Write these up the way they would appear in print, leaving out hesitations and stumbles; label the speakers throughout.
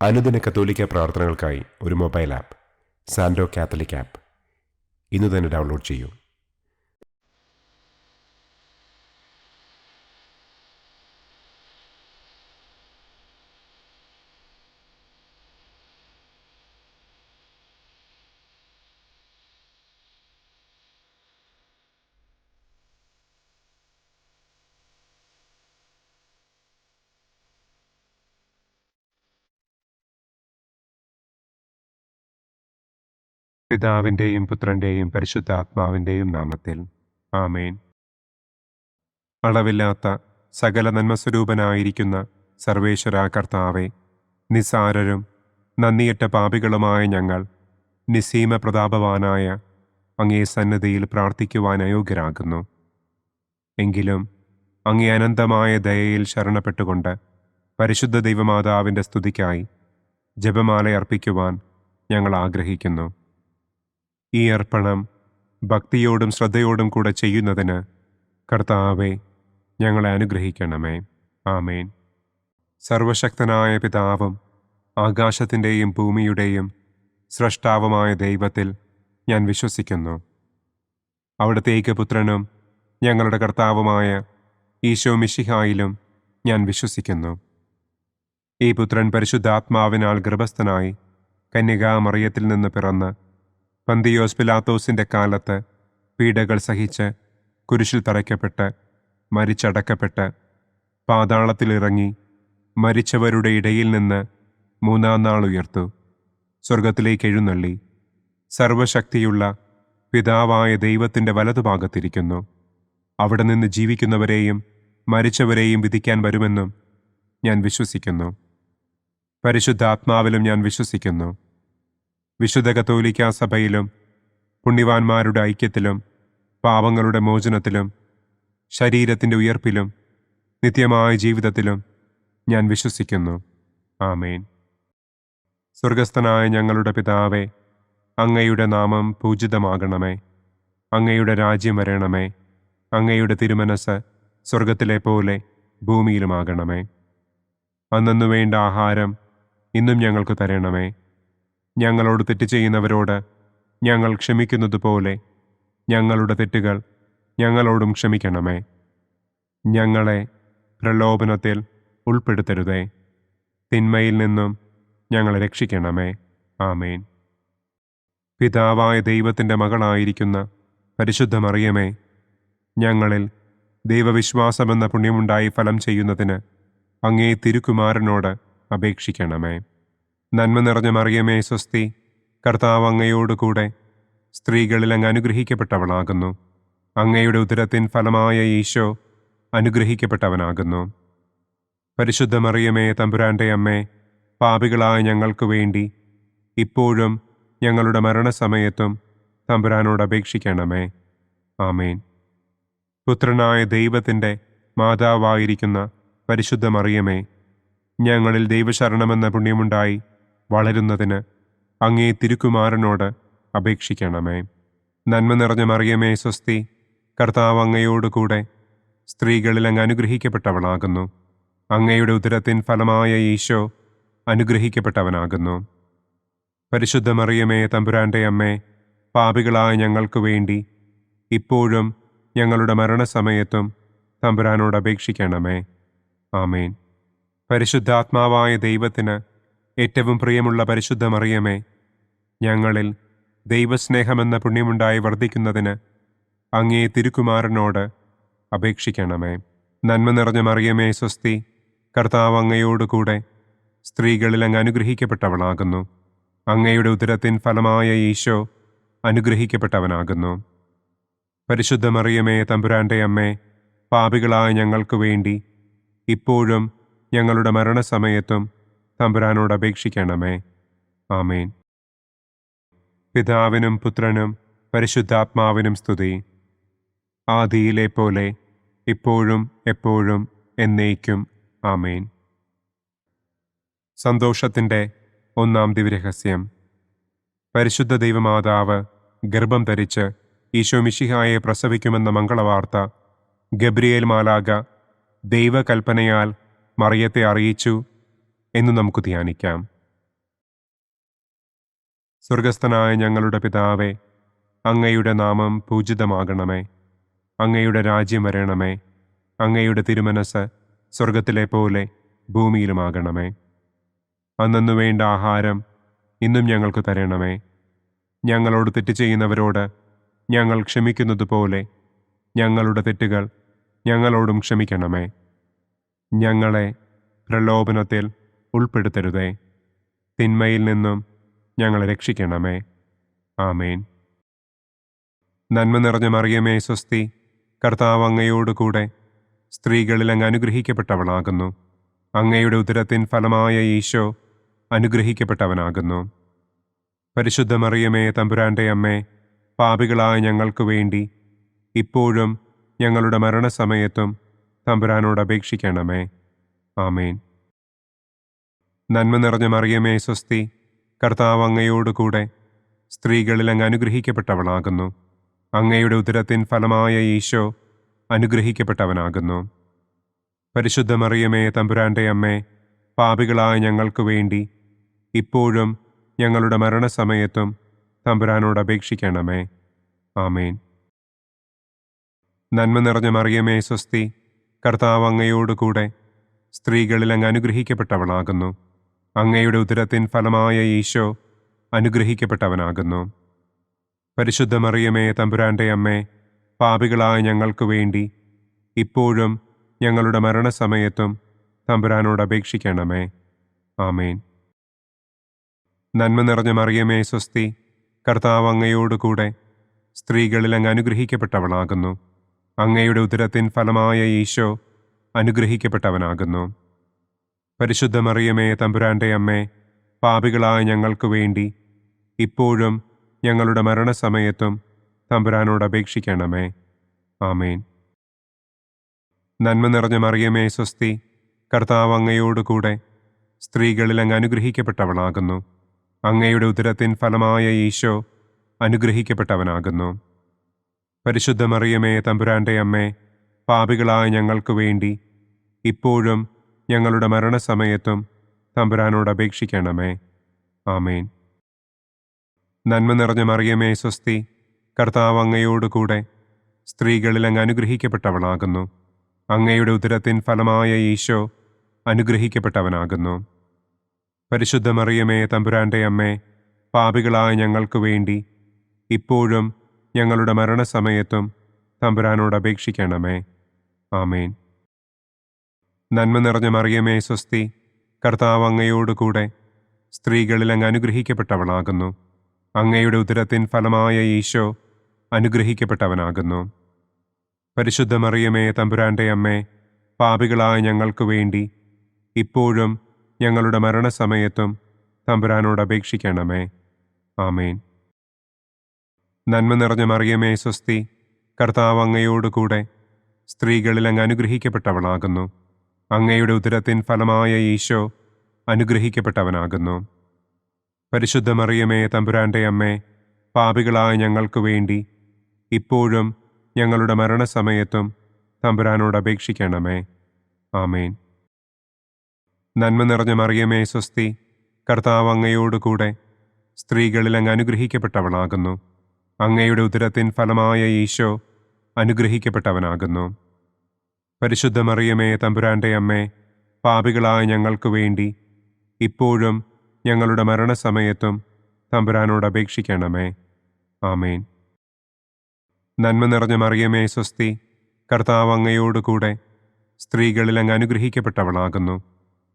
Speaker 1: അനുദിന കത്തോലിക്ക പ്രാർത്ഥനകൾക്കായി ഒരു മൊബൈൽ ആപ്പ് സാൻഡോ കാത്തലിക് ആപ്പ് ഇന്ന് തന്നെ ഡൗൺലോഡ് ചെയ്യൂ. പിതാവിൻ്റെയും പുത്രൻ്റെയും പരിശുദ്ധാത്മാവിൻ്റെയും നാമത്തിൽ ആമേൻ. അളവില്ലാത്ത സകല നന്മസ്വരൂപനായിരിക്കുന്ന സർവേശ്വര കർത്താവെ, നിസ്സാരരും നന്ദിയറ്റ പാപികളുമായ ഞങ്ങൾ നിസ്സീമ പ്രതാപവാനായ അങ്ങേ സന്നിധിയിൽ പ്രാർത്ഥിക്കുവാൻ അയോഗ്യരാകുന്നു. എങ്കിലും അങ്ങേ അനന്തമായ ദയയിൽ ശരണപ്പെട്ടുകൊണ്ട് പരിശുദ്ധ ദൈവമാതാവിൻ്റെ സ്തുതിക്കായി ജപമാല അർപ്പിക്കുവാൻ ഞങ്ങൾ ആഗ്രഹിക്കുന്നു. ഈ അർപ്പണം ഭക്തിയോടും ശ്രദ്ധയോടും കൂടെ ചെയ്യുന്നതിന് കർത്താവെ ഞങ്ങളെ അനുഗ്രഹിക്കണമേ. ആമേൻ. സർവശക്തനായ പിതാവും ആകാശത്തിൻ്റെയും ഭൂമിയുടെയും സ്രഷ്ടാവുമായ ദൈവത്തിൽ ഞാൻ വിശ്വസിക്കുന്നു. അവിടുത്തെ ഏകപുത്രനും ഞങ്ങളുടെ കർത്താവുമായ ഈശോ മിശിഹായിലും ഞാൻ വിശ്വസിക്കുന്നു. ഈ പുത്രൻ പരിശുദ്ധാത്മാവിനാൽ ഗർഭസ്ഥനായി കന്യകാമറിയത്തിൽ നിന്ന് പിറന്ന് പന്തിയോസ് പിലാത്തോസിൻ്റെ കാലത്ത് പീഡകൾ സഹിച്ച് കുരിശിൽ തറയ്ക്കപ്പെട്ട് മരിച്ചടക്കപ്പെട്ട് പാതാളത്തിലിറങ്ങി മരിച്ചവരുടെ ഇടയിൽ നിന്ന് മൂന്നാം നാൾ ഉയർത്തു, സ്വർഗത്തിലേക്ക് എഴുന്നള്ളി, സർവശക്തിയുള്ള പിതാവായ ദൈവത്തിൻ്റെ വലതുഭാഗത്തിരിക്കുന്നു. അവിടെ നിന്ന് ജീവിക്കുന്നവരെയും മരിച്ചവരെയും വിധിക്കാൻ വരുമെന്നും ഞാൻ വിശ്വസിക്കുന്നു. പരിശുദ്ധാത്മാവിലും ഞാൻ വിശ്വസിക്കുന്നു. വിശുദ്ധ കത്തോലിക്കാ സഭയിലും പുണ്യവാന്മാരുടെ ഐക്യത്തിലും പാപങ്ങളുടെ മോചനത്തിലും ശരീരത്തിൻ്റെ ഉയർപ്പിലും നിത്യമായ ജീവിതത്തിലും ഞാൻ വിശ്വസിക്കുന്നു. ആമേൻ. സ്വർഗസ്ഥനായ ഞങ്ങളുടെ പിതാവേ, അങ്ങയുടെ നാമം പൂജിതമാകണമേ. അങ്ങയുടെ രാജ്യം വരണമേ. അങ്ങയുടെ തിരുമനസ് സ്വർഗത്തിലെ പോലെ ഭൂമിയിലുമാകണമേ. അന്നന്നു വേണ്ട ആഹാരം ഇന്നും ഞങ്ങൾക്ക് തരണമേ. ഞങ്ങളോട് തെറ്റ് ചെയ്യുന്നവരോട് ഞങ്ങൾ ക്ഷമിക്കുന്നത് പോലെ ഞങ്ങളുടെ തെറ്റുകൾ ഞങ്ങളോടും ക്ഷമിക്കണമേ. ഞങ്ങളെ പ്രലോഭനത്തിൽ ഉൾപ്പെടുത്തരുതേ, തിന്മയിൽ നിന്നും ഞങ്ങളെ രക്ഷിക്കണമേ. ആമേൻ. പിതാവായ ദൈവത്തിൻ്റെ മകളായിരിക്കുന്ന പരിശുദ്ധ മറിയമേ, ഞങ്ങളിൽ ദൈവവിശ്വാസമെന്ന പുണ്യമുണ്ടായി ഫലം ചെയ്യുന്നതിന് അങ്ങേ തിരുക്കുമാരനോട് അപേക്ഷിക്കണമേ. നന്മ നിറഞ്ഞ മറിയമേ സ്വസ്തി, കർത്താവ് അങ്ങയോടുകൂടെ സ്ത്രീകളിൽ അങ്ങ് അനുഗ്രഹിക്കപ്പെട്ടവളാകുന്നു. അങ്ങയുടെ ഉദരത്തിൻ ഫലമായ ഈശോ അനുഗ്രഹിക്കപ്പെട്ടവനാകുന്നു. പരിശുദ്ധ മറിയമേ തമ്പുരാൻ്റെ അമ്മേ, പാപികളായ ഞങ്ങൾക്ക് വേണ്ടി ഇപ്പോഴും ഞങ്ങളുടെ മരണസമയത്തും തമ്പുരാനോട് അപേക്ഷിക്കണമേ. ആമേൻ. പുത്രനായ ദൈവത്തിൻ്റെ മാതാവായിരിക്കുന്ന പരിശുദ്ധ മറിയമേ, ഞങ്ങളിൽ ദൈവശരണമെന്ന പുണ്യമുണ്ടായി വളരുന്നതിന് അങ്ങേ തിരുക്കുമാരനോട് അപേക്ഷിക്കണമേ. നന്മ നിറഞ്ഞ മറിയമേ സ്വസ്തി, കർത്താവ് അങ്ങയോടുകൂടെ സ്ത്രീകളിൽ അങ്ങ് അനുഗ്രഹിക്കപ്പെട്ടവളാകുന്നു. അങ്ങയുടെ ഉദരത്തിൻ ഫലമായ ഈശോ അനുഗ്രഹിക്കപ്പെട്ടവനാകുന്നു. പരിശുദ്ധ മറിയമേ തമ്പുരാൻ്റെ അമ്മേ, പാപികളായ ഞങ്ങൾക്ക് വേണ്ടി ഇപ്പോഴും ഞങ്ങളുടെ മരണസമയത്തും തമ്പുരാനോട് അപേക്ഷിക്കണമേ. ആമേൻ. പരിശുദ്ധാത്മാവായ ദൈവത്തിന് ഏറ്റവും പ്രിയമുള്ള പരിശുദ്ധ മറിയമേ, ഞങ്ങളിൽ ദൈവസ്നേഹമെന്ന പുണ്യമുണ്ടായി വർദ്ധിക്കുന്നതിന് അങ്ങേ തിരുക്കുമാരനോട് അപേക്ഷിക്കണമേ. നന്മ നിറഞ്ഞ മറിയമേ സ്വസ്തി, കർത്താവ് അങ്ങയോടുകൂടെ സ്ത്രീകളിൽ അങ്ങ് അനുഗ്രഹിക്കപ്പെട്ടവളാകുന്നു. അങ്ങയുടെ ഉദരത്തിൻ ഫലമായ ഈശോ അനുഗ്രഹിക്കപ്പെട്ടവനാകുന്നു. പരിശുദ്ധ മറിയമേ തമ്പുരാൻ്റെ അമ്മേ, പാപികളായ ഞങ്ങൾക്ക് വേണ്ടി ഇപ്പോഴും ഞങ്ങളുടെ മരണസമയത്തും തമ്പുരാനോട് അപേക്ഷിക്കണമേ. ആമേൻ. പിതാവിനും പുത്രനും പരിശുദ്ധാത്മാവിനും സ്തുതി, ആദിയിലെ പോലെ ഇപ്പോഴും എപ്പോഴും എന്നേക്കും. ആമേൻ. സന്തോഷത്തിൻ്റെ ഒന്നാം ദിവ്യരഹസ്യം. പരിശുദ്ധ ദൈവമാതാവ് ഗർഭം ധരിച്ച് ഈശോ മിശിഹായെ പ്രസവിക്കുമെന്ന മംഗളവാർത്ത ഗബ്രിയേൽ മാലാഖ ദൈവകൽപ്പനയാൽ മറിയത്തെ അറിയിച്ചു എന്ന് നമുക്ക് ധ്യാനിക്കാം. സ്വർഗസ്ഥനായ ഞങ്ങളുടെ പിതാവേ, അങ്ങയുടെ നാമം പൂജിതമാകണമേ. അങ്ങയുടെ രാജ്യം വരണമേ. അങ്ങയുടെ തിരുമനസ് സ്വർഗത്തിലെ പോലെ ഭൂമിയിലുമാകണമേ. അന്നന്നു വേണ്ട ആഹാരം ഇന്നും ഞങ്ങൾക്ക് തരണമേ. ഞങ്ങളോട് തെറ്റ് ചെയ്യുന്നവരോട് ഞങ്ങൾ ക്ഷമിക്കുന്നതുപോലെ ഞങ്ങളുടെ തെറ്റുകൾ ഞങ്ങളോടും ക്ഷമിക്കണമേ. ഞങ്ങളെ പ്രലോഭനത്തിൽ ഉൾപ്പെടുത്തരുതേ. തിന്മയിൽ നിന്നും ഞങ്ങളെ രക്ഷിക്കണമേ. ആമേൻ. നന്മ നിറഞ്ഞ മറിയമേ സ്വസ്തി, കർത്താവ് അങ്ങയോടുകൂടെ സ്ത്രീകളിൽ അങ്ങ് അനുഗ്രഹിക്കപ്പെട്ടവളാകുന്നു. അങ്ങയുടെ ഉദരത്തിൻ ഫലമായ ഈശോ അനുഗ്രഹിക്കപ്പെട്ടവനാകുന്നു. പരിശുദ്ധ മറിയമേ തമ്പുരാൻ്റെ അമ്മേ, പാപികളായ ഞങ്ങൾക്ക് വേണ്ടി ഇപ്പോഴും ഞങ്ങളുടെ മരണസമയത്തും തമ്പുരാനോട് അപേക്ഷിക്കണമേ. ആമേൻ. നന്മ നിറഞ്ഞ മറിയമേ സ്വസ്തി, കർത്താവ് അങ്ങയോടുകൂടെ സ്ത്രീകളിൽ അങ്ങ് അനുഗ്രഹിക്കപ്പെട്ടവളാകുന്നു. അങ്ങയുടെ ഉദരത്തിൻ ഫലമായ ഈശോ അനുഗ്രഹിക്കപ്പെട്ടവനാകുന്നു. പരിശുദ്ധ മറിയമേ തമ്പുരാൻ്റെ അമ്മേ, പാപികളായ ഞങ്ങൾക്ക് വേണ്ടി ഇപ്പോഴും ഞങ്ങളുടെ മരണസമയത്തും തമ്പുരാനോട് അപേക്ഷിക്കണമേ. ആമേൻ. നന്മ നിറഞ്ഞ മറിയമേ സ്വസ്തി, കർത്താവ് അങ്ങയോടുകൂടെ സ്ത്രീകളിൽ അങ്ങ് അനുഗ്രഹിക്കപ്പെട്ടവളാകുന്നു. അങ്ങയുടെ ഉദരത്തിൻ ഫലമായ ഈശോ അനുഗ്രഹിക്കപ്പെട്ടവനാകുന്നു. പരിശുദ്ധ മറിയമേ തമ്പുരാൻ്റെ അമ്മേ, പാപികളായ ഞങ്ങൾക്ക് വേണ്ടി ഇപ്പോഴും ഞങ്ങളുടെ മരണസമയത്തും തമ്പുരാനോട് അപേക്ഷിക്കണമേ. ആമേൻ. നന്മ നിറഞ്ഞ മറിയമേ സ്വസ്തി, കർത്താവ് അങ്ങയോടുകൂടെ സ്ത്രീകളിൽ അങ്ങ് അനുഗ്രഹിക്കപ്പെട്ടവളാകുന്നു. അങ്ങയുടെ ഉദരത്തിൻ ഫലമായ ഈശോ അനുഗ്രഹിക്കപ്പെട്ടവനാകുന്നു. പരിശുദ്ധ മറിയമേ തമ്പുരാൻ്റെ അമ്മേ, പാപികളായ ഞങ്ങൾക്ക് വേണ്ടി ഇപ്പോഴും ഞങ്ങളുടെ മരണസമയത്തും തമ്പുരാനോട് അപേക്ഷിക്കണമേ. ആമേൻ. നന്മ നിറഞ്ഞ മറിയമേ സ്വസ്തി, കർത്താവ് അങ്ങയോടുകൂടെ സ്ത്രീകളിൽ അങ്ങ് അനുഗ്രഹിക്കപ്പെട്ടവളാകുന്നു. അങ്ങയുടെ ഉദരത്തിൻ ഫലമായ ഈശോ അനുഗ്രഹിക്കപ്പെട്ടവനാകുന്നു. പരിശുദ്ധ മറിയമേ തമ്പുരാൻ്റെ അമ്മേ, പാപികളായ ഞങ്ങൾക്ക് വേണ്ടി ഇപ്പോഴും ഞങ്ങളുടെ മരണസമയത്തും തമ്പുരാനോട് അപേക്ഷിക്കണമേ. ആമേൻ. നന്മ നിറഞ്ഞ മറിയമേ സ്വസ്തി, കർത്താവ് അങ്ങയോടുകൂടെ സ്ത്രീകളിൽ അങ്ങ് അനുഗ്രഹിക്കപ്പെട്ടവളാകുന്നു. അങ്ങയുടെ ഉദരത്തിൻ ഫലമായ ഈശോ അനുഗ്രഹിക്കപ്പെട്ടവനാകുന്നു. പരിശുദ്ധ മറിയമേ തമ്പുരാൻ്റെ അമ്മേ, പാപികളായ ഞങ്ങൾക്ക് വേണ്ടി ഇപ്പോഴും ഞങ്ങളുടെ മരണസമയത്തും തമ്പുരാനോട് അപേക്ഷിക്കണമേ. ആമേൻ. നന്മ നിറഞ്ഞ മറിയമേ സ്വസ്തി, കർത്താവ് അങ്ങയോടുകൂടെ സ്ത്രീകളിൽ അങ്ങ് അനുഗ്രഹിക്കപ്പെട്ടവളാകുന്നു. അങ്ങയുടെ ഉദരത്തിൻ ഫലമായ ഈശോ അനുഗ്രഹിക്കപ്പെട്ടവനാകുന്നു. പരിശുദ്ധ മറിയമേ തമ്പുരാൻ്റെ അമ്മേ, പാപികളായ ഞങ്ങൾക്ക് വേണ്ടി ഇപ്പോഴും ഞങ്ങളുടെ മരണസമയത്തും തമ്പുരാനോട് അപേക്ഷിക്കണമേ. ആമേൻ. നന്മ നിറഞ്ഞ മറിയമേ സ്വസ്തി, കർത്താവ് അങ്ങയോടുകൂടെ സ്ത്രീകളിൽ അങ്ങ് അനുഗ്രഹിക്കപ്പെട്ടവളാകുന്നു. അങ്ങയുടെ ഉദരത്തിൻ ഫലമായ ഈശോ അനുഗ്രഹിക്കപ്പെട്ടവനാകുന്നു. പരിശുദ്ധ മറിയമേ തമ്പുരാൻ്റെ അമ്മേ, പാപികളായ ഞങ്ങൾക്ക് വേണ്ടി ഇപ്പോഴും ഞങ്ങളുടെ മരണസമയത്തും തമ്പുരാനോട് അപേക്ഷിക്കണമേ. ആമേൻ. നന്മ നിറഞ്ഞ മറിയമേ സ്വസ്തി, കർത്താവ് അങ്ങയോടുകൂടെ സ്ത്രീകളിൽ അങ്ങ് അനുഗ്രഹിക്കപ്പെട്ടവളാകുന്നു. അങ്ങയുടെ ഉദരത്തിൻ ഫലമായ ഈശോ അനുഗ്രഹിക്കപ്പെട്ടവനാകുന്നു. പരിശുദ്ധ മറിയമേ തമ്പുരാൻ്റെ അമ്മേ, പാപികളായ ഞങ്ങൾക്ക് വേണ്ടി ഇപ്പോഴും ഞങ്ങളുടെ മരണസമയത്തും തമ്പുരാനോട് അപേക്ഷിക്കണമേ. ആമേൻ. നന്മ നിറഞ്ഞ മറിയമേ സ്വസ്തി, കർത്താവ് അങ്ങയോടുകൂടെ സ്ത്രീകളിൽ അങ്ങ് അനുഗ്രഹിക്കപ്പെട്ടവളാകുന്നു.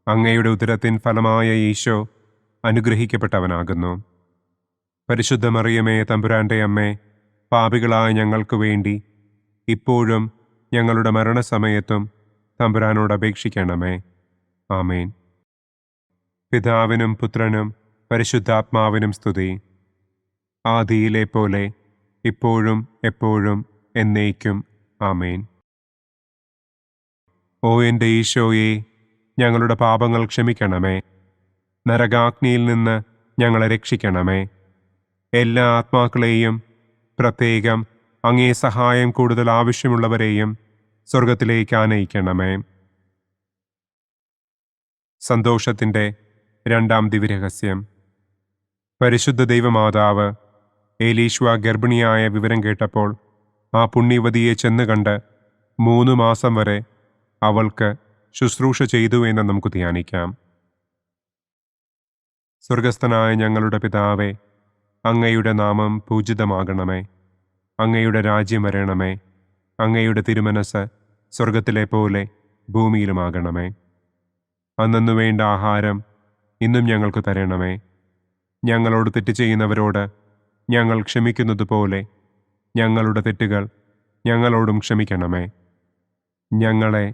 Speaker 1: അങ്ങയുടെ ഉദരത്തിൻ ഫലമായ ഈശോ അനുഗ്രഹിക്കപ്പെട്ടവനാകുന്നു. പരിശുദ്ധ മറിയമേ തമ്പുരാൻ്റെ അമ്മേ, പാപികളായ ഞങ്ങൾക്ക് വേണ്ടി ഇപ്പോഴും ഞങ്ങളുടെ മരണസമയത്തും തമ്പുരാനോട് അപേക്ഷിക്കണമേ. ആമേൻ. പിതാവിനും പുത്രനും പരിശുദ്ധാത്മാവിനും സ്തുതി. ആദിയിലെ പോലെ ഇപ്പോഴും എപ്പോഴും എന്നേക്കും. ആമേൻ. ഓ എൻ്റെ ഈശോയെ, ഞങ്ങളുടെ പാപങ്ങൾ ക്ഷമിക്കണമേ. നരകാഗ്നിയിൽ നിന്ന് ഞങ്ങളെ രക്ഷിക്കണമേ. എല്ലാ ആത്മാക്കളെയും, പ്രത്യേകം അങ്ങേ സഹായം കൂടുതൽ ആവശ്യമുള്ളവരെയും സ്വർഗത്തിലേക്ക് ആനയിക്കണമേ. സന്തോഷത്തിൻ്റെ രണ്ടാം ദിവ്യരഹസ്യം.
Speaker 2: പരിശുദ്ധ ദൈവമാതാവ് ഏലീശ്വ ഗർഭിണിയായ വിവരം കേട്ടപ്പോൾ ആ പുണ്യവതിയെ ചെന്ന് കണ്ട് 3 മാസം വരെ അവൾക്ക് ശുശ്രൂഷ ചെയ്തു എന്ന് നമുക്ക് ധ്യാനിക്കാം. സ്വർഗസ്ഥനായ ഞങ്ങളുടെ പിതാവേ, അങ്ങയുടെ നാമം പൂജിതമാകണമേ. അങ്ങയുടെ രാജ്യം വരണമേ. അങ്ങയുടെ തിരുമനസ് സ്വർഗത്തിലെ പോലെ ഭൂമിയിലുമാകണമേ. അന്നന്നു വേണ്ട ആഹാരം ഇന്നും ഞങ്ങൾക്ക് തരണമേ. ഞങ്ങളോട് തെറ്റ് ചെയ്യുന്നവരോട് ഞങ്ങൾ ക്ഷമിക്കുന്നത് പോലെ ഞങ്ങളുടെ തെറ്റുകൾ ഞങ്ങളോടും ക്ഷമിക്കണമേ. ഞങ്ങളെ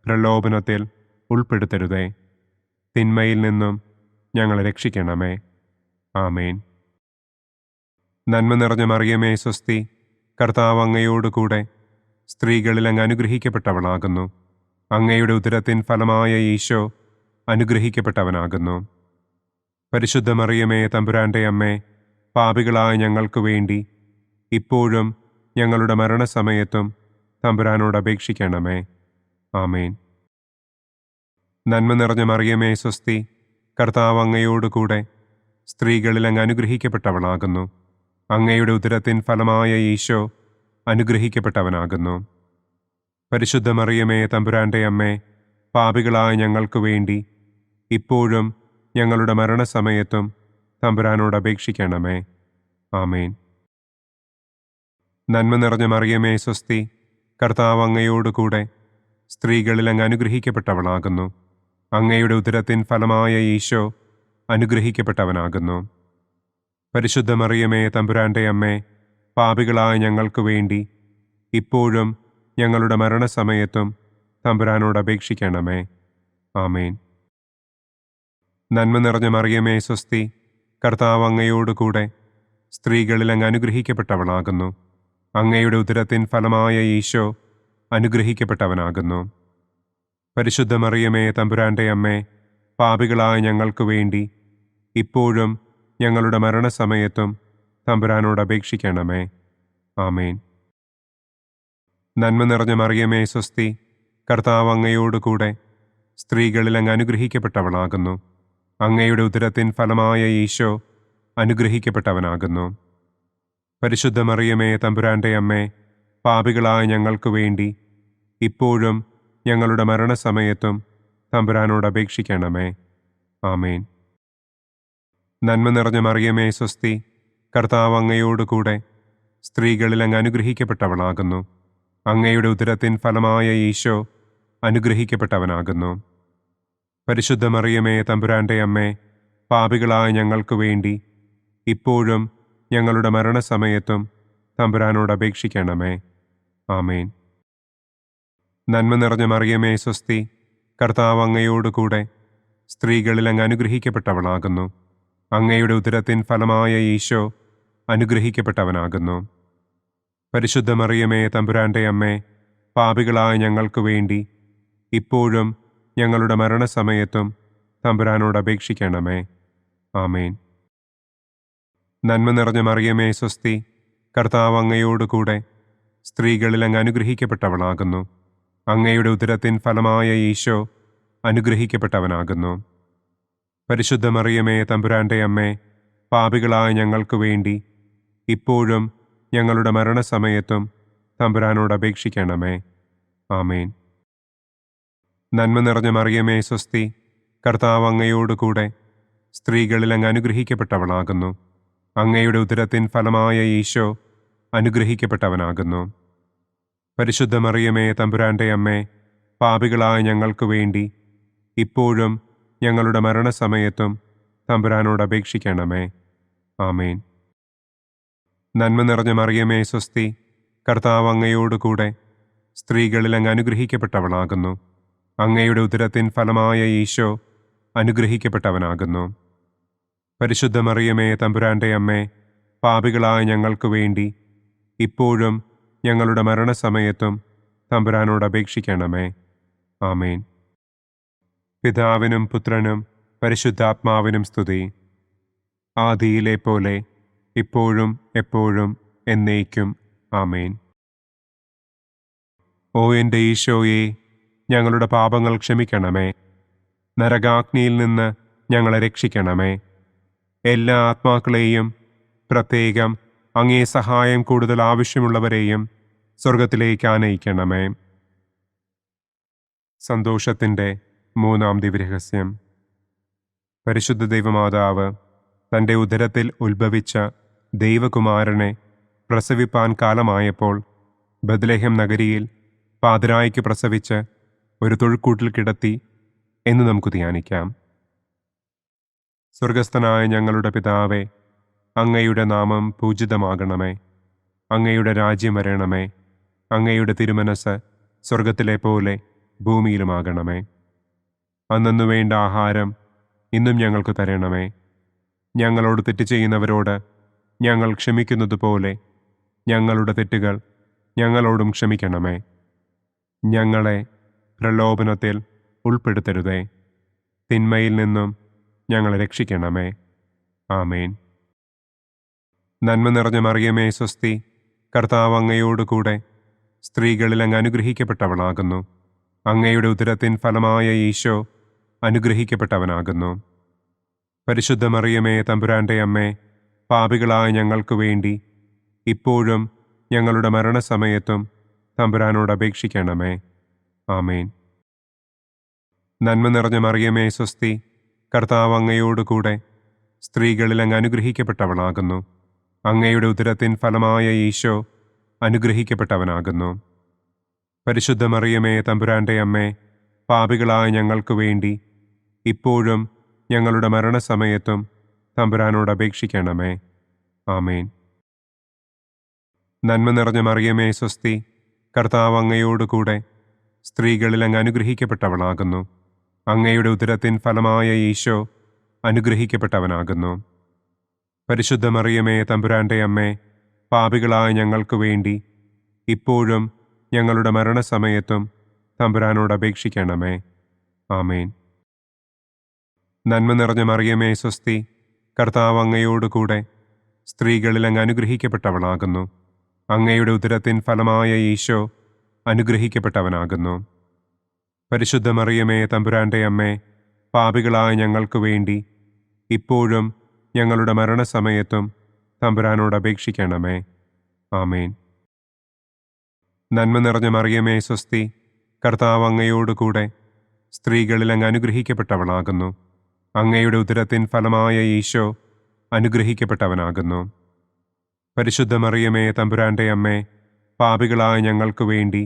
Speaker 2: പ്രലോഭനത്തിൽ ഉൾപ്പെടുത്തരുതേ. തിന്മയിൽ നിന്നും ഞങ്ങളെ രക്ഷിക്കണമേ. ആമേൻ. നന്മ നിറഞ്ഞ മറിയമേ സ്വസ്തി, കർത്താവ് അങ്ങയോടുകൂടെ സ്ത്രീകളിൽ അങ്ങ് അനുഗ്രഹിക്കപ്പെട്ടവളാകുന്നു. അങ്ങയുടെ ഉദരത്തിൻ ഫലമായ ഈശോ അനുഗ്രഹിക്കപ്പെട്ടവനാകുന്നു. പരിശുദ്ധ മറിയമേ തമ്പുരാൻ്റെ അമ്മേ, പാപികളായ ഞങ്ങൾക്ക് വേണ്ടി ഇപ്പോഴും ഞങ്ങളുടെ മരണസമയത്തും തമ്പുരാനോട് അപേക്ഷിക്കണമേ. ആമേൻ. നന്മ നിറഞ്ഞ മറിയമേ സ്വസ്തി, കർത്താവ് അങ്ങയോടുകൂടെ സ്ത്രീകളിൽ അങ്ങ് അനുഗ്രഹിക്കപ്പെട്ടവളാകുന്നു. അങ്ങയുടെ ഉദരത്തിൻ ഫലമായ ഈശോ അനുഗ്രഹിക്കപ്പെട്ടവനാകുന്നു. പരിശുദ്ധ മറിയമേ തമ്പുരാൻ്റെ അമ്മേ, പാപികളായ ഞങ്ങൾക്ക് വേണ്ടി ഇപ്പോഴും ഞങ്ങളുടെ മരണസമയത്തും തമ്പുരാനോട് അപേക്ഷിക്കണമേ. ആമേൻ. നന്മ നിറഞ്ഞ മറിയമേ സ്വസ്തി, കർത്താവ് അങ്ങയോടുകൂടെ സ്ത്രീകളിൽ അങ്ങ് അനുഗ്രഹിക്കപ്പെട്ടവളാകുന്നു. അങ്ങയുടെ ഉദരത്തിൻ ഫലമായ ഈശോ അനുഗ്രഹിക്കപ്പെട്ടവനാകുന്നു. പരിശുദ്ധ മറിയമേ തമ്പുരാൻ്റെ അമ്മേ, പാപികളായ ഞങ്ങൾക്ക് വേണ്ടി ഇപ്പോഴും ഞങ്ങളുടെ മരണസമയത്തും തമ്പുരാനോട് അപേക്ഷിക്കണമേ. ആമേൻ. നന്മ നിറഞ്ഞ മറിയമേ സ്വസ്തി, കർത്താവ് അങ്ങയോടുകൂടെ സ്ത്രീകളിൽ അങ്ങ് അനുഗ്രഹിക്കപ്പെട്ടവളാകുന്നു. അങ്ങയുടെ ഉദരത്തിൻ ഫലമായ ഈശോ അനുഗ്രഹിക്കപ്പെട്ടവനാകുന്നു. പരിശുദ്ധ മറിയമേ തമ്പുരാൻ്റെ അമ്മേ, പാപികളായ ഞങ്ങൾക്ക് വേണ്ടി ഇപ്പോഴും ഞങ്ങളുടെ മരണസമയത്തും തമ്പുരാനോട് അപേക്ഷിക്കണമേ. ആമേൻ. നന്മ നിറഞ്ഞ മറിയമേ സ്വസ്തി, കർത്താവ് അങ്ങയോടുകൂടെ സ്ത്രീകളിൽ അങ്ങ് അനുഗ്രഹിക്കപ്പെട്ടവളാകുന്നു. അങ്ങയുടെ ഉദരത്തിൻ ഫലമായ ഈശോ അനുഗ്രഹിക്കപ്പെട്ടവനാകുന്നു. പരിശുദ്ധ മറിയമേ തമ്പുരാൻ്റെ അമ്മേ, പാപികളായ ഞങ്ങൾക്ക് വേണ്ടി ഇപ്പോഴും ഞങ്ങളുടെ മരണസമയത്തും തമ്പുരാനോട് അപേക്ഷിക്കണമേ. ആമേൻ. നന്മ നിറഞ്ഞ മറിയമേ സ്വസ്തി, കർത്താവ് അങ്ങയോടുകൂടെ സ്ത്രീകളിൽ അങ്ങ് അനുഗ്രഹിക്കപ്പെട്ടവളാകുന്നു. അങ്ങയുടെ ഉദരത്തിൻ ഫലമായ ഈശോ അനുഗ്രഹിക്കപ്പെട്ടവനാകുന്നു. പരിശുദ്ധ മറിയമേ തമ്പുരാൻ്റെ അമ്മേ, പാപികളായ ഞങ്ങൾക്ക് വേണ്ടി ഇപ്പോഴും ഞങ്ങളുടെ മരണസമയത്തും തമ്പുരാനോട് അപേക്ഷിക്കണമേ. ആമേൻ. നന്മ നിറഞ്ഞ മറിയമേ സ്വസ്തി, കർത്താവ് അങ്ങയോടുകൂടെ സ്ത്രീകളിൽ അങ്ങ് അനുഗ്രഹിക്കപ്പെട്ടവളാകുന്നു. അങ്ങയുടെ ഉദരത്തിൻ ഫലമായ ഈശോ അനുഗ്രഹിക്കപ്പെട്ടവനാകുന്നു. പരിശുദ്ധ മറിയമേ തമ്പുരാൻ്റെ അമ്മേ, പാപികളായ ഞങ്ങൾക്ക് വേണ്ടി ഇപ്പോഴും ഞങ്ങളുടെ മരണസമയത്തും തമ്പുരാനോട് അപേക്ഷിക്കണമേ. ആമേൻ. നന്മ നിറഞ്ഞ മറിയമേ സ്വസ്തി, കർത്താവ് അങ്ങയോടുകൂടെ സ്ത്രീകളിൽ അങ്ങ് അനുഗ്രഹിക്കപ്പെട്ടവളാകുന്നു. അങ്ങയുടെ ഉദരത്തിൻ ഫലമായ ഈശോ അനുഗ്രഹിക്കപ്പെട്ടവനാകുന്നു. പരിശുദ്ധ മറിയമേ തമ്പുരാൻ്റെ അമ്മേ, പാപികളായ ഞങ്ങൾക്ക് വേണ്ടി ഇപ്പോഴും ഞങ്ങളുടെ മരണസമയത്തും തമ്പുരാനോട് അപേക്ഷിക്കണമേ. ആമേൻ. നന്മ നിറഞ്ഞ മറിയമേ സ്വസ്തി, കർത്താവ് അങ്ങയോടുകൂടെ സ്ത്രീകളിൽ അങ്ങ് അനുഗ്രഹിക്കപ്പെട്ടവളാകുന്നു. അങ്ങയുടെ ഉദരത്തിൻ ഫലമായ ഈശോ അനുഗ്രഹിക്കപ്പെട്ടവനാകുന്നു. പരിശുദ്ധ മറിയമേ തമ്പുരാൻ്റെ അമ്മേ, പാപികളായ ഞങ്ങൾക്ക് വേണ്ടി ഇപ്പോഴും ഞങ്ങളുടെ മരണസമയത്തും തമ്പുരാനോട് അപേക്ഷിക്കണമേ. ആമേൻ. നന്മ നിറഞ്ഞ മറിയമേ സ്വസ്തി, കർത്താവ് അങ്ങയോടുകൂടെ സ്ത്രീകളിൽ അങ്ങ് അനുഗ്രഹിക്കപ്പെട്ടവളാകുന്നു. അങ്ങയുടെ ഉദരത്തിൻ ഫലമായ ഈശോ അനുഗ്രഹിക്കപ്പെട്ടവനാകുന്നു. പരിശുദ്ധ മറിയമേ തമ്പുരാൻ്റെ അമ്മേ, പാപികളായ ഞങ്ങൾക്ക് വേണ്ടി ഇപ്പോഴും ഞങ്ങളുടെ മരണസമയത്തും തമ്പുരാനോട് അപേക്ഷിക്കണമേ. ആമേൻ. പിതാവിനും പുത്രനും പരിശുദ്ധാത്മാവിനും സ്തുതി. ആദിയിലെ പോലെ ഇപ്പോഴും എപ്പോഴും എന്നേക്കും. ആമേൻ. ഓ എൻ്റെ ഈശോയെ, ഞങ്ങളുടെ പാപങ്ങൾ ക്ഷമിക്കണമേ. നരകാഗ്നിയിൽ നിന്ന് ഞങ്ങളെ രക്ഷിക്കണമേ. എല്ലാ ആത്മാക്കളെയും, പ്രത്യേകം അങ്ങേ സഹായം കൂടുതൽ ആവശ്യമുള്ളവരെയും സ്വർഗത്തിലേക്ക് ആനയിക്കണമേ. സന്തോഷത്തിൻ്റെ മൂന്നാം ദിവ്യരഹസ്യം. പരിശുദ്ധ ദൈവമാതാവ് തൻ്റെ ഉദരത്തിൽ ഉത്ഭവിച്ച ദൈവകുമാരനെ പ്രസവിപ്പാൻ കാലമായപ്പോൾ ബത്ലഹേം നഗരിയിൽ പാതിരായ്ക്ക് പ്രസവിച്ച് ഒരു തൊഴുക്കൂട്ടിൽ കിടത്തി എന്ന് നമുക്ക് ധ്യാനിക്കാം. സ്വർഗസ്ഥനായ ഞങ്ങളുടെ പിതാവേ, അങ്ങയുടെ നാമം പൂജിതമാകണമേ. അങ്ങയുടെ രാജ്യം വരണമേ. അങ്ങയുടെ തിരുമനസ് സ്വർഗത്തിലെ പോലെ ഭൂമിയിലുമാകണമേ. അന്നന്നു വേണ്ട ആഹാരം ഇന്നും ഞങ്ങൾക്ക് തരണമേ. ഞങ്ങളോട് തെറ്റ് ചെയ്യുന്നവരോട് ഞങ്ങൾ ക്ഷമിക്കുന്നത് പോലെ ഞങ്ങളുടെ തെറ്റുകൾ ഞങ്ങളോടും ക്ഷമിക്കണമേ. ഞങ്ങളെ പ്രലോഭനത്തിൽ ഉൾപ്പെടുത്തരുതേ. തിന്മയിൽ നിന്നും ഞങ്ങളെ രക്ഷിക്കണമേ. ആമേൻ. നന്മ നിറഞ്ഞ മറിയമേ സ്വസ്തി, കർത്താവ് അങ്ങയോടുകൂടെ സ്ത്രീകളിൽ അങ്ങ് അനുഗ്രഹിക്കപ്പെട്ടവളാകുന്നു. അങ്ങയുടെ ഉദരത്തിൻ ഫലമായ ഈശോ അനുഗ്രഹിക്കപ്പെട്ടവനാകുന്നു. പരിശുദ്ധ മറിയമേ തമ്പുരാൻ്റെ അമ്മേ, പാപികളായ ഞങ്ങൾക്ക് വേണ്ടി ഇപ്പോഴും ഞങ്ങളുടെ മരണസമയത്തും തമ്പുരാനോട് അപേക്ഷിക്കണമേ. ആമേൻ. നന്മ നിറഞ്ഞ മറിയമേ സ്വസ്തി, കർത്താവ് അങ്ങയോടുകൂടെ സ്ത്രീകളിൽ അങ്ങ് അനുഗ്രഹിക്കപ്പെട്ടവളാകുന്നു. അങ്ങയുടെ ഉദരത്തിൻ ഫലമായ ഈശോ അനുഗ്രഹിക്കപ്പെട്ടവനാകുന്നു. പരിശുദ്ധ മറിയമേ തമ്പുരാൻ്റെ അമ്മേ, പാപികളായ ഞങ്ങൾക്ക് വേണ്ടി ഇപ്പോഴും ഞങ്ങളുടെ മരണസമയത്തും തമ്പുരാനോട് അപേക്ഷിക്കണമേ. ആമേൻ. നന്മ നിറഞ്ഞ മറിയമേ സ്വസ്തി, കർത്താവ് അങ്ങയോടുകൂടെ സ്ത്രീകളിൽ അങ്ങ് അനുഗ്രഹിക്കപ്പെട്ടവളാകുന്നു. അങ്ങയുടെ ഉദരത്തിൻ ഫലമായ ഈശോ അനുഗ്രഹിക്കപ്പെട്ടവനാകുന്നു. പരിശുദ്ധ മറിയമേ തമ്പുരാൻ്റെ അമ്മേ, പാപികളായ ഞങ്ങൾക്ക് വേണ്ടി ഇപ്പോഴും ഞങ്ങളുടെ മരണസമയത്തും തമ്പുരാനോട് അപേക്ഷിക്കണമേ. ആമേൻ. നന്മ നിറഞ്ഞ മറിയമേ സ്വസ്തി, കർത്താവ് അങ്ങയോടുകൂടെ സ്ത്രീകളിൽ അങ്ങ് അനുഗ്രഹിക്കപ്പെട്ടവളാകുന്നു. അങ്ങയുടെ ഉദരത്തിൻ ഫലമായ ഈശോ അനുഗ്രഹിക്കപ്പെട്ടവനാകുന്നു. പരിശുദ്ധ മറിയമേ തമ്പുരാൻ്റെ അമ്മേ, പാപികളായ ഞങ്ങൾക്ക് വേണ്ടി ഇപ്പോഴും ഞങ്ങളുടെ മരണസമയത്തും തമ്പുരാനോട് അപേക്ഷിക്കണമേ. ആമേൻ. നന്മ നിറഞ്ഞ മറിയമേ സ്വസ്തി, കർത്താവ് അങ്ങയോടുകൂടെ സ്ത്രീകളിൽ അങ്ങ് അനുഗ്രഹിക്കപ്പെട്ടവളാകുന്നു. അങ്ങയുടെ ഉദരത്തിൻ ഫലമായ ഈശോ അനുഗ്രഹിക്കപ്പെട്ടവനാകുന്നു. പരിശുദ്ധ മറിയമേ തമ്പുരാൻ്റെ അമ്മേ, പാപികളായ ഞങ്ങൾക്ക് വേണ്ടി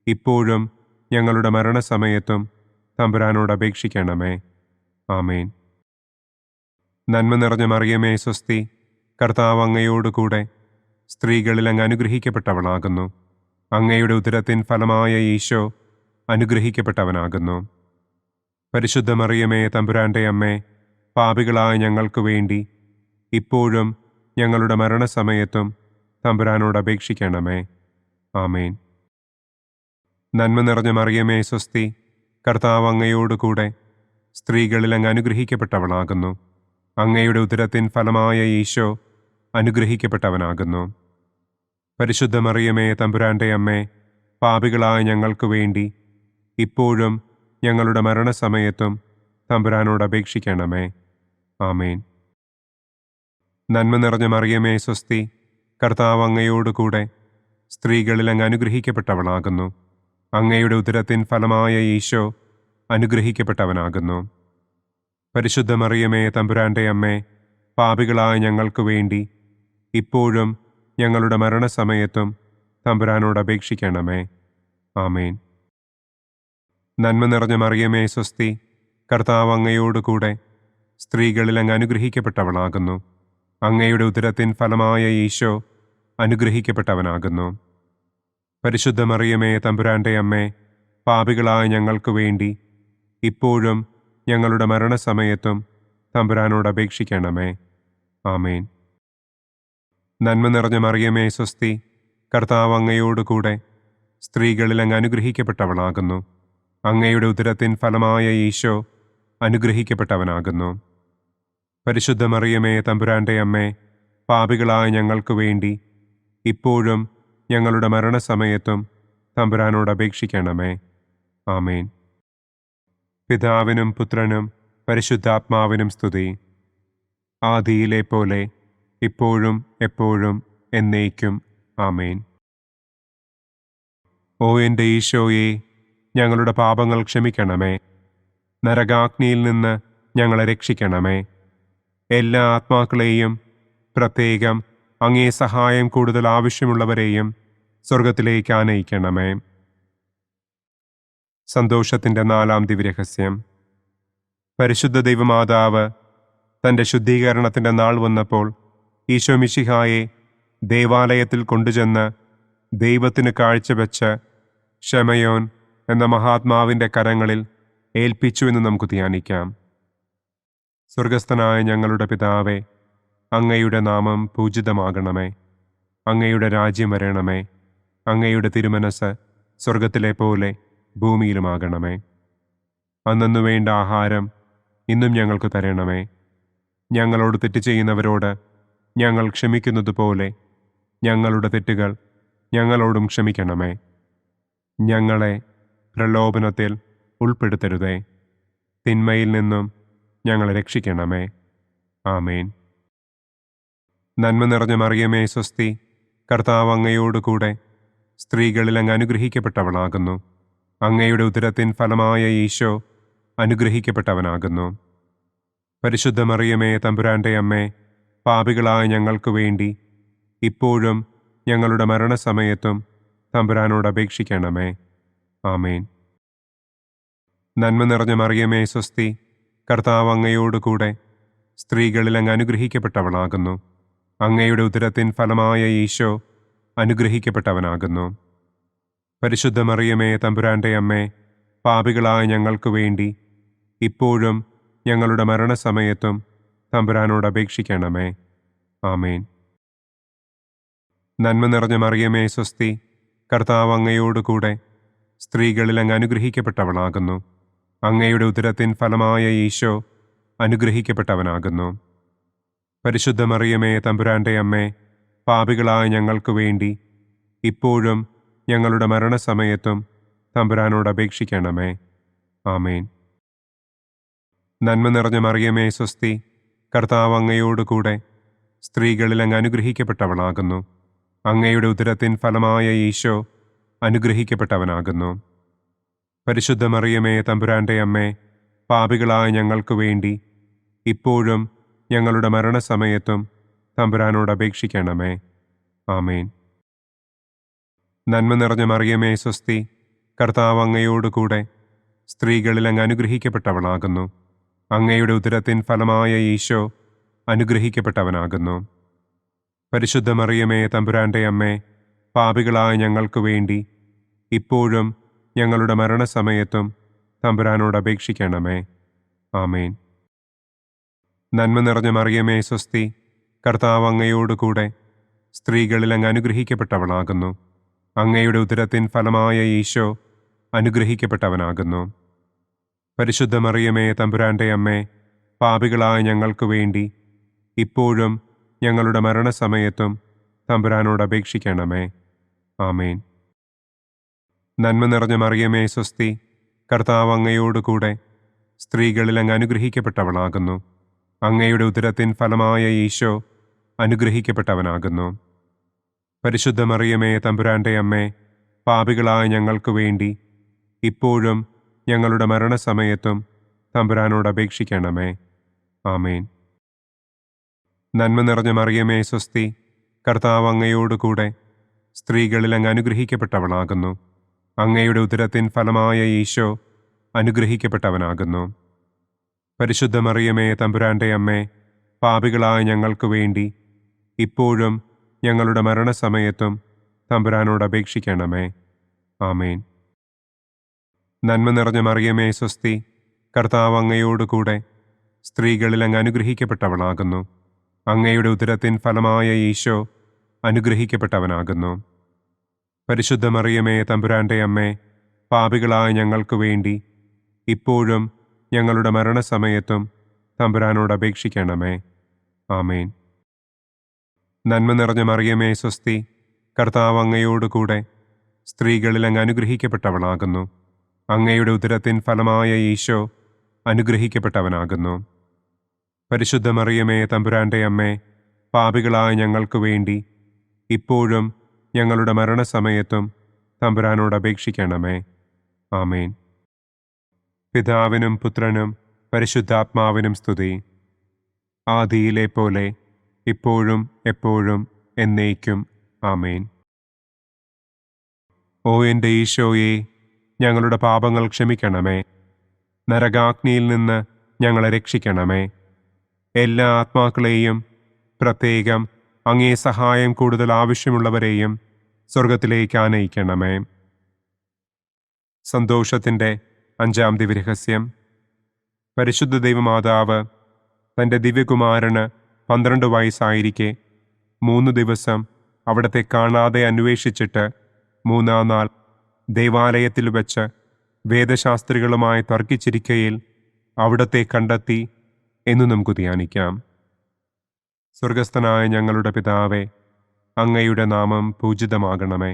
Speaker 2: ഇപ്പോഴും ഞങ്ങളുടെ മരണസമയത്തും തമ്പുരാനോട് അപേക്ഷിക്കണമേ. ആമേൻ. നന്മ നിറഞ്ഞ മറിയമേ സ്വസ്തി, കർത്താവ് അങ്ങയോടുകൂടെ സ്ത്രീകളിൽ അങ്ങ് അനുഗ്രഹിക്കപ്പെട്ടവളാകുന്നു. അങ്ങയുടെ ഉദരത്തിൻ ഫലമായ ഈശോ അനുഗ്രഹിക്കപ്പെട്ടവനാകുന്നു. പരിശുദ്ധ മറിയമേ തമ്പുരാൻ്റെ അമ്മേ, പാപികളായ ഞങ്ങൾക്ക് വേണ്ടി ഇപ്പോഴും ഞങ്ങളുടെ മരണസമയത്തും തമ്പുരാനോട് അപേക്ഷിക്കണമേ. ആമേൻ. നന്മ നിറഞ്ഞ മറിയമേ സ്വസ്തി, കർത്താവ് അങ്ങയോടുകൂടെ സ്ത്രീകളിൽ അങ്ങ് അനുഗ്രഹിക്കപ്പെട്ടവളാകുന്നു. അങ്ങയുടെ ഉദരത്തിൻ ഫലമായ ഈശോ അനുഗ്രഹിക്കപ്പെട്ടവനാകുന്നു. പരിശുദ്ധ മറിയമേ തമ്പുരാൻ്റെ അമ്മേ, പാപികളായ ഞങ്ങൾക്ക് വേണ്ടി ഇപ്പോഴും ഞങ്ങളുടെ മരണസമയത്തും തമ്പുരാനോട് അപേക്ഷിക്കണമേ. ആമേൻ. നന്മ നിറഞ്ഞ മറിയമേ സ്വസ്തി, കർത്താവ് അങ്ങയോടുകൂടെ സ്ത്രീകളിൽ അങ്ങ് അനുഗ്രഹിക്കപ്പെട്ടവളാകുന്നു. അങ്ങയുടെ ഉദരത്തിൻ ഫലമായ ഈശോ അനുഗ്രഹിക്കപ്പെട്ടവനാകുന്നു. പരിശുദ്ധ മറിയമേ തമ്പുരാൻ്റെ അമ്മേ, പാപികളായ ഞങ്ങൾക്ക് വേണ്ടി ഇപ്പോഴും ഞങ്ങളുടെ മരണസമയത്തും തമ്പുരാനോട് അപേക്ഷിക്കണമേ. ആമേൻ. നന്മ നിറഞ്ഞ മറിയമേ സ്വസ്തി, കർത്താവ് അങ്ങയോടുകൂടെ സ്ത്രീകളിൽ അങ്ങ് അനുഗ്രഹിക്കപ്പെട്ടവളാകുന്നു. അങ്ങയുടെ ഉദരത്തിൻ ഫലമായ ഈശോ അനുഗ്രഹിക്കപ്പെട്ടവനാകുന്നു. പരിശുദ്ധ മറിയമേ തമ്പുരാൻ്റെ അമ്മേ, പാപികളായ ഞങ്ങൾക്ക് വേണ്ടി ഇപ്പോഴും ഞങ്ങളുടെ മരണസമയത്തും തമ്പുരാനോട് അപേക്ഷിക്കണമേ. ആമേൻ. നന്മ നിറഞ്ഞ മറിയമേ സ്വസ്തി, കർത്താവ് അങ്ങയോടുകൂടെ സ്ത്രീകളിൽ അങ്ങ് അനുഗ്രഹിക്കപ്പെട്ടവളാകുന്നു. അങ്ങയുടെ ഉദരത്തിൻ ഫലമായ ഈശോ അനുഗ്രഹിക്കപ്പെട്ടവനാകുന്നു. പരിശുദ്ധ മറിയമേ തമ്പുരാൻ്റെ അമ്മേ, പാപികളായ ഞങ്ങൾക്ക് വേണ്ടി ഇപ്പോഴും ഞങ്ങളുടെ മരണസമയത്തും തമ്പുരാനോട് അപേക്ഷിക്കണമേ. ആമേൻ. പിതാവിനും പുത്രനും പരിശുദ്ധാത്മാവിനും സ്തുതി. ആദിയിലെ പോലെ ഇപ്പോഴും എപ്പോഴും എന്നേക്കും. ആമേൻ. ഓ എൻ്റെ ഈശോയെ, ഞങ്ങളുടെ പാപങ്ങൾ ക്ഷമിക്കണമേ. നരകാഗ്നിയിൽ നിന്ന് ഞങ്ങളെ രക്ഷിക്കണമേ. എല്ലാ ആത്മാക്കളെയും, പ്രത്യേകം അങ്ങേ സഹായം കൂടുതൽ ആവശ്യമുള്ളവരെയും സ്വർഗത്തിലേക്ക് ആനയിക്കണമേ. സന്തോഷത്തിൻ്റെ 4-ാം ദിവ്യരഹസ്യം. പരിശുദ്ധ ദൈവമാതാവ് തൻ്റെ ശുദ്ധീകരണത്തിൻ്റെ നാൾ വന്നപ്പോൾ ഈശോ മിശിഹായെ ദേവാലയത്തിൽ കൊണ്ടുചെന്ന് ദൈവത്തിന് കാഴ്ചവെച്ച് ശമയോൻ എന്ന മഹാത്മാവിൻ്റെ കരങ്ങളിൽ ഏൽപ്പിച്ചു എന്ന് നമുക്ക് ധ്യാനിക്കാം. സ്വർഗസ്ഥനായ ഞങ്ങളുടെ പിതാവേ, അങ്ങയുടെ നാമം പൂജിതമാകണമേ. അങ്ങയുടെ രാജ്യം വരണമേ. അങ്ങയുടെ തിരുമനസ് സ്വർഗത്തിലെ പോലെ ഭൂമിയിലുമാകണമേ. അന്നന്നു വേണ്ട ആഹാരം ഇന്നും ഞങ്ങൾക്ക് തരണമേ. ഞങ്ങളോട് തെറ്റ് ചെയ്യുന്നവരോട് ഞങ്ങൾ ക്ഷമിക്കുന്നത് പോലെ ഞങ്ങളുടെ തെറ്റുകൾ ഞങ്ങളോടും ക്ഷമിക്കണമേ. ഞങ്ങളെ പ്രലോഭനത്തിൽ ഉൾപ്പെടുത്തരുതേ. തിന്മയിൽ നിന്നും ഞങ്ങളെ രക്ഷിക്കണമേ. ആമേൻ. നന്മ നിറഞ്ഞ മറിയമേ സ്വസ്തി, കർത്താവ് അങ്ങയോടുകൂടെ സ്ത്രീകളിൽ അങ്ങ് അനുഗ്രഹിക്കപ്പെട്ടവളാകുന്നു. അങ്ങയുടെ ഉദരത്തിൻ ഫലമായ ഈശോ അനുഗ്രഹിക്കപ്പെട്ടവനാകുന്നു. പരിശുദ്ധ മറിയമേ തമ്പുരാൻ്റെ അമ്മേ, പാപികളായ ഞങ്ങൾക്ക് വേണ്ടി ഇപ്പോഴും ഞങ്ങളുടെ മരണസമയത്തും തമ്പുരാനോട് അപേക്ഷിക്കണമേ. ആമേൻ. നന്മ നിറഞ്ഞ മറിയമേ സ്വസ്തി, കർത്താവ് അങ്ങയോടുകൂടെ സ്ത്രീകളിൽ അങ്ങ് അനുഗ്രഹിക്കപ്പെട്ടവളാകുന്നു. അങ്ങയുടെ ഉദരത്തിൻ ഫലമായ ഈശോ അനുഗ്രഹിക്കപ്പെട്ടവനാകുന്നു. പരിശുദ്ധ മറിയമേ തമ്പുരാൻ്റെ അമ്മേ, പാപികളായ ഞങ്ങൾക്ക് വേണ്ടി ഇപ്പോഴും ഞങ്ങളുടെ മരണസമയത്തും തമ്പുരാനോട് അപേക്ഷിക്കണമേ. ആമേൻ. നന്മ നിറഞ്ഞ മറിയമേ സ്വസ്തി, കർത്താവ് അങ്ങയോടുകൂടെ സ്ത്രീകളിൽ അങ്ങ് അനുഗ്രഹിക്കപ്പെട്ടവളാകുന്നു. അങ്ങയുടെ ഉദരത്തിൻ ഫലമായ ഈശോ അനുഗ്രഹിക്കപ്പെട്ടവനാകുന്നു. പരിശുദ്ധ മറിയമേ തമ്പുരാൻ്റെ അമ്മേ, പാപികളായ ഞങ്ങൾക്ക് വേണ്ടി ഇപ്പോഴും ഞങ്ങളുടെ മരണസമയത്തും തമ്പുരാനോട് അപേക്ഷിക്കണമേ. ആമേൻ. നന്മ നിറഞ്ഞ മറിയമേ സ്വസ്തി, കർത്താവ് അങ്ങയോടുകൂടെ സ്ത്രീകളിൽ അങ്ങ് അനുഗ്രഹിക്കപ്പെട്ടവളാകുന്നു. അങ്ങയുടെ ഉദരത്തിൻ ഫലമായ ഈശോ അനുഗ്രഹിക്കപ്പെട്ടവനാകുന്നു. പരിശുദ്ധ മറിയമേ തമ്പുരാൻ്റെ അമ്മേ, പാപികളായ ഞങ്ങൾക്ക് വേണ്ടി ഇപ്പോഴും ഞങ്ങളുടെ മരണസമയത്തും തമ്പുരാനോട് അപേക്ഷിക്കണമേ. ആമേൻ. നന്മ നിറഞ്ഞ മറിയമേ സ്വസ്തി, കർത്താവ് അങ്ങയോടുകൂടെ സ്ത്രീകളിൽ അങ്ങ് അനുഗ്രഹിക്കപ്പെട്ടവളാകുന്നു. അങ്ങയുടെ ഉദരത്തിൻ ഫലമായ ഈശോ അനുഗ്രഹിക്കപ്പെട്ടവനാകുന്നു. പരിശുദ്ധ മറിയമേ തമ്പുരാൻ്റെ അമ്മേ, പാപികളായ ഞങ്ങൾക്ക് വേണ്ടി ഇപ്പോഴും ഞങ്ങളുടെ മരണസമയത്തും തമ്പുരാനോട് അപേക്ഷിക്കണമേ. ആമേൻ. നന്മ നിറഞ്ഞ മറിയമേ സ്വസ്തി, കർത്താവ് അങ്ങയോടുകൂടെ സ്ത്രീകളിൽ അങ്ങ് അനുഗ്രഹിക്കപ്പെട്ടവളാകുന്നു. അങ്ങയുടെ ഉദരത്തിൻ ഫലമായ ഈശോ അനുഗ്രഹിക്കപ്പെട്ടവനാകുന്നു. പരിശുദ്ധ മറിയമേ തമ്പുരാൻ്റെ അമ്മേ, പാപികളായ ഞങ്ങൾക്ക് വേണ്ടി ഇപ്പോഴും ഞങ്ങളുടെ മരണസമയത്തും തമ്പുരാനോട് അപേക്ഷിക്കണമേ. ആമേൻ. നന്മ നിറഞ്ഞ മറിയമേ സ്വസ്തി, കർത്താവ് അങ്ങയോടുകൂടെ സ്ത്രീകളിൽ അങ്ങ് അനുഗ്രഹിക്കപ്പെട്ടവളാകുന്നു. അങ്ങയുടെ ഉദരത്തിൻ ഫലമായ ഈശോ അനുഗ്രഹിക്കപ്പെട്ടവനാകുന്നു. പരിശുദ്ധ മറിയമേ തമ്പുരാൻ്റെ അമ്മേ, പാപികളായ ഞങ്ങൾക്ക് വേണ്ടി ഇപ്പോഴും ഞങ്ങളുടെ മരണസമയത്തും തമ്പുരാനോട് അപേക്ഷിക്കണമേ. ആമേൻ. നന്മ നിറഞ്ഞ മറിയമേ സ്വസ്തി, കർത്താവ് അങ്ങയോടുകൂടെ സ്ത്രീകളിൽ അങ്ങ് അനുഗ്രഹിക്കപ്പെട്ടവളാകുന്നു. അങ്ങയുടെ ഉദരത്തിൻ ഫലമായ ഈശോ അനുഗ്രഹിക്കപ്പെട്ടവനാകുന്നു. പരിശുദ്ധ മറിയമേ തമ്പുരാൻ്റെ അമ്മേ, പാപികളായ ഞങ്ങൾക്ക് വേണ്ടി ഇപ്പോഴും ഞങ്ങളുടെ മരണസമയത്തും തമ്പുരാനോട് അപേക്ഷിക്കണമേ. ആമേൻ. നന്മ നിറഞ്ഞ മറിയമേ സ്വസ്തി, കർത്താവ് അങ്ങയോടുകൂടെ സ്ത്രീകളിൽ അങ്ങ് അനുഗ്രഹിക്കപ്പെട്ടവളാകുന്നു. അങ്ങയുടെ ഉദരത്തിൻ ഫലമായ ഈശോ അനുഗ്രഹിക്കപ്പെട്ടവനാകുന്നു. പരിശുദ്ധ മറിയമേ തമ്പുരാൻ്റെ അമ്മേ, പാപികളായ ഞങ്ങൾക്ക് വേണ്ടി ഇപ്പോഴും ഞങ്ങളുടെ മരണസമയത്തും തമ്പുരാനോട് അപേക്ഷിക്കണമേ. ആമേൻ. നന്മ നിറഞ്ഞ മറിയമേ സ്വസ്തി, കർത്താവ് അങ്ങയോടുകൂടെ സ്ത്രീകളിൽ അങ്ങ് അനുഗ്രഹിക്കപ്പെട്ടവളാകുന്നു. അങ്ങയുടെ ഉദരത്തിൻ ഫലമായ ഈശോ അനുഗ്രഹിക്കപ്പെട്ടവനാകുന്നു. പരിശുദ്ധ മറിയമേ തമ്പുരാന്റെ അമ്മേ, പാപികളായ ഞങ്ങൾക്ക് വേണ്ടി ഇപ്പോഴും ഞങ്ങളുടെ മരണസമയത്തും തമ്പുരാനോട് അപേക്ഷിക്കണമേ. ആമേൻ. പിതാവിനും പുത്രനും പരിശുദ്ധാത്മാവിനും സ്തുതി. ആദിയിലെ പോലെ ഇപ്പോഴും എപ്പോഴും എന്നേക്കും. ആമേൻ. ഓ എൻ്റെ ഈശോയെ, ഞങ്ങളുടെ പാപങ്ങൾ ക്ഷമിക്കണമേ. നരകാഗ്നിയിൽ നിന്ന് ഞങ്ങളെ രക്ഷിക്കണമേ. എല്ലാ ആത്മാക്കളെയും, പ്രത്യേകം അങ്ങേ സഹായം കൂടുതൽ ആവശ്യമുള്ളവരെയും സ്വർഗത്തിലേക്ക് ആനയിക്കണമേ. സന്തോഷത്തിൻ്റെ 5-ാം ദിവ്യരഹസ്യം. പരിശുദ്ധ ദൈവമാതാവ് തൻ്റെ ദിവ്യകുമാരന് 12 വയസ്സായിരിക്കെ 3 ദിവസം അവിടത്തെ കാണാതെ അന്വേഷിച്ചിട്ട് 3-ാം നാൾ ദേവാലയത്തിൽ വച്ച് വേദശാസ്ത്രികളുമായി തർക്കിച്ചിരിക്കയിൽ അവിടത്തെ കണ്ടെത്തി എന്ന് നമുക്ക് ധ്യാനിക്കാം. സ്വർഗസ്ഥനായ ഞങ്ങളുടെ പിതാവേ, അങ്ങയുടെ നാമം പൂജിതമാകണമേ.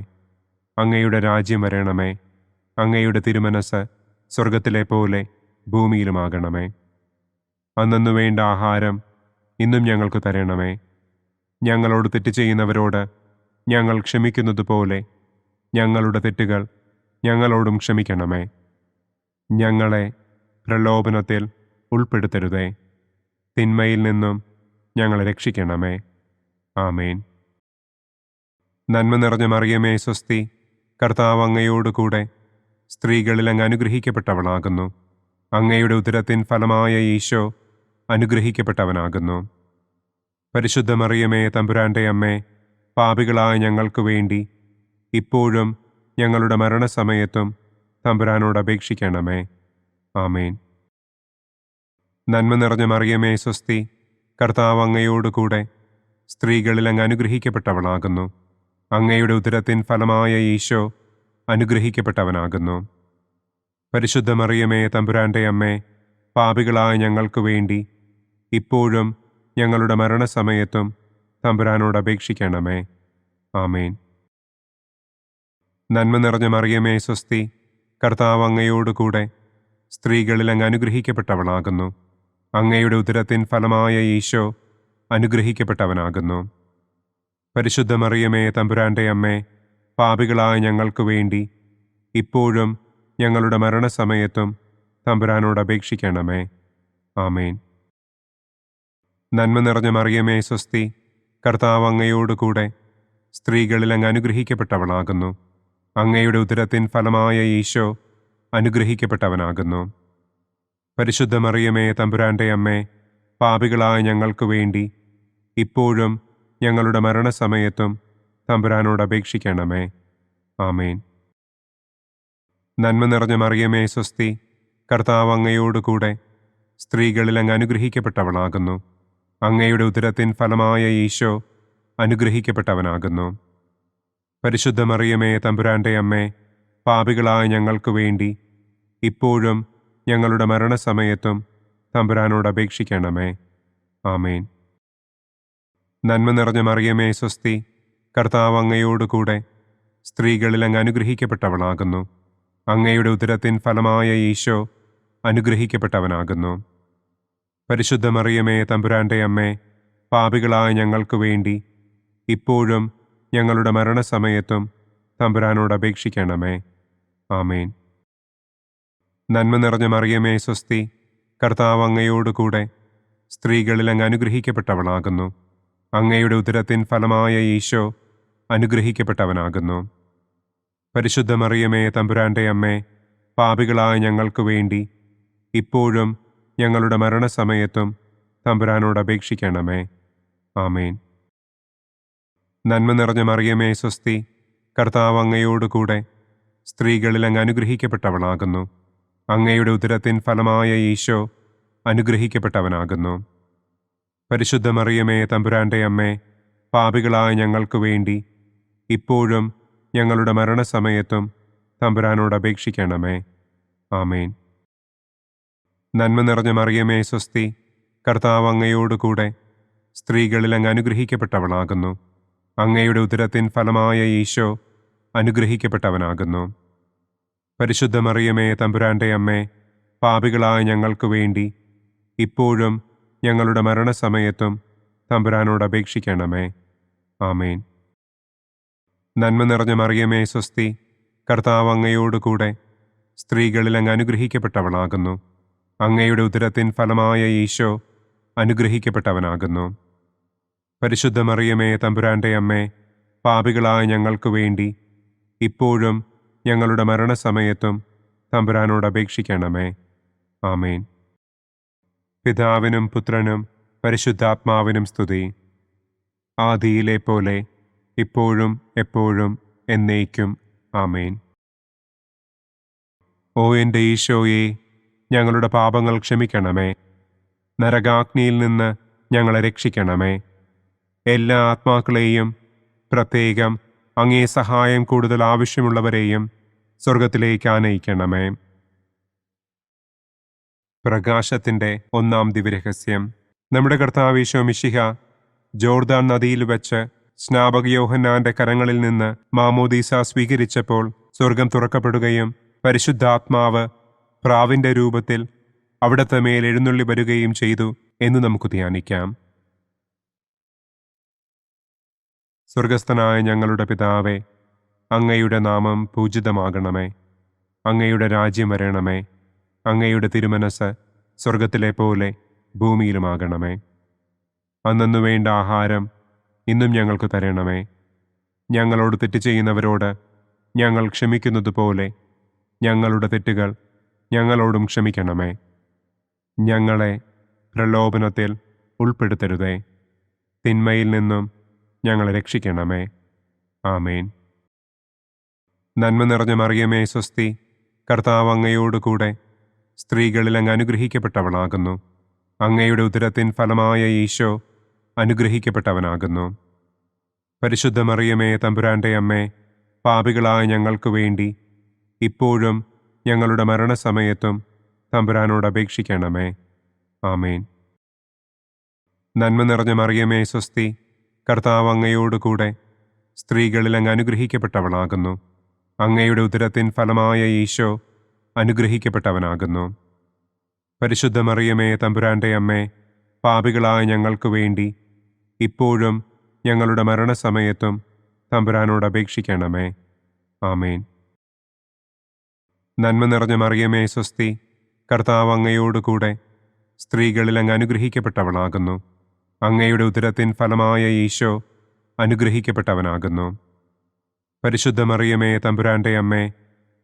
Speaker 2: അങ്ങയുടെ രാജ്യം വരണമേ. അങ്ങയുടെ തിരുമനസ് സ്വർഗത്തിലെ പോലെ ഭൂമിയിലുമാകണമേ. അന്നന്നു വേണ്ട ആഹാരം ഇന്നും ഞങ്ങൾക്ക് തരണമേ. ഞങ്ങളോട് തെറ്റ് ചെയ്യുന്നവരോട് ഞങ്ങൾ ക്ഷമിക്കുന്നത് പോലെ ഞങ്ങളുടെ തെറ്റുകൾ ഞങ്ങളോടും ക്ഷമിക്കണമേ. ഞങ്ങളെ പ്രലോഭനത്തിൽ ഉൾപ്പെടുത്തരുതേ. തിന്മയിൽ നിന്നും ഞങ്ങളെ രക്ഷിക്കണമേ. ആമേൻ. നന്മ നിറഞ്ഞ മറിയമേ സ്വസ്തി, കർത്താവ് അങ്ങയോടുകൂടെ സ്ത്രീകളിൽ അങ്ങ് അനുഗ്രഹിക്കപ്പെട്ടവളാകുന്നു. അങ്ങയുടെ ഉദരത്തിൻ ഫലമായ ഈശോ അനുഗ്രഹിക്കപ്പെട്ടവനാകുന്നു. പരിശുദ്ധ മറിയമേ തമ്പുരാന്റെ അമ്മേ, പാപികളായ ഞങ്ങൾക്ക് വേണ്ടി ഇപ്പോഴും ഞങ്ങളുടെ മരണസമയത്തും തമ്പുരാനോട് അപേക്ഷിക്കണമേ. ആമേൻ. നന്മ നിറഞ്ഞ മറിയമേ സ്വസ്തി, കർത്താവ് അങ്ങയോടുകൂടെ സ്ത്രീകളിൽ അങ്ങ് അനുഗ്രഹിക്കപ്പെട്ടവളാകുന്നു. അങ്ങയുടെ ഉദരത്തിൻ ഫലമായ ഈശോ അനുഗ്രഹിക്കപ്പെട്ടവനാകുന്നു. പരിശുദ്ധ മറിയമേ തമ്പുരാന്റെ അമ്മേ, പാപികളായ ഞങ്ങൾക്ക് വേണ്ടി ഇപ്പോഴും ഞങ്ങളുടെ മരണസമയത്തും തമ്പുരാനോട് അപേക്ഷിക്കണമേ. ആമേൻ. നന്മ നിറഞ്ഞ മറിയമേ സ്വസ്തി, കർത്താവ് അങ്ങയോടുകൂടെ സ്ത്രീകളിൽ അങ്ങ് അനുഗ്രഹിക്കപ്പെട്ടവളാകുന്നു. അങ്ങയുടെ ഉദരത്തിൻ ഫലമായ ഈശോ അനുഗ്രഹിക്കപ്പെട്ടവനാകുന്നു. പരിശുദ്ധ മറിയമേ തമ്പുരാന്റെ അമ്മേ, പാപികളായ ഞങ്ങൾക്ക് വേണ്ടി ഇപ്പോഴും ഞങ്ങളുടെ മരണസമയത്തും തമ്പുരാനോട് അപേക്ഷിക്കണമേ. ആമേൻ. നന്മ നിറഞ്ഞ മറിയമേ സ്വസ്തി, കർത്താവ് അങ്ങയോടുകൂടെ സ്ത്രീകളിൽ അങ്ങ് അനുഗ്രഹിക്കപ്പെട്ടവളാകുന്നു. അങ്ങയുടെ ഉദരത്തിൻ ഫലമായ ഈശോ അനുഗ്രഹിക്കപ്പെട്ടവനാകുന്നു. പരിശുദ്ധ മറിയമേ തമ്പുരാന്റെ അമ്മേ, പാപികളായ ഞങ്ങൾക്ക് വേണ്ടി ഇപ്പോഴും ഞങ്ങളുടെ മരണസമയത്തും തമ്പുരാനോട് അപേക്ഷിക്കണമേ. ആമേൻ. നന്മ നിറഞ്ഞ മറിയമേ സ്വസ്തി, കർത്താവ് അങ്ങയോടുകൂടെ സ്ത്രീകളിൽ അങ്ങ് അനുഗ്രഹിക്കപ്പെട്ടവളാകുന്നു. അങ്ങയുടെ ഉദരത്തിൻ ഫലമായ ഈശോ അനുഗ്രഹിക്കപ്പെട്ടവനാകുന്നു. പരിശുദ്ധ മറിയമേ തമ്പുരാന്റെ അമ്മേ, പാപികളായ ഞങ്ങൾക്ക് വേണ്ടി ഇപ്പോഴും ഞങ്ങളുടെ മരണസമയത്തും തമ്പുരാനോട് അപേക്ഷിക്കണമേ. ആമേൻ. നന്മ നിറഞ്ഞ മറിയമേ സ്വസ്തി, കർത്താവ് അങ്ങയോടുകൂടെ സ്ത്രീകളിൽ അങ്ങ് അനുഗ്രഹിക്കപ്പെട്ടവളാകുന്നു. അങ്ങയുടെ ഉദരത്തിൻ ഫലമായ ഈശോ അനുഗ്രഹിക്കപ്പെട്ടവനാകുന്നു. പരിശുദ്ധ മറിയമേ തമ്പുരാന്റെ അമ്മേ, പാപികളായ ഞങ്ങൾക്ക് വേണ്ടി ഇപ്പോഴും ഞങ്ങളുടെ മരണസമയത്തും തമ്പുരാനോട് അപേക്ഷിക്കണമേ. ആമേൻ. നന്മ നിറഞ്ഞ മറിയമേ സ്വസ്തി, കർത്താവ് അങ്ങയോടുകൂടെ സ്ത്രീകളിൽ അങ്ങ് അനുഗ്രഹിക്കപ്പെട്ടവളാകുന്നു. അങ്ങയുടെ ഉദരത്തിൻ ഫലമായ ഈശോ അനുഗ്രഹിക്കപ്പെട്ടവനാകുന്നു. പരിശുദ്ധ മറിയമേ തമ്പുരാന്റെ അമ്മേ, പാപികളായ ഞങ്ങൾക്ക് വേണ്ടി ഇപ്പോഴും ഞങ്ങളുടെ മരണസമയത്തും തമ്പുരാനോട് അപേക്ഷിക്കണമേ. ആമേൻ. നന്മ നിറഞ്ഞ മറിയമേ സ്വസ്തി, കർത്താവ് അങ്ങയോടുകൂടെ സ്ത്രീകളിൽ അങ്ങ് അനുഗ്രഹിക്കപ്പെട്ടവളാകുന്നു. അങ്ങയുടെ ഉദരത്തിൻ ഫലമായ ഈശോ അനുഗ്രഹിക്കപ്പെട്ടവനാകുന്നു. പരിശുദ്ധ മറിയമേ തമ്പുരാന്റെ അമ്മേ, പാപികളായ ഞങ്ങൾക്ക് വേണ്ടി ഇപ്പോഴും ഞങ്ങളുടെ മരണസമയത്തും തമ്പുരാനോട് അപേക്ഷിക്കണമേ. ആമേൻ. നന്മ നിറഞ്ഞ മറിയമേ സ്വസ്തി, കർത്താവ് അങ്ങയോടുകൂടെ സ്ത്രീകളിൽ അങ്ങ് അനുഗ്രഹിക്കപ്പെട്ടവളാകുന്നു. അങ്ങയുടെ ഉദരത്തിൻ ഫലമായ ഈശോ അനുഗ്രഹിക്കപ്പെട്ടവനാകുന്നു. പരിശുദ്ധ മറിയമേ തമ്പുരാന്റെ അമ്മേ, പാപികളായ ഞങ്ങൾക്ക് വേണ്ടി ഇപ്പോഴും ഞങ്ങളുടെ മരണസമയത്തും തമ്പുരാനോട് അപേക്ഷിക്കണമേ. ആമേൻ. നന്മ നിറഞ്ഞ മറിയമേ സ്വസ്തി, കർത്താവ് അങ്ങയോടുകൂടെ സ്ത്രീകളിൽ അങ്ങ് അനുഗ്രഹിക്കപ്പെട്ടവളാകുന്നു. അങ്ങയുടെ ഉദരത്തിൻ ഫലമായ ഈശോ അനുഗ്രഹിക്കപ്പെട്ടവനാകുന്നു. പരിശുദ്ധ മറിയമേ തമ്പുരാന്റെ അമ്മേ, പാപികളായ ഞങ്ങൾക്ക് വേണ്ടി ഇപ്പോഴും ഞങ്ങളുടെ മരണസമയത്തും തമ്പുരാനോട് അപേക്ഷിക്കണമേ. ആമേൻ. പിതാവിനും പുത്രനും പരിശുദ്ധാത്മാവിനും സ്തുതി. ആദിയിലെ പോലെ ഇപ്പോഴും എപ്പോഴും എന്നേക്കും. ആമേൻ. ഓ എൻ്റെ ഈശോയെ, ഞങ്ങളുടെ പാപങ്ങൾ ക്ഷമിക്കണമേ. നരകാഗ്നിയിൽ നിന്ന് ഞങ്ങളെ രക്ഷിക്കണമേ. എല്ലാ ആത്മാക്കളെയും, പ്രത്യേകം അങ്ങേ സഹായം കൂടുതൽ ആവശ്യമുള്ളവരെയും സ്വർഗത്തിലേക്ക് ആനയിക്കണമേ. പ്രകാശത്തിൻ്റെ ഒന്നാം ദിവ്യരഹസ്യം. നമ്മുടെ കർത്താവ് ഈശോ മിശിഹ ജോർദാൻ നദിയിൽ വെച്ച് സ്നാപക യോഹന്നാന്റെ കരങ്ങളിൽ നിന്ന് മാമോദീസ സ്വീകരിച്ചപ്പോൾ സ്വർഗം തുറക്കപ്പെടുകയും പരിശുദ്ധാത്മാവ് പ്രാവിന്റെ രൂപത്തിൽ അവിടത്തെ മേൽ എഴുന്നള്ളി വരികയും ചെയ്തു എന്ന് നമുക്ക് ധ്യാനിക്കാം. സ്വർഗസ്ഥനായ ഞങ്ങളുടെ പിതാവേ, അങ്ങയുടെ നാമം പൂജിതമാകണമേ. അങ്ങയുടെ രാജ്യം വരണമേ. അങ്ങയുടെ തിരുമനസ് സ്വർഗത്തിലെ പോലെ ഭൂമിയിലുമാകണമേ. അന്നന്നു വേണ്ട ആഹാരം ഇന്നും ഞങ്ങൾക്ക് തരണമേ. ഞങ്ങളോട് തെറ്റ് ചെയ്യുന്നവരോട് ഞങ്ങൾ ക്ഷമിക്കുന്നത് പോലെ ഞങ്ങളുടെ തെറ്റുകൾ ഞങ്ങളോടും ക്ഷമിക്കണമേ. ഞങ്ങളെ പ്രലോഭനത്തിൽ ഉൾപ്പെടുത്തരുതേ. തിന്മയിൽ നിന്നും ഞങ്ങളെ രക്ഷിക്കണമേ. ആമേൻ. നന്മ നിറഞ്ഞ മറിയമേ സ്വസ്തി, കർത്താവ് അങ്ങയോടുകൂടെ സ്ത്രീകളിൽ അങ്ങ് അനുഗ്രഹിക്കപ്പെട്ടവളാകുന്നു. അങ്ങയുടെ ഉദരത്തിൻ ഫലമായ ഈശോ അനുഗ്രഹിക്കപ്പെട്ടവനാകുന്നു. പരിശുദ്ധ മറിയമേ തമ്പുരാന്റെ അമ്മേ, പാപികളായ ഞങ്ങൾക്ക് വേണ്ടി ഇപ്പോഴും ഞങ്ങളുടെ മരണസമയത്തും തമ്പുരാനോട് അപേക്ഷിക്കണമേ. ആമേൻ. നന്മ നിറഞ്ഞ മറിയമേ സ്വസ്തി, കർത്താവ് അങ്ങയോടുകൂടെ സ്ത്രീകളിൽ അങ്ങ് അനുഗ്രഹിക്കപ്പെട്ടവളാകുന്നു. അങ്ങയുടെ ഉദരത്തിൻ ഫലമായ ഈശോ അനുഗ്രഹിക്കപ്പെട്ടവനാകുന്നു. പരിശുദ്ധ മറിയമേ തമ്പുരാന്റെ അമ്മേ, പാപികളായ ഞങ്ങൾക്ക് വേണ്ടി ഇപ്പോഴും ഞങ്ങളുടെ മരണസമയത്തും തമ്പുരാനോട് അപേക്ഷിക്കണമേ. ആമേൻ. നന്മ നിറഞ്ഞ മറിയമേ സ്വസ്തി, കർത്താവ് അങ്ങയോടുകൂടെ സ്ത്രീകളിൽ അങ്ങ് അനുഗ്രഹിക്കപ്പെട്ടവളാകുന്നു. അങ്ങയുടെ ഉദരത്തിൻ ഫലമായ ഈശോ അനുഗ്രഹിക്കപ്പെട്ടവനാകുന്നു. പരിശുദ്ധ മറിയമേ തമ്പുരാന്റെ അമ്മേ,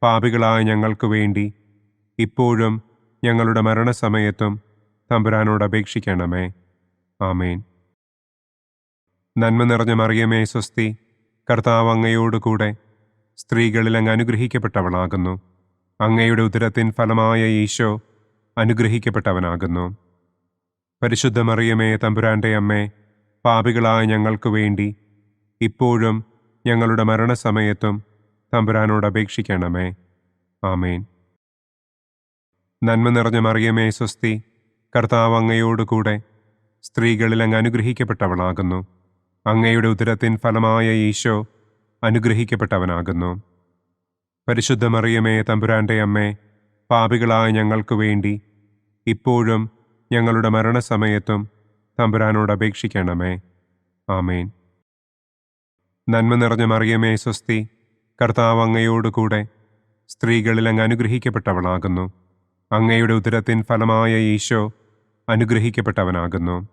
Speaker 2: പാപികളായ ഞങ്ങൾക്ക് വേണ്ടി ഇപ്പോഴും ഞങ്ങളുടെ മരണസമയത്തും തമ്പുരാനോട് അപേക്ഷിക്കണമേ. ആമേൻ. നന്മ നിറഞ്ഞ മറിയമേ സ്വസ്തി, കർത്താവ് അങ്ങയോടുകൂടെ സ്ത്രീകളിൽ അങ്ങ് അനുഗ്രഹിക്കപ്പെട്ടവളാകുന്നു. അങ്ങയുടെ ഉദരത്തിൻ ഫലമായ ഈശോ അനുഗ്രഹിക്കപ്പെട്ടവനാകുന്നു. പരിശുദ്ധ മറിയമേ തമ്പുരാന്റെ അമ്മേ, പാപികളായ ഞങ്ങൾക്ക് വേണ്ടി ഇപ്പോഴും ഞങ്ങളുടെ മരണസമയത്തും തമ്പുരാനോട് അപേക്ഷിക്കണമേ. ആമേൻ. നന്മ നിറഞ്ഞ മറിയമേ സ്വസ്തി, കർത്താവ് അങ്ങയോടുകൂടെ സ്ത്രീകളിൽ അങ്ങ് അനുഗ്രഹിക്കപ്പെട്ടവളാകുന്നു. അങ്ങയുടെ ഉദരത്തിൻ ഫലമായ ഈശോ അനുഗ്രഹിക്കപ്പെട്ടവനാകുന്നു. പരിശുദ്ധ മറിയമേ തമ്പുരാന്റെ അമ്മേ, പാപികളായ ഞങ്ങൾക്ക് വേണ്ടി ഇപ്പോഴും ഞങ്ങളുടെ മരണസമയത്തും തമ്പുരാനോട് അപേക്ഷിക്കണമേ. ആമേൻ. നന്മ നിറഞ്ഞ മറിയമേ സ്വസ്തി, കർത്താവ് അങ്ങയോടുകൂടെ സ്ത്രീകളിൽ അങ്ങ് അനുഗ്രഹിക്കപ്പെട്ടവളാകുന്നു. അങ്ങയുടെ ഉദരത്തിൻ ഫലമായ ഈശോ അനുഗ്രഹിക്കപ്പെട്ടവനാകുന്നു.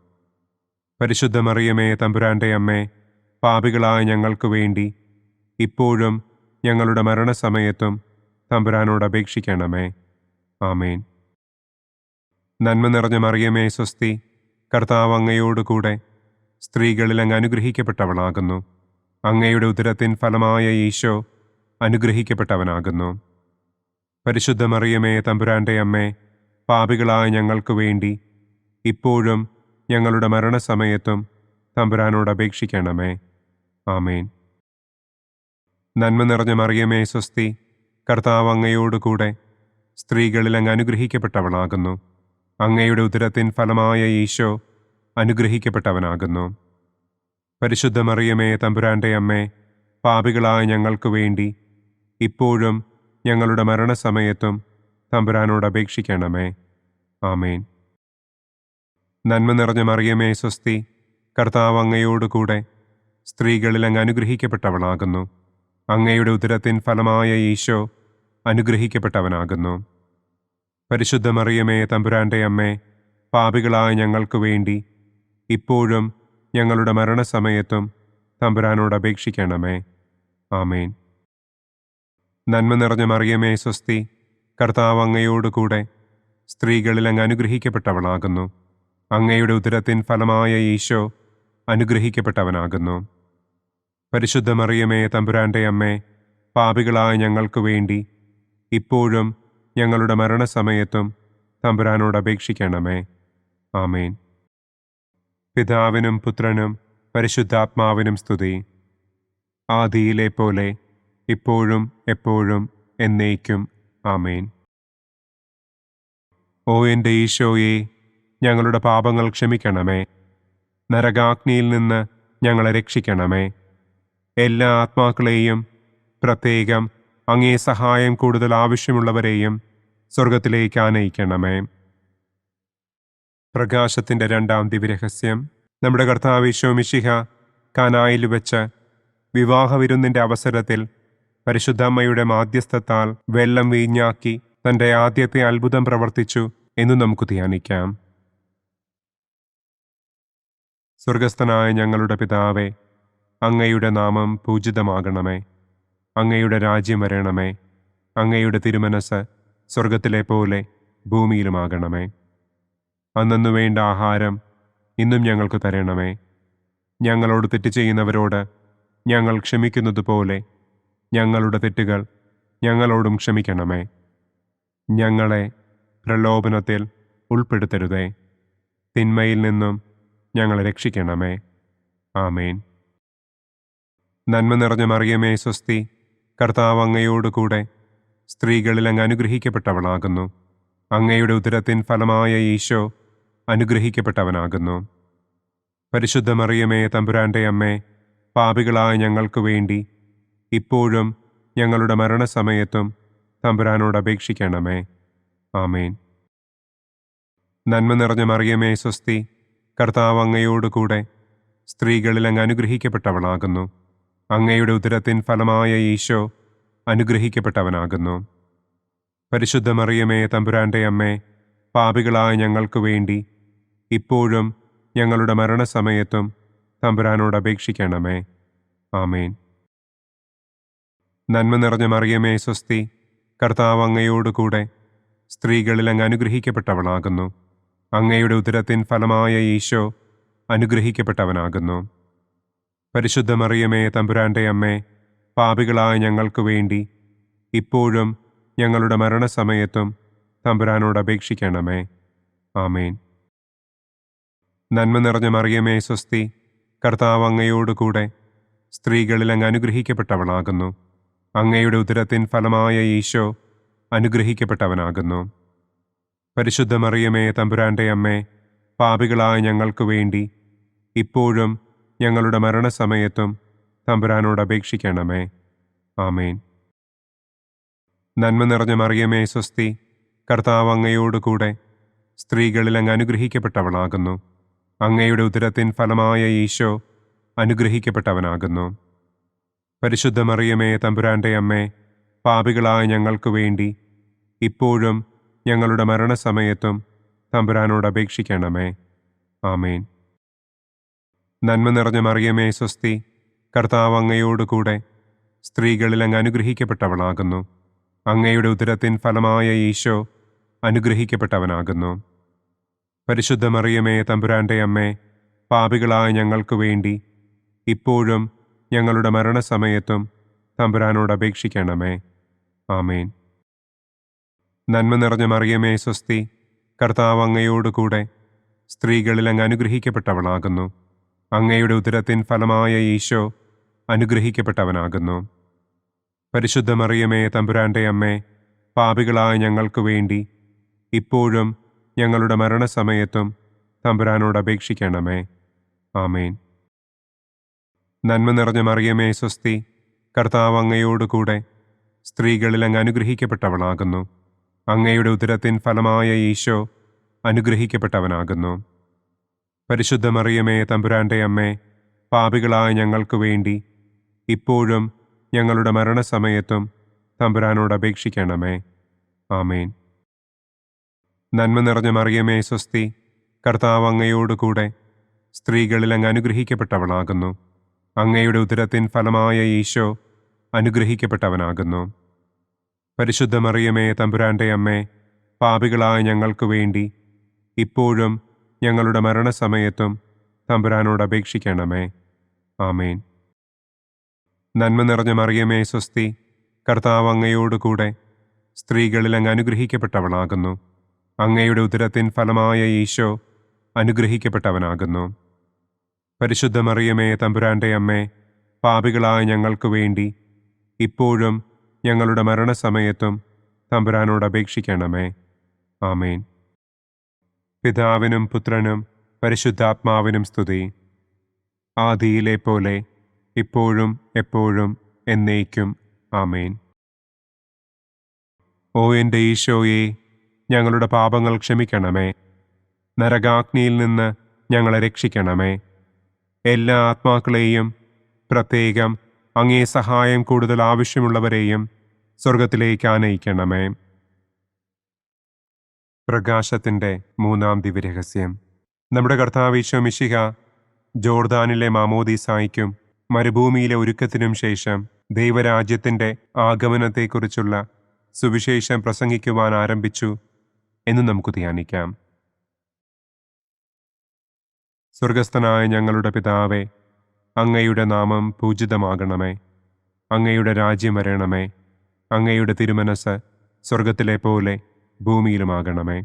Speaker 2: പരിശുദ്ധ മറിയമേ തമ്പുരാന്റെ അമ്മേ, പാപികളായ ഞങ്ങൾക്ക് വേണ്ടി ഇപ്പോഴും ഞങ്ങളുടെ മരണസമയത്തും തമ്പുരാനോട് അപേക്ഷിക്കണമേ. ആമേൻ. നന്മ നിറഞ്ഞ മറിയമേ സ്വസ്തി, കർത്താവ് അങ്ങയോടുകൂടെ സ്ത്രീകളിൽ അങ്ങ് അനുഗ്രഹിക്കപ്പെട്ടവളാകുന്നു. അങ്ങയുടെ ഉദരത്തിൻ ഫലമായ ഈശോ അനുഗ്രഹിക്കപ്പെട്ടവനാകുന്നു. പരിശുദ്ധ മറിയമേ തമ്പുരാന്റെ അമ്മേ, പാപികളായ ഞങ്ങൾക്ക് വേണ്ടി ഇപ്പോഴും ഞങ്ങളുടെ മരണസമയത്തും തമ്പുരാനോട് അപേക്ഷിക്കണമേ. ആമേൻ. നന്മ നിറഞ്ഞ മറിയമേ സ്വസ്തി, കർത്താവ് അങ്ങയോടുകൂടെ സ്ത്രീകളിൽ അങ്ങ് അനുഗ്രഹിക്കപ്പെട്ടവളാകുന്നു. അങ്ങയുടെ ഉദരത്തിൻ ഫലമായ ഈശോ അനുഗ്രഹിക്കപ്പെട്ടവനാകുന്നു. പരിശുദ്ധ മറിയമേ തമ്പുരാന്റെ അമ്മേ, പാപികളായ ഞങ്ങൾക്ക് വേണ്ടി ഇപ്പോഴും ഞങ്ങളുടെ മരണസമയത്തും തമ്പുരാനോട് അപേക്ഷിക്കണമേ. ആമേൻ. നന്മ നിറഞ്ഞ മറിയമേ സ്വസ്തി, കർത്താവ് അങ്ങയോടുകൂടെ സ്ത്രീകളിൽ അങ്ങ് അനുഗ്രഹിക്കപ്പെട്ടവളാകുന്നു. അങ്ങയുടെ ഉദരത്തിൻ ഫലമായ ഈശോ അനുഗ്രഹിക്കപ്പെട്ടവനാകുന്നു. പരിശുദ്ധ മറിയമേ തമ്പുരാന്റെ അമ്മേ, പാപികളായ ഞങ്ങൾക്ക് വേണ്ടി ഇപ്പോഴും ഞങ്ങളുടെ മരണസമയത്തും തമ്പുരാനോട് അപേക്ഷിക്കണമേ. ആമേൻ. നന്മ നിറഞ്ഞ മറിയമേ സ്വസ്തി, കർത്താവ് അങ്ങയോടുകൂടെ സ്ത്രീകളിൽ അങ്ങ് അനുഗ്രഹിക്കപ്പെട്ടവളാകുന്നു. അങ്ങയുടെ ഉദരത്തിൻ ഫലമായ ഈശോ അനുഗ്രഹിക്കപ്പെട്ടവനാകുന്നു. പരിശുദ്ധ മറിയമേ തമ്പുരാന്റെ അമ്മേ, പാപികളായ ഞങ്ങൾക്ക് വേണ്ടി ഇപ്പോഴും ഞങ്ങളുടെ മരണസമയത്തും തമ്പുരാനോട് അപേക്ഷിക്കണമേ. ആമേൻ. പിതാവിനും പുത്രനും പരിശുദ്ധാത്മാവിനും സ്തുതി. ആദിയിലെ പോലെ ഇപ്പോഴും എപ്പോഴും എന്നേക്കും. ആമേൻ. ഓ എൻ്റെ ഈശോയെ, ഞങ്ങളുടെ പാപങ്ങൾ ക്ഷമിക്കണമേ. നരകാഗ്നിയിൽ നിന്ന് ഞങ്ങളെ രക്ഷിക്കണമേ. എല്ലാ ആത്മാക്കളെയും, പ്രത്യേകം അങ്ങേ സഹായം കൂടുതൽ ആവശ്യമുള്ളവരെയും സ്വർഗത്തിലേക്ക് ആനയിക്കണമേ. പ്രകാശത്തിൻ്റെ രണ്ടാം ദിവ്യരഹസ്യം. നമ്മുടെ കർത്താവ് ഈശോ മിശിഹ കാനായിൽ വെച്ച് വിവാഹവിരുന്നിൻ്റെ അവസരത്തിൽ പരിശുദ്ധമ്മയുടെ മാധ്യസ്ഥത്താൽ വെള്ളം വീഞ്ഞാക്കി തൻ്റെ ആദ്യത്തെ അത്ഭുതം പ്രവർത്തിച്ചു എന്ന് നമുക്ക് ധ്യാനിക്കാം. സ്വർഗസ്ഥനായ ഞങ്ങളുടെ പിതാവേ, അങ്ങയുടെ നാമം പൂജിതമാകണമേ. അങ്ങയുടെ രാജ്യം വരണമേ. അങ്ങയുടെ തിരുമനസ് സ്വർഗത്തിലെ പോലെ ഭൂമിയിലുമാകണമേ. അന്നന്നു വേണ്ട ആഹാരം ഇന്നും ഞങ്ങൾക്ക് തരണമേ. ഞങ്ങളോട് തെറ്റ് ചെയ്യുന്നവരോട് ഞങ്ങൾ ക്ഷമിക്കുന്നത് പോലെ ഞങ്ങളുടെ തെറ്റുകൾ ഞങ്ങളോടും ക്ഷമിക്കണമേ. ഞങ്ങളെ പ്രലോഭനത്തിൽ ഉൾപ്പെടുത്തരുതേ. തിന്മയിൽ നിന്നും ഞങ്ങളെ രക്ഷിക്കണമേ. ആമേൻ. നന്മ നിറഞ്ഞ മറിയമേ സ്വസ്തി, കർത്താവ് അങ്ങയോടുകൂടെ സ്ത്രീകളിൽ അങ്ങ് അനുഗ്രഹിക്കപ്പെട്ടവളാകുന്നു. അങ്ങയുടെ ഉദരത്തിൻ ഫലമായ ഈശോ അനുഗ്രഹിക്കപ്പെട്ടവനാകുന്നു. പരിശുദ്ധ മറിയമേ തമ്പുരാന്റെ അമ്മേ, പാപികളായ ഞങ്ങൾക്ക് വേണ്ടി ഇപ്പോഴും ഞങ്ങളുടെ മരണസമയത്തും തമ്പുരാനോട് അപേക്ഷിക്കണമേ. ആമേൻ. നന്മ നിറഞ്ഞ മറിയമേ സ്വസ്തി, കർത്താവ് അങ്ങയോടുകൂടെ സ്ത്രീകളിൽ അങ്ങ് അനുഗ്രഹിക്കപ്പെട്ടവളാകുന്നു. അങ്ങയുടെ ഉദരത്തിൻ ഫലമായ ഈശോ അനുഗ്രഹിക്കപ്പെട്ടവനാകുന്നു. പരിശുദ്ധ മറിയമേ തമ്പുരാന്റെ അമ്മേ, പാപികളായ ഞങ്ങൾക്ക് വേണ്ടി ഇപ്പോഴും ഞങ്ങളുടെ മരണസമയത്തും തമ്പുരാനോട് അപേക്ഷിക്കണമേ. ആമേൻ. നന്മ നിറഞ്ഞ മറിയമേ സ്വസ്തി, കർത്താവ് അങ്ങയോടുകൂടെ സ്ത്രീകളിൽ അങ്ങ് അനുഗ്രഹിക്കപ്പെട്ടവളാകുന്നു. അങ്ങയുടെ ഉദരത്തിൻ ഫലമായ ഈശോ അനുഗ്രഹിക്കപ്പെട്ടവനാകുന്നു. പരിശുദ്ധ മറിയമേ തമ്പുരാന്റെ അമ്മേ, പാപികളായ ഞങ്ങൾക്ക് വേണ്ടി ഇപ്പോഴും ഞങ്ങളുടെ മരണസമയത്തും തമ്പുരാനോട് അപേക്ഷിക്കണമേ. ആമേൻ. നന്മ നിറഞ്ഞ മറിയമേ സ്വസ്തി, കർത്താവ് അങ്ങയോടുകൂടെ സ്ത്രീകളിൽ അങ്ങ് അനുഗ്രഹിക്കപ്പെട്ടവളാകുന്നു. അങ്ങയുടെ ഉദരത്തിൻ ഫലമായ ഈശോ അനുഗ്രഹിക്കപ്പെട്ടവനാകുന്നു. പരിശുദ്ധ മറിയമേ തമ്പുരാന്റെ അമ്മേ, പാപികളായ ഞങ്ങൾക്ക് വേണ്ടി ഇപ്പോഴും ഞങ്ങളുടെ മരണസമയത്തും തമ്പുരാനോട് അപേക്ഷിക്കണമേ. ആമേൻ. നന്മ നിറഞ്ഞ മറിയമേ സ്വസ്തി, കർത്താവ് അങ്ങയോടുകൂടെ സ്ത്രീകളിൽ അങ്ങ് അനുഗ്രഹിക്കപ്പെട്ടവളാകുന്നു. അങ്ങയുടെ ഉദരത്തിൻ ഫലമായ ഈശോ അനുഗ്രഹിക്കപ്പെട്ടവനാകുന്നു. പരിശുദ്ധ മറിയമേ തമ്പുരാന്റെ അമ്മേ, പാപികളായ ഞങ്ങൾക്ക് വേണ്ടി ഇപ്പോഴും ഞങ്ങളുടെ മരണസമയത്തും തമ്പുരാനോട് അപേക്ഷിക്കണമേ. ആമേൻ. നന്മ നിറഞ്ഞ മറിയമേ സ്വസ്തി, കർത്താവ് അങ്ങയോടുകൂടെ സ്ത്രീകളിൽ അങ്ങ് അനുഗ്രഹിക്കപ്പെട്ടവളാകുന്നു. അങ്ങയുടെ ഉദരത്തിൻ ഫലമായ ഈശോ അനുഗ്രഹിക്കപ്പെട്ടവനാകുന്നു. പരിശുദ്ധ മറിയമേ തമ്പുരാന്റെ അമ്മേ, പാപികളായ ഞങ്ങൾക്ക് വേണ്ടി ഇപ്പോഴും ഞങ്ങളുടെ മരണസമയത്തും തമ്പുരാനോട് അപേക്ഷിക്കണമേ. ആമേൻ. നന്മ നിറഞ്ഞ മറിയമേ സ്വസ്തി, കർത്താവ് അങ്ങയോടുകൂടെ സ്ത്രീകളിൽ അങ്ങ് അനുഗ്രഹിക്കപ്പെട്ടവളാകുന്നു. അങ്ങയുടെ ഉദരത്തിൻ ഫലമായ ഈശോ അനുഗ്രഹിക്കപ്പെട്ടവനാകുന്നു. പരിശുദ്ധ മറിയമേ തമ്പുരാന്റെ അമ്മേ, പാപികളായ ഞങ്ങൾക്ക് വേണ്ടി ഇപ്പോഴും ഞങ്ങളുടെ മരണസമയത്തും തമ്പുരാനോട് അപേക്ഷിക്കണമേ. ആമേൻ. നന്മ നിറഞ്ഞ മറിയമേ സ്വസ്തി, കർത്താവ് അങ്ങയോടുകൂടെ സ്ത്രീകളിൽ അങ്ങ് അനുഗ്രഹിക്കപ്പെട്ടവളാകുന്നു. അങ്ങയുടെ ഉദരത്തിൻ ഫലമായ ഈശോ അനുഗ്രഹിക്കപ്പെട്ടവനാകുന്നു. പരിശുദ്ധ മറിയമേ തമ്പുരാന്റെ അമ്മേ, പാപികളായ ഞങ്ങൾക്ക് വേണ്ടി ഇപ്പോഴും ഞങ്ങളുടെ മരണസമയത്തും തമ്പുരാനോട് അപേക്ഷിക്കണമേ. ആമേൻ. നന്മ നിറഞ്ഞ മറിയമേ സ്വസ്തി, കർത്താവ് അങ്ങയോടുകൂടെ സ്ത്രീകളിൽ അങ്ങ് അനുഗ്രഹിക്കപ്പെട്ടവളാകുന്നു. അങ്ങയുടെ ഉദരത്തിൻ ഫലമായ ഈശോ അനുഗ്രഹിക്കപ്പെട്ടവനാകുന്നു. പരിശുദ്ധ മറിയമേ തമ്പുരാന്റെ അമ്മേ, പാപികളായ ഞങ്ങൾക്ക് വേണ്ടി ഇപ്പോഴും ഞങ്ങളുടെ മരണസമയത്തും തമ്പുരാനോട് അപേക്ഷിക്കണമേ. ആമേൻ. നന്മ നിറഞ്ഞ മറിയമേ സ്വസ്തി, കർത്താവ് അങ്ങയോടുകൂടെ സ്ത്രീകളിൽ അങ്ങ് അനുഗ്രഹിക്കപ്പെട്ടവളാകുന്നു. അങ്ങയുടെ ഉദരത്തിൻ ഫലമായ ഈശോ അനുഗ്രഹിക്കപ്പെട്ടവനാകുന്നു. പരിശുദ്ധ മറിയമേ തമ്പുരാന്റെ അമ്മേ, പാപികളായ ഞങ്ങൾക്ക് വേണ്ടി ഇപ്പോഴും ഞങ്ങളുടെ മരണസമയത്തും തമ്പുരാനോട് അപേക്ഷിക്കണമേ. ആമേൻ. പിതാവിനും പുത്രനും പരിശുദ്ധാത്മാവിനും സ്തുതി. ആദിയിലെ പോലെ ഇപ്പോഴും എപ്പോഴും എന്നേക്കും. ആമേൻ. ഓ എൻ്റെ ഈശോയെ, ഞങ്ങളുടെ പാപങ്ങൾ ക്ഷമിക്കണമേ. നരകാഗ്നിയിൽ നിന്ന് ഞങ്ങളെ രക്ഷിക്കണമേ. എല്ലാ ആത്മാക്കളെയും, പ്രത്യേകം അങ്ങേ സഹായം കൂടുതൽ ആവശ്യമുള്ളവരെയും സ്വർഗത്തിലേക്ക് ആനയിക്കണമേ. പ്രകാശത്തിൻ്റെ മൂന്നാം ദിവ്യരഹസ്യം. നമ്മുടെ കർത്താവ് ഈശോ മിശിഹ ജോർദാനിലെ മാമോദീസായ്ക്കും മരുഭൂമിയിലെ ഒരുക്കത്തിനും ശേഷം ദൈവരാജ്യത്തിൻ്റെ ആഗമനത്തെക്കുറിച്ചുള്ള സുവിശേഷം പ്രസംഗിക്കുവാൻ ആരംഭിച്ചു എന്ന് നമുക്ക് ധ്യാനിക്കാം. സ്വർഗസ്ഥനായ ഞങ്ങളുടെ പിതാവേ, അങ്ങയുടെ നാമം പൂജിതമാകണമേ. അങ്ങയുടെ രാജ്യം വരണമേ. അങ്ങയുടെ തിരുമനസ് സ്വർഗത്തിലെ പോലെ ഭൂമിയിലുമാകണമേ.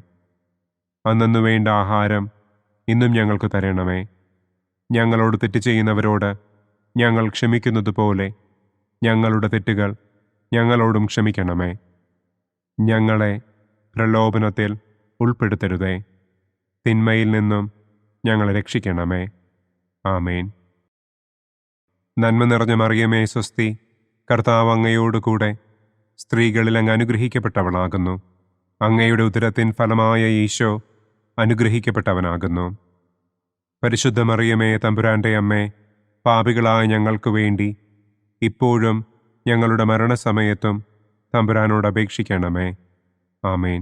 Speaker 2: അന്നന്നു വേണ്ട ആഹാരം ഇന്നും ഞങ്ങൾക്ക് തരണമേ. ഞങ്ങളോട് തെറ്റ് ചെയ്യുന്നവരോട് ഞങ്ങൾ ക്ഷമിക്കുന്നതുപോലെ ഞങ്ങളുടെ തെറ്റുകൾ ഞങ്ങളോടും ക്ഷമിക്കണമേ. ഞങ്ങളെ പ്രലോഭനത്തിൽ ഉൾപ്പെടുത്തരുതേ. തിന്മയിൽ നിന്നും ഞങ്ങളെ രക്ഷിക്കണമേ. ആമേൻ. നന്മ നിറഞ്ഞ മറിയമേ സ്വസ്തി, കർത്താവ് അങ്ങയോടുകൂടെ സ്ത്രീകളിൽ അങ്ങ് അനുഗ്രഹിക്കപ്പെട്ടവളാകുന്നു. അങ്ങയുടെ ഉദരത്തിൻ ഫലമായ ഈശോ അനുഗ്രഹിക്കപ്പെട്ടവനാകുന്നു. പരിശുദ്ധ മറിയമേ തമ്പുരാന്റെ അമ്മേ, പാപികളായ ഞങ്ങൾക്ക് വേണ്ടി ഇപ്പോഴും ഞങ്ങളുടെ മരണസമയത്തും തമ്പുരാനോട് അപേക്ഷിക്കണമേ. ആമേൻ.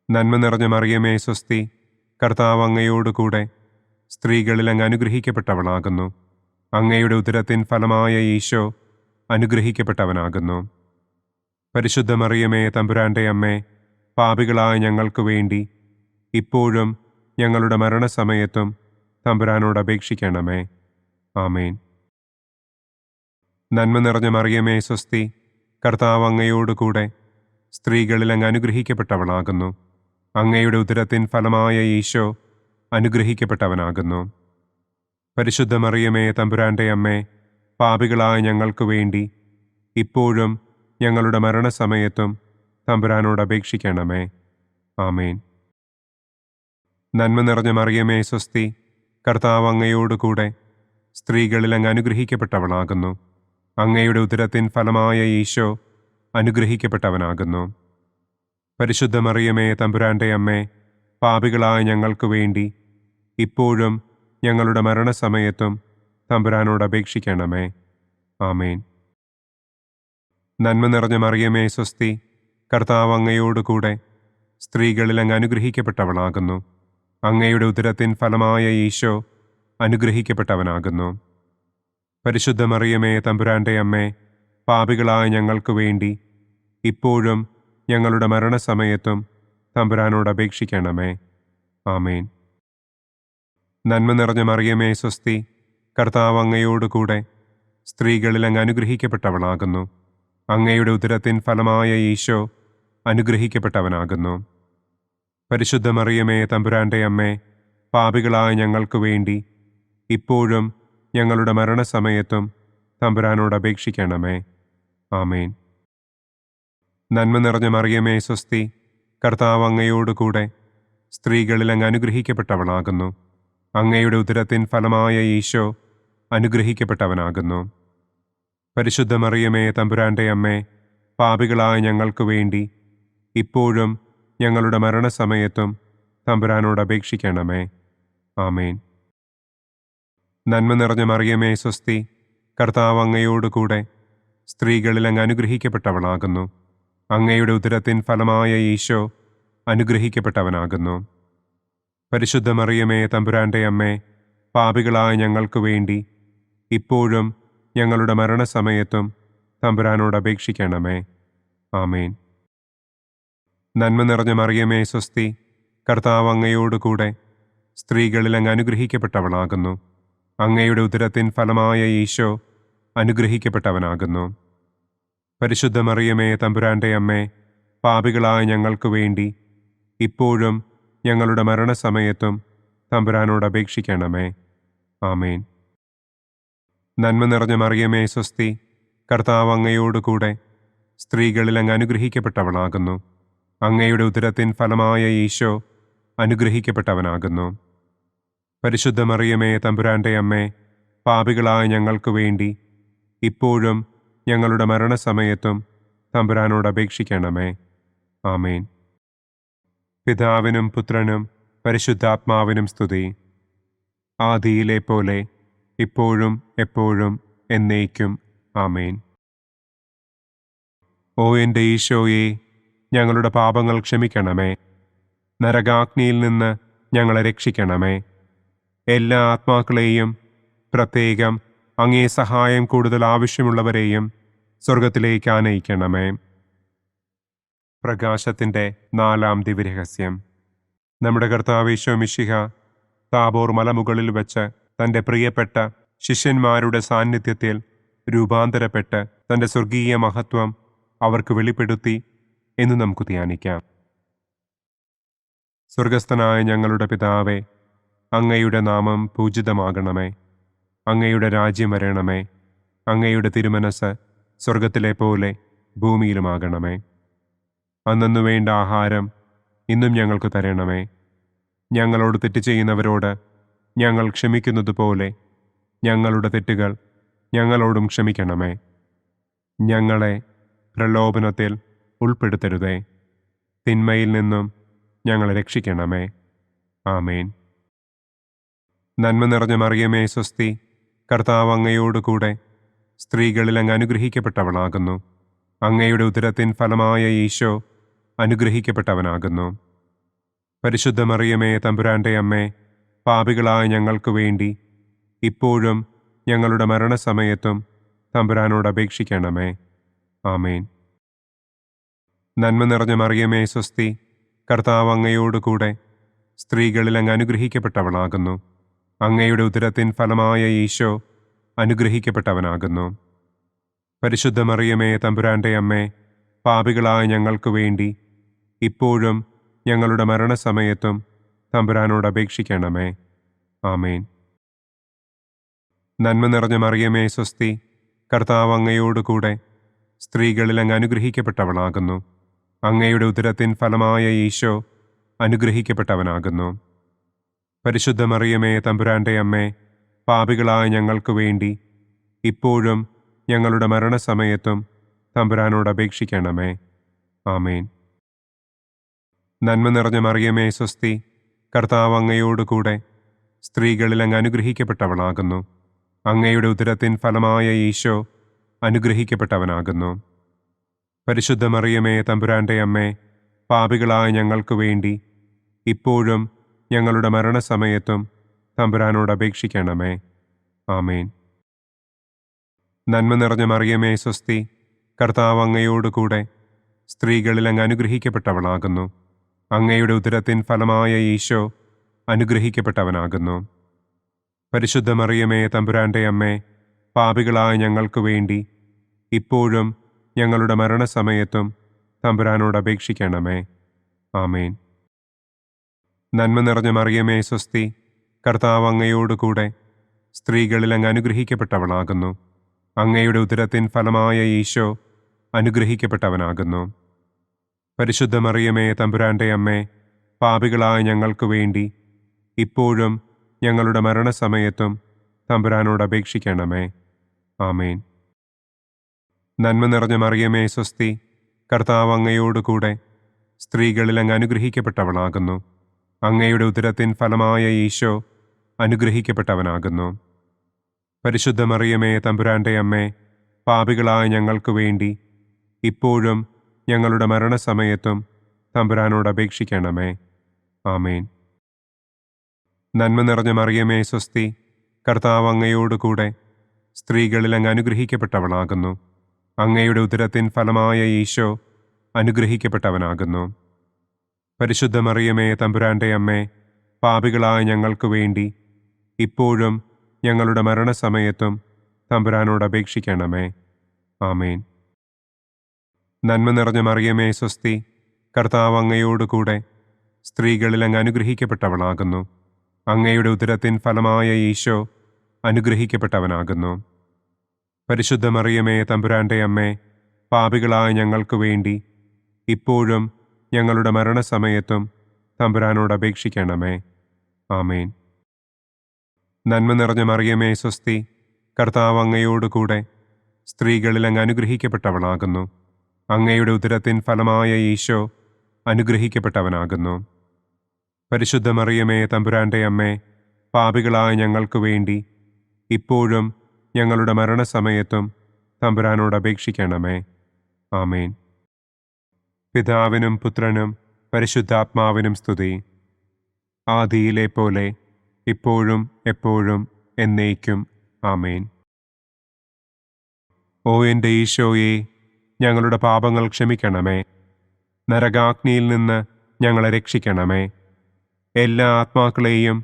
Speaker 2: നന്മ നിറഞ്ഞ മറിയമേ സ്വസ്തി, കർത്താവ് അങ്ങയോടുകൂടെ സ്ത്രീകളിൽ അങ്ങ് അനുഗ്രഹിക്കപ്പെട്ടവളാകുന്നു. അങ്ങയുടെ ഉദരത്തിൻ ഫലമായ ഈശോ അനുഗ്രഹിക്കപ്പെട്ടവനാകുന്നു. പരിശുദ്ധ മറിയമേ തമ്പുരാന്റെ അമ്മേ, പാപികളായ ഞങ്ങൾക്ക് വേണ്ടി ഇപ്പോഴും ഞങ്ങളുടെ മരണസമയത്തും തമ്പുരാനോട് അപേക്ഷിക്കണമേ. ആമേൻ. നന്മ നിറഞ്ഞ മറിയമേ സ്വസ്തി, കർത്താവ് അങ്ങയോടുകൂടെ സ്ത്രീകളിൽ അങ്ങ് അനുഗ്രഹിക്കപ്പെട്ടവളാകുന്നു. അങ്ങയുടെ ഉദരത്തിൻ ഫലമായ ഈശോ അനുഗ്രഹിക്കപ്പെട്ടവനാകുന്നു. പരിശുദ്ധ മറിയമേ തമ്പുരാന്റെ അമ്മേ, പാപികളായ ഞങ്ങൾക്ക് വേണ്ടി ഇപ്പോഴും ഞങ്ങളുടെ മരണസമയത്തും തമ്പുരാനോട് അപേക്ഷിക്കണമേ. ആമേൻ. നന്മ നിറഞ്ഞ മറിയമേ സ്വസ്തി, കർത്താവ് അങ്ങയോടുകൂടെ സ്ത്രീകളിൽ അങ്ങ് അനുഗ്രഹിക്കപ്പെട്ടവളാകുന്നു. അങ്ങയുടെ ഉദരത്തിൻ ഫലമായ ഈശോ അനുഗ്രഹിക്കപ്പെട്ടവനാകുന്നു. പരിശുദ്ധ മറിയമേ തമ്പുരാന്റെ അമ്മേ, പാപികളായ ഞങ്ങൾക്ക് വേണ്ടി ഇപ്പോഴും ഞങ്ങളുടെ മരണസമയത്തും തമ്പുരാനോട് അപേക്ഷിക്കണമേ. ആമേൻ. നന്മ നിറഞ്ഞ മറിയമേ സ്വസ്തി, കർത്താവ് അങ്ങയോടുകൂടെ സ്ത്രീകളിൽ അങ്ങ് അനുഗ്രഹിക്കപ്പെട്ടവളാകുന്നു. അങ്ങയുടെ ഉദരത്തിൻ ഫലമായ ഈശോ അനുഗ്രഹിക്കപ്പെട്ടവനാകുന്നു. പരിശുദ്ധ മറിയമേ തമ്പുരാന്റെ അമ്മേ, പാപികളായ ഞങ്ങൾക്ക് വേണ്ടി ഇപ്പോഴും ഞങ്ങളുടെ മരണസമയത്തും തമ്പുരാനോട് അപേക്ഷിക്കണമേ. ആമേൻ. നന്മ നിറഞ്ഞ മറിയമേ സ്വസ്തി, കർത്താവ് അങ്ങയോടുകൂടെ സ്ത്രീകളിൽ അങ്ങ് അനുഗ്രഹിക്കപ്പെട്ടവളാകുന്നു. അങ്ങയുടെ ഉദരത്തിൻ ഫലമായ ഈശോ അനുഗ്രഹിക്കപ്പെട്ടവനാകുന്നു. പരിശുദ്ധ മറിയമേ തമ്പുരാന്റെ അമ്മേ, പാപികളായ ഞങ്ങൾക്ക് വേണ്ടി ഇപ്പോഴും ഞങ്ങളുടെ മരണസമയത്തും തമ്പുരാനോട് അപേക്ഷിക്കണമേ. ആമേൻ. നന്മ നിറഞ്ഞ മറിയമേ സ്വസ്തി, കർത്താവ് അങ്ങയോടുകൂടെ സ്ത്രീകളിൽ അങ്ങ് അനുഗ്രഹിക്കപ്പെട്ടവളാകുന്നു. അങ്ങയുടെ ഉദരത്തിൻ ഫലമായ ഈശോ അനുഗ്രഹിക്കപ്പെട്ടവനാകുന്നു. പരിശുദ്ധ മറിയമേ തമ്പുരാന്റെ അമ്മേ, പാപികളായ ഞങ്ങൾക്ക് വേണ്ടി ഇപ്പോഴും ഞങ്ങളുടെ മരണസമയത്തും തമ്പുരാനോട് അപേക്ഷിക്കണമേ. ആമേൻ. നന്മ നിറഞ്ഞ മറിയമേ സ്വസ്തി, കർത്താവ് അങ്ങയോടുകൂടെ സ്ത്രീകളിൽ അങ്ങ് അനുഗ്രഹിക്കപ്പെട്ടവളാകുന്നു. അങ്ങയുടെ ഉദരത്തിൻ ഫലമായ ഈശോ അനുഗ്രഹിക്കപ്പെട്ടവനാകുന്നു. പരിശുദ്ധ മറിയമേ തമ്പുരാന്റെ അമ്മേ, പാപികളായ ഞങ്ങൾക്ക് വേണ്ടി ഇപ്പോഴും ഞങ്ങളുടെ മരണസമയത്തും തമ്പുരാനോട് അപേക്ഷിക്കണമേ. ആമേൻ. നന്മ നിറഞ്ഞ മറിയമേ സ്വസ്തി, കർത്താവ് അങ്ങയോടുകൂടെ സ്ത്രീകളിൽ അങ്ങ് അനുഗ്രഹിക്കപ്പെട്ടവളാകുന്നു. അങ്ങയുടെ ഉദരത്തിൻ ഫലമായ ഈശോ അനുഗ്രഹിക്കപ്പെട്ടവനാകുന്നു. പരിശുദ്ധ മറിയമേ തമ്പുരാന്റെ അമ്മേ, പാപികളായ ഞങ്ങൾക്ക് വേണ്ടി ഇപ്പോഴും ഞങ്ങളുടെ മരണസമയത്തും തമ്പുരാനോട് അപേക്ഷിക്കണമേ. ആമേൻ. നന്മ നിറഞ്ഞ മറിയമേ സ്വസ്തി, കർത്താവ് അങ്ങയോടുകൂടെ സ്ത്രീകളിൽ അങ്ങ് അനുഗ്രഹിക്കപ്പെട്ടവളാകുന്നു. അങ്ങയുടെ ഉദരത്തിൻ ഫലമായ ഈശോ അനുഗ്രഹിക്കപ്പെട്ടവനാകുന്നു. പരിശുദ്ധ മറിയമേ തമ്പുരാന്റെ അമ്മേ, പാപികളായ ഞങ്ങൾക്ക് വേണ്ടി ഇപ്പോഴും ഞങ്ങളുടെ മരണസമയത്തും തമ്പുരാനോട് അപേക്ഷിക്കണമേ. ആമേൻ. പിതാവിനും പുത്രനും പരിശുദ്ധാത്മാവിനും സ്തുതി. ആദിയിലെ പോലെ ഇപ്പോഴും എപ്പോഴും എന്നേക്കും. ആമേൻ. ഓ എൻ്റെ ഈശോയെ, ഞങ്ങളുടെ പാപങ്ങൾ ക്ഷമിക്കണമേ. നരകാഗ്നിയിൽ നിന്ന് ഞങ്ങളെ രക്ഷിക്കണമേ. എല്ലാ ആത്മാക്കളെയും, പ്രത്യേകം അങ്ങേ സഹായം കൂടുതൽ ആവശ്യമുള്ളവരെയും സ്വർഗത്തിലേക്ക് ആനയിക്കണമേ. പ്രകാശത്തിൻ്റെ 4-ാം ദിവ്യരഹസ്യം. നമ്മുടെ കർത്താവ് ഈശോ മിശിഹ താബോർ മലമുകളിൽ വെച്ച് തൻ്റെ പ്രിയപ്പെട്ട ശിഷ്യന്മാരുടെ സാന്നിധ്യത്തിൽ രൂപാന്തരപ്പെട്ട് തൻ്റെ സ്വർഗീയ മഹത്വം അവർക്ക് വെളിപ്പെടുത്തി എന്ന് നമുക്ക് ധ്യാനിക്കാം. സ്വർഗസ്ഥനായ ഞങ്ങളുടെ പിതാവേ, അങ്ങയുടെ നാമം പൂജിതമാകണമേ. അങ്ങയുടെ രാജ്യം വരണമേ. അങ്ങയുടെ തിരുമനസ് സ്വർഗത്തിലെ പോലെ ഭൂമിയിലുമാകണമേ. അന്നു വേണ്ട ആഹാരം ഇന്നും ഞങ്ങൾക്ക് തരണമേ. ഞങ്ങളോട് തെറ്റ് ചെയ്യുന്നവരോട് ഞങ്ങൾ ക്ഷമിക്കുന്നത് പോലെ ഞങ്ങളുടെ തെറ്റുകൾ ഞങ്ങളോടും ക്ഷമിക്കണമേ. ഞങ്ങളെ പ്രലോഭനത്തിൽ ഉൾപ്പെടുത്തരുതേ. തിന്മയിൽ നിന്നും ഞങ്ങളെ രക്ഷിക്കണമേ. ആമേൻ. നന്മ നിറഞ്ഞ മറിയമേ സ്വസ്തി, കർത്താവ് അങ്ങയോടുകൂടെ സ്ത്രീകളിൽ അങ്ങ് അനുഗ്രഹിക്കപ്പെട്ടവളാകുന്നു. അങ്ങയുടെ ഉദരത്തിൻ ഫലമായ ഈശോ അനുഗ്രഹിക്കപ്പെട്ടവനാകുന്നു. പരിശുദ്ധ മറിയമേ തമ്പുരാന്റെ അമ്മേ, പാപികളായ ഞങ്ങൾക്ക് വേണ്ടി ഇപ്പോഴും ഞങ്ങളുടെ മരണസമയത്തും തമ്പുരാനോട് അപേക്ഷിക്കണമേ. ആമേൻ. നന്മ നിറഞ്ഞ മറിയമേ സ്വസ്തി, കർത്താവ് അങ്ങയോടുകൂടെ സ്ത്രീകളിൽ അങ്ങ് അനുഗ്രഹിക്കപ്പെട്ടവളാകുന്നു. അങ്ങയുടെ ഉദരത്തിൻ ഫലമായ ഈശോ അനുഗ്രഹിക്കപ്പെട്ടവനാകുന്നു. പരിശുദ്ധ മറിയമേ തമ്പുരാന്റെ അമ്മേ, പാപികളായ ഞങ്ങൾക്ക് വേണ്ടി ഇപ്പോഴും ഞങ്ങളുടെ മരണസമയത്തും തമ്പുരാനോട് അപേക്ഷിക്കണമേ. ആമേൻ. നന്മ നിറഞ്ഞ മറിയമേ സ്വസ്തി, കർത്താവ് അങ്ങയോടുകൂടെ സ്ത്രീകളിൽ അങ്ങ് അനുഗ്രഹിക്കപ്പെട്ടവളാകുന്നു. അങ്ങയുടെ ഉദരത്തിൻ ഫലമായ ഈശോ അനുഗ്രഹിക്കപ്പെട്ടവനാകുന്നു. പരിശുദ്ധ മറിയമേ തമ്പുരാന്റെ അമ്മേ, പാപികളായ ഞങ്ങൾക്ക് വേണ്ടി ഇപ്പോഴും ഞങ്ങളുടെ മരണസമയത്തും തമ്പുരാനോട് അപേക്ഷിക്കണമേ. ആമേൻ. നന്മ നിറഞ്ഞ മറിയമേ സ്വസ്തി, കർത്താവ് അങ്ങയോടുകൂടെ സ്ത്രീകളിൽ അങ്ങ് അനുഗ്രഹിക്കപ്പെട്ടവളാകുന്നു. അങ്ങയുടെ ഉദരത്തിൻ ഫലമായ ഈശോ അനുഗ്രഹിക്കപ്പെട്ടവനാകുന്നു. പരിശുദ്ധ മറിയമേ തമ്പുരാന്റെ അമ്മേ, പാപികളായ ഞങ്ങൾക്ക് വേണ്ടി ഇപ്പോഴും ഞങ്ങളുടെ മരണസമയത്തും തമ്പുരാനോട് അപേക്ഷിക്കണമേ. ആമേൻ. നന്മ നിറഞ്ഞ മറിയമേ സ്വസ്തി, കർത്താവ് അങ്ങയോടുകൂടെ സ്ത്രീകളിൽ അങ്ങ് അനുഗ്രഹിക്കപ്പെട്ടവളാകുന്നു. അങ്ങയുടെ ഉദരത്തിൻ ഫലമായ ഈശോ അനുഗ്രഹിക്കപ്പെട്ടവനാകുന്നു. പരിശുദ്ധ മറിയമേ തമ്പുരാന്റെ അമ്മേ, പാപികളായ ഞങ്ങൾക്ക് വേണ്ടി ഇപ്പോഴും ഞങ്ങളുടെ മരണസമയത്തും തമ്പുരാനോട് അപേക്ഷിക്കണമേ. ആമേൻ. നന്മ നിറഞ്ഞ മറിയമേ സ്വസ്തി, കർത്താവ് അങ്ങയോടുകൂടെ സ്ത്രീകളിൽ അങ്ങ് അനുഗ്രഹിക്കപ്പെട്ടവളാകുന്നു. അങ്ങയുടെ ഉദരത്തിൻ ഫലമായ ഈശോ അനുഗ്രഹിക്കപ്പെട്ടവനാകുന്നു. പരിശുദ്ധ മറിയമേ തമ്പുരാന്റെ അമ്മേ, പാപികളായ ഞങ്ങൾക്ക് വേണ്ടി ഇപ്പോഴും ഞങ്ങളുടെ മരണസമയത്തും തമ്പുരാനോട് അപേക്ഷിക്കണമേ. ആമേൻ. നന്മ നിറഞ്ഞ മറിയമേ സ്വസ്തി, കർത്താവ് അങ്ങയോടുകൂടെ സ്ത്രീകളിൽ അങ്ങ് അനുഗ്രഹിക്കപ്പെട്ടവളാകുന്നു. അങ്ങയുടെ ഉദരത്തിൻ ഫലമായ ഈശോ അനുഗ്രഹിക്കപ്പെട്ടവനാകുന്നു. പരിശുദ്ധ മറിയമേ തമ്പുരാന്റെ അമ്മേ, പാപികളായ ഞങ്ങൾക്ക് വേണ്ടി ഇപ്പോഴും ഞങ്ങളുടെ മരണസമയത്തും തമ്പുരാനോട് അപേക്ഷിക്കണമേ. ആമേൻ. നന്മ നിറഞ്ഞ മറിയമേ സ്വസ്തി, കർത്താവ് അങ്ങയോടുകൂടെ സ്ത്രീകളിൽ അങ്ങ് അനുഗ്രഹിക്കപ്പെട്ടവളാകുന്നു. അങ്ങയുടെ ഉദരത്തിൻ ഫലമായ ഈശോ അനുഗ്രഹിക്കപ്പെട്ടവനാകുന്നു. പരിശുദ്ധ മറിയമേ തമ്പുരാന്റെ അമ്മേ, പാപികളായ ഞങ്ങൾക്ക് വേണ്ടി ഇപ്പോഴും ഞങ്ങളുടെ മരണസമയത്തും തമ്പുരാനോട് അപേക്ഷിക്കണമേ. ആമേൻ. നന്മ നിറഞ്ഞ മറിയമേ സ്വസ്തി, കർത്താവ് അങ്ങയോടുകൂടെ സ്ത്രീകളിൽ അങ്ങ് അനുഗ്രഹിക്കപ്പെട്ടവളാകുന്നു. അങ്ങയുടെ ഉദരത്തിൻ ഫലമായ ഈശോ അനുഗ്രഹിക്കപ്പെട്ടവനാകുന്നു. പരിശുദ്ധ മറിയമേ തമ്പുരാന്റെ അമ്മേ, പാപികളായ ഞങ്ങൾക്ക് വേണ്ടി ഇപ്പോഴും ഞങ്ങളുടെ മരണസമയത്തും തമ്പുരാനോട് അപേക്ഷിക്കണമേ. ആമേൻ. നന്മ നിറഞ്ഞ മറിയമേ സ്വസ്തി, കർത്താവ് അങ്ങയോടുകൂടെ സ്ത്രീകളിൽ അങ്ങ് അനുഗ്രഹിക്കപ്പെട്ടവളാകുന്നു. അങ്ങയുടെ ഉദരത്തിൻ ഫലമായ ഈശോ അനുഗ്രഹിക്കപ്പെട്ടവനാകുന്നു. പരിശുദ്ധ മറിയമേ തമ്പുരാന്റെ അമ്മേ, പാപികളായ ഞങ്ങൾക്ക് വേണ്ടി ഇപ്പോഴും ഞങ്ങളുടെ മരണസമയത്തും തമ്പുരാനോട് അപേക്ഷിക്കണമേ. ആമേൻ. പിതാവിനും പുത്രനും പരിശുദ്ധാത്മാവിനും സ്തുതി. ആദിയിലെ പോലെ ഇപ്പോഴും എപ്പോഴും എന്നേക്കും. ആമേൻ. ഓ എൻ്റെ ഈശോയെ, ഞങ്ങളുടെ പാപങ്ങൾ ക്ഷമിക്കണമേ. നരകാഗ്നിയിൽ നിന്ന് ഞങ്ങളെ രക്ഷിക്കണമേ. എല്ലാ ആത്മാക്കളെയും,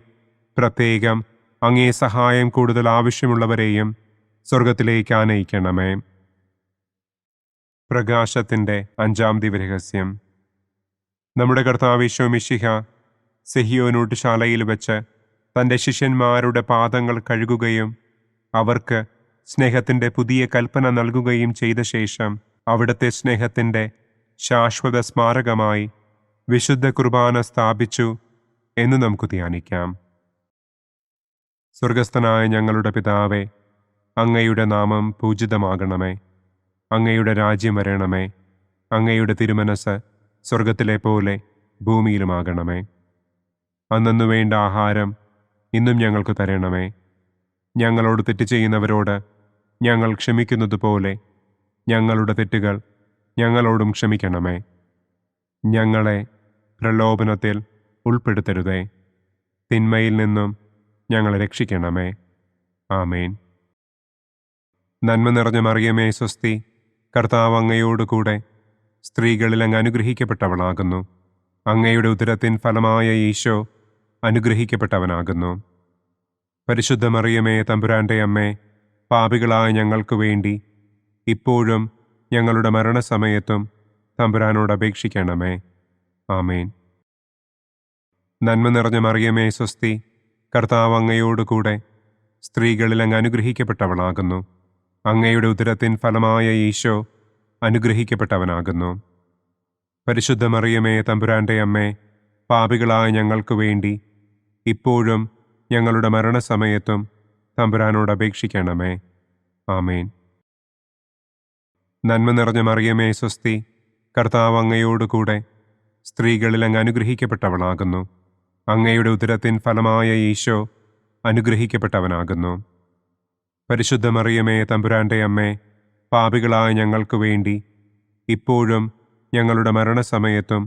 Speaker 2: പ്രത്യേകം അങ്ങേ സഹായം കൂടുതൽ ആവശ്യമുള്ളവരെയും സ്വർഗത്തിലേക്ക് ആനയിക്കണമേ. പ്രകാശത്തിൻ്റെ 5-ാം ദിവ്യരഹസ്യം. നമ്മുടെ കർത്താവ് ഈശോ മിശിഹ സെഹിയോനൂട്ടുശാലയിൽ വെച്ച് തൻ്റെ ശിഷ്യന്മാരുടെ പാദങ്ങൾ കഴുകുകയും അവർക്ക് സ്നേഹത്തിൻ്റെ പുതിയ കൽപ്പന നൽകുകയും ചെയ്ത ശേഷം അവിടുത്തെ സ്നേഹത്തിൻ്റെ ശാശ്വത സ്മാരകമായി വിശുദ്ധ കുർബാന സ്ഥാപിച്ചു എന്ന് നമുക്ക് ധ്യാനിക്കാം. സ്വർഗസ്ഥനായ ഞങ്ങളുടെ പിതാവേ, അങ്ങയുടെ നാമം പൂജിതമാകണമേ. അങ്ങയുടെ രാജ്യം വരണമേ. അങ്ങയുടെ തിരുമനസ് സ്വർഗത്തിലെ പോലെ ഭൂമിയിലുമാകണമേ. അന്നന്നു വേണ്ട ആഹാരം ഇന്നും ഞങ്ങൾക്ക് തരണമേ. ഞങ്ങളോട് തെറ്റ് ചെയ്യുന്നവരോട് ഞങ്ങൾ ക്ഷമിക്കുന്നത് പോലെ ഞങ്ങളുടെ തെറ്റുകൾ ഞങ്ങളോടും ക്ഷമിക്കണമേ. ഞങ്ങളെ പ്രലോഭനത്തിൽ ഉൾപ്പെടുത്തരുതേ. തിന്മയിൽ നിന്നും ഞങ്ങളെ രക്ഷിക്കണമേ. ആമേൻ. നന്മ നിറഞ്ഞ മറിയമേ സ്വസ്തി, കർത്താവ് അങ്ങയോടുകൂടെ സ്ത്രീകളിൽ അങ്ങ് അനുഗ്രഹിക്കപ്പെട്ടവളാകുന്നു. അങ്ങയുടെ ഉദരത്തിൻ ഫലമായ ഈശോ അനുഗ്രഹിക്കപ്പെട്ടവനാകുന്നു. പരിശുദ്ധ മറിയമേ തമ്പുരാന്റെ അമ്മേ, പാപികളായ ഞങ്ങൾക്ക് വേണ്ടി ഇപ്പോഴും ഞങ്ങളുടെ മരണസമയത്തും തമ്പുരാനോട് അപേക്ഷിക്കണമേ. ആമേൻ. നന്മ നിറഞ്ഞ മറിയമേ സ്വസ്തി, കർത്താവ് അങ്ങയോടുകൂടെ സ്ത്രീകളിൽ അങ്ങ് അനുഗ്രഹിക്കപ്പെട്ടവളാകുന്നു. അങ്ങയുടെ ഉദരത്തിൻ ഫലമായ ഈശോ അനുഗ്രഹിക്കപ്പെട്ടവനാകുന്നു. പരിശുദ്ധ മറിയമേ തമ്പുരാന്റെ അമ്മേ, പാപികളായ ഞങ്ങൾക്ക് വേണ്ടി ഇപ്പോഴും ഞങ്ങളുടെ മരണസമയത്തും തമ്പുരാനോട് അപേക്ഷിക്കണമേ. ആമേൻ. നന്മ നിറഞ്ഞ മറിയമേ സ്വസ്തി, കർത്താവ് അങ്ങയോടുകൂടെ സ്ത്രീകളിൽ അങ്ങ് അനുഗ്രഹിക്കപ്പെട്ടവളാകുന്നു. അങ്ങയുടെ ഉദരത്തിൻ ഫലമായ ഈശോ അനുഗ്രഹിക്കപ്പെട്ടവനാകുന്നു. പരിശുദ്ധ മറിയമേ തമ്പുരാന്റെ അമ്മേ, പാപികളായ ഞങ്ങൾക്ക് വേണ്ടി ഇപ്പോഴും ഞങ്ങളുടെ മരണസമയത്തും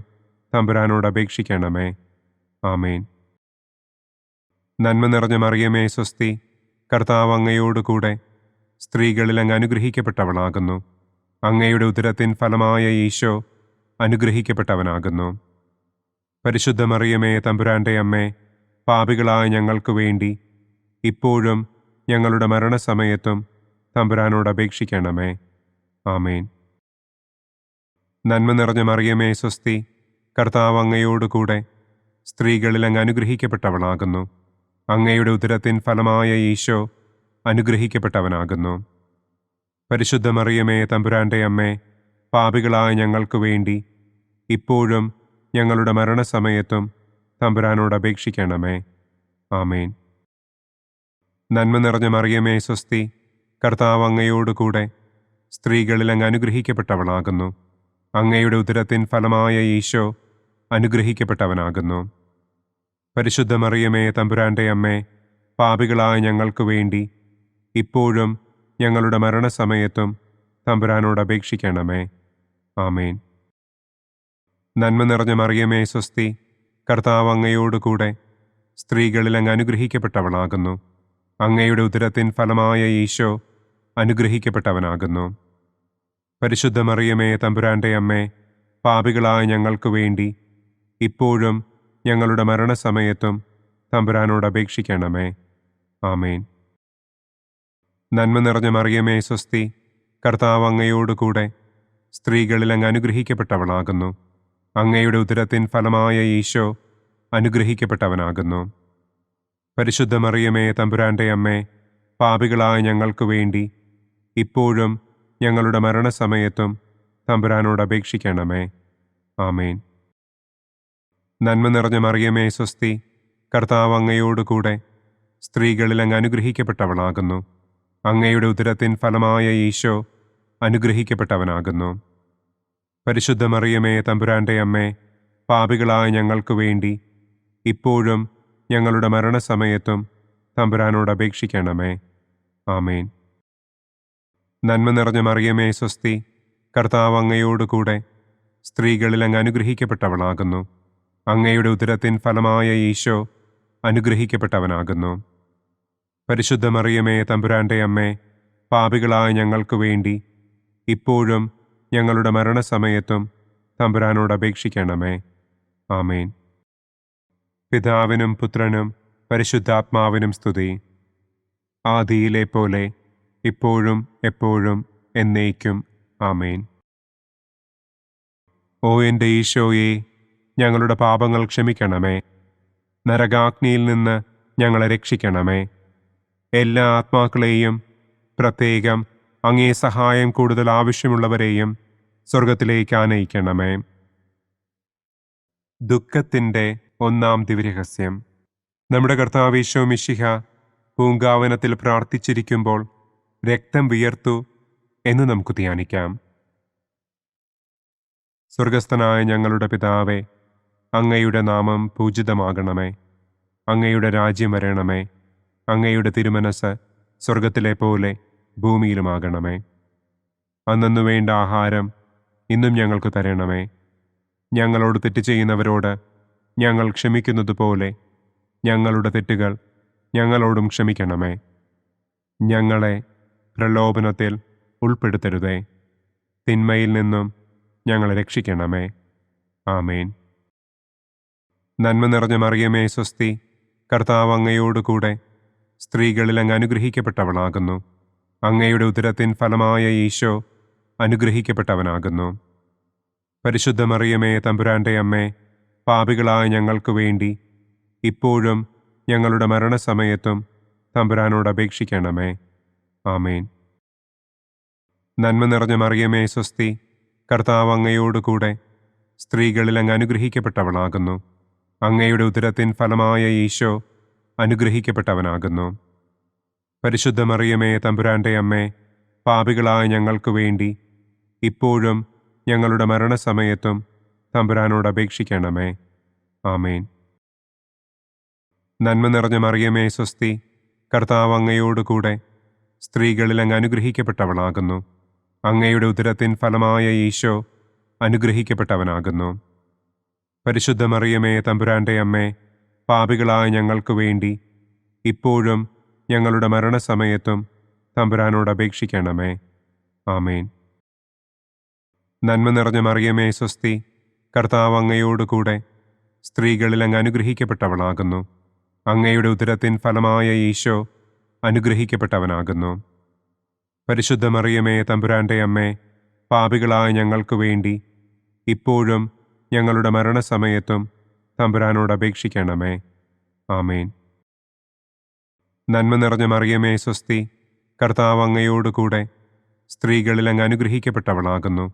Speaker 2: തമ്പുരാനോട് അപേക്ഷിക്കണമേ. ആമേൻ. നന്മ നിറഞ്ഞ മറിയമേ സ്വസ്തി, കർത്താവ് അങ്ങയോടുകൂടെ സ്ത്രീകളിൽ അങ്ങ് അനുഗ്രഹിക്കപ്പെട്ടവളാകുന്നു. അങ്ങയുടെ ഉദരത്തിൻ ഫലമായ ഈശോ അനുഗ്രഹിക്കപ്പെട്ടവനാകുന്നു. പരിശുദ്ധ മറിയമേ തമ്പുരാന്റെ അമ്മേ, പാപികളായ ഞങ്ങൾക്ക് വേണ്ടി ഇപ്പോഴും ഞങ്ങളുടെ മരണസമയത്തും തമ്പുരാനോട് അപേക്ഷിക്കണമേ. ആമേൻ. നന്മ നിറഞ്ഞ മറിയമേ സ്വസ്തി, കർത്താവ് അങ്ങയോടുകൂടെ സ്ത്രീകളിൽ അങ്ങ് അനുഗ്രഹിക്കപ്പെട്ടവളാകുന്നു. അങ്ങയുടെ ഉദരത്തിൻ ഫലമായ ഈശോ അനുഗ്രഹിക്കപ്പെട്ടവനാകുന്നു. പരിശുദ്ധ മറിയമേ തമ്പുരാന്റെ അമ്മേ, പാപികളായ ഞങ്ങൾക്ക് വേണ്ടി ഇപ്പോഴും ഞങ്ങളുടെ മരണസമയത്തും തമ്പുരാനോട് അപേക്ഷിക്കണമേ. ആമേൻ. നന്മ നിറഞ്ഞ മറിയമേ സ്വസ്തി, കർത്താവ് അങ്ങയോടുകൂടെ സ്ത്രീകളിൽ അങ്ങ് അനുഗ്രഹിക്കപ്പെട്ടവളാകുന്നു. അങ്ങയുടെ ഉദരത്തിൻ ഫലമായ ഈശോ അനുഗ്രഹിക്കപ്പെട്ടവനാകുന്നു. പരിശുദ്ധ മറിയമേ തമ്പുരാന്റെ അമ്മേ, പാപികളായ ഞങ്ങൾക്ക് വേണ്ടി ഇപ്പോഴും ഞങ്ങളുടെ മരണസമയത്തും തമ്പുരാനോട് അപേക്ഷിക്കണമേ. ആമേൻ. നന്മ നിറഞ്ഞ മറിയമേ സ്വസ്തി, കർത്താവ് അങ്ങയോട് കൂടെ സ്ത്രീകളിൽ അങ്ങ് അനുഗ്രഹിക്കപ്പെട്ടവളാകുന്നു. അങ്ങയുടെ ഉദരത്തിൻ ഫലമായ ഈശോ അനുഗ്രഹിക്കപ്പെട്ടവനാകുന്നു. പരിശുദ്ധ മറിയമേ തമ്പുരാൻ്റെ അമ്മേ, പാപികളായ ഞങ്ങൾക്ക് വേണ്ടി ഇപ്പോഴും ഞങ്ങളുടെ മരണസമയത്തും തമ്പുരാനോട് അപേക്ഷിക്കണമേ. ആമേൻ. നന്മ നിറഞ്ഞ മറിയമേ സ്വസ്തി, കർത്താവ് അങ്ങയോട് കൂടെ സ്ത്രീകളിൽ അങ്ങ് അനുഗ്രഹിക്കപ്പെട്ടവളാകുന്നു. അങ്ങയുടെ ഉദരത്തിൻ ഫലമായ ഈശോ അനുഗ്രഹിക്കപ്പെട്ടവനാകുന്നു. പരിശുദ്ധ മറിയമേ തമ്പുരാൻ്റെ അമ്മേ, പാപികളായ ഞങ്ങൾക്ക് വേണ്ടി ഇപ്പോഴും ഞങ്ങളുടെ മരണസമയത്തും തമ്പുരാനോട് അപേക്ഷിക്കണമേ. ആമേൻ. നന്മ നിറഞ്ഞ മറിയമേ സ്വസ്തി, കർത്താവ് അങ്ങയോട് കൂടെ സ്ത്രീകളിൽ അങ്ങ് അനുഗ്രഹിക്കപ്പെട്ടവളാകുന്നു. അങ്ങയുടെ ഉദരത്തിൻ ഫലമായ ഈശോ അനുഗ്രഹിക്കപ്പെട്ടവനാകുന്നു. പരിശുദ്ധ മറിയമേ തമ്പുരാൻ്റെ അമ്മേ, പാപികളായ ഞങ്ങൾക്ക് വേണ്ടി ഇപ്പോഴും ഞങ്ങളുടെ മരണസമയത്തും തമ്പുരാനോട് അപേക്ഷിക്കണമേ. ആമേൻ. നന്മ നിറഞ്ഞ മറിയമേ സ്വസ്തി, കർത്താവ് അങ്ങയോട് കൂടെ സ്ത്രീകളിൽ അങ്ങ് അനുഗ്രഹിക്കപ്പെട്ടവളാകുന്നു. അങ്ങയുടെ ഉദരത്തിൻ ഫലമായ ഈശോ അനുഗ്രഹിക്കപ്പെട്ടവനാകുന്നു. പരിശുദ്ധ മറിയമേ തമ്പുരാൻ്റെ അമ്മേ, പാപികളായ ഞങ്ങൾക്ക് വേണ്ടി ഇപ്പോഴും ഞങ്ങളുടെ മരണസമയത്തും തമ്പുരാനോട് അപേക്ഷിക്കണമേ. ആമേൻ. പിതാവിനും പുത്രനും പരിശുദ്ധാത്മാവിനും സ്തുതി. ആദിയിലെ പോലെ ഇപ്പോഴും എപ്പോഴും എന്നേക്കും. ആമേൻ. ഓ എൻ്റെ ഈശോയെ, ഞങ്ങളുടെ പാപങ്ങൾ ക്ഷമിക്കണമേ. നരകാഗ്നിയിൽ നിന്ന് ഞങ്ങളെ രക്ഷിക്കണമേ. എല്ലാ ആത്മാക്കളെയും, പ്രത്യേകം അങ്ങേ സഹായം കൂടുതൽ ആവശ്യമുള്ളവരെയും സ്വർഗത്തിലേക്ക് ആനയിക്കണമേ. ദുഃഖത്തിൻ്റെ ഒന്നാം ദിവ്യരഹസ്യം. നമ്മുടെ കർത്താവ് ഈശോ മിശിഹ പൂങ്കാവനത്തിൽ പ്രാർത്ഥിച്ചിരിക്കുമ്പോൾ രക്തം വിയർത്തു എന്ന് നമുക്ക് ധ്യാനിക്കാം. സ്വർഗസ്ഥനായ ഞങ്ങളുടെ പിതാവേ, അങ്ങയുടെ നാമം പൂജിതമാകണമേ. അങ്ങയുടെ രാജ്യം വരണമേ. അങ്ങയുടെ തിരുമനസ് സ്വർഗത്തിലെ പോലെ ഭൂമിയിലുമാകണമേ. അന്നന്നു വേണ്ട ആഹാരം ഇന്നും ഞങ്ങൾക്ക് തരണമേ. ഞങ്ങളോട് തെറ്റ് ചെയ്യുന്നവരോട് ഞങ്ങൾ ക്ഷമിക്കുന്നതുപോലെ ഞങ്ങളുടെ തെറ്റുകൾ ഞങ്ങളോടും ക്ഷമിക്കണമേ. ഞങ്ങളെ പ്രലോഭനത്തിൽ ഉൾപ്പെടുത്തരുതേ. തിന്മയിൽ നിന്നും ഞങ്ങളെ രക്ഷിക്കണമേ. ആമേൻ. നന്മ നിറഞ്ഞ മറിയമേ സ്വസ്തി, കർത്താവ് അങ്ങയോട് കൂടെ സ്ത്രീകളിൽ അങ്ങ് അനുഗ്രഹിക്കപ്പെട്ടവളാകുന്നു. അങ്ങയുടെ ഉദരത്തിൻ ഫലമായ ഈശോ അനുഗ്രഹിക്കപ്പെട്ടവനാകുന്നു. പരിശുദ്ധ മറിയമേ തമ്പുരാൻ്റെ അമ്മേ, പാപികളായ ഞങ്ങൾക്ക് വേണ്ടി ഇപ്പോഴും ഞങ്ങളുടെ മരണസമയത്തും തമ്പുരാനോട് അപേക്ഷിക്കണമേ. ആമേൻ. നന്മ നിറഞ്ഞ മറിയമേ സ്വസ്തി, കർത്താവ് അങ്ങയോട് കൂടെ സ്ത്രീകളിൽ അങ്ങ് അനുഗ്രഹിക്കപ്പെട്ടവളാകുന്നു. അങ്ങയുടെ ഉദരത്തിൻ ഫലമായ ഈശോ അനുഗ്രഹിക്കപ്പെട്ടവനാകുന്നു. പരിശുദ്ധ മറിയമേ തമ്പുരാൻ്റെ അമ്മേ, പാപികളായ ഞങ്ങൾക്ക് വേണ്ടി ഇപ്പോഴും ഞങ്ങളുടെ മരണസമയത്തും തമ്പുരാനോട് അപേക്ഷിക്കണമേ. ആമേൻ. നന്മ നിറഞ്ഞ മറിയമേ സ്വസ്തി, കർത്താവ് അങ്ങയോട് കൂടെ സ്ത്രീകളിൽ അങ്ങ് അനുഗ്രഹിക്കപ്പെട്ടവളാകുന്നു. അങ്ങയുടെ ഉദരത്തിൻ ഫലമായ ഈശോ അനുഗ്രഹിക്കപ്പെട്ടവനാകുന്നു. പരിശുദ്ധ മറിയമേ തമ്പുരാൻ്റെ അമ്മേ, പാപികളായ ഞങ്ങൾക്ക് വേണ്ടി ഇപ്പോഴും ഞങ്ങളുടെ മരണസമയത്തും തമ്പുരാനോട് അപേക്ഷിക്കണമേ. ആമേൻ. നന്മ നിറഞ്ഞ മറിയമേ സ്വസ്തി, കർത്താവ് അങ്ങയോട് കൂടെ സ്ത്രീകളിൽ അങ്ങ് അനുഗ്രഹിക്കപ്പെട്ടവളാകുന്നു. അങ്ങയുടെ ഉദരത്തിൻ ഫലമായ ഈശോ അനുഗ്രഹിക്കപ്പെട്ടവനാകുന്നു. പരിശുദ്ധ മറിയമേ തമ്പുരാൻ്റെ അമ്മേ, പാപികളായ ഞങ്ങൾക്ക് വേണ്ടി ഇപ്പോഴും ഞങ്ങളുടെ മരണസമയത്തും തമ്പുരാനോട് അപേക്ഷിക്കണമേ. ആമേൻ. നന്മ നിറഞ്ഞ മറിയമേ സ്വസ്തി, കർത്താവ് അങ്ങയോട് കൂടെ സ്ത്രീകളിൽ അങ്ങ് അനുഗ്രഹിക്കപ്പെട്ടവളാകുന്നു.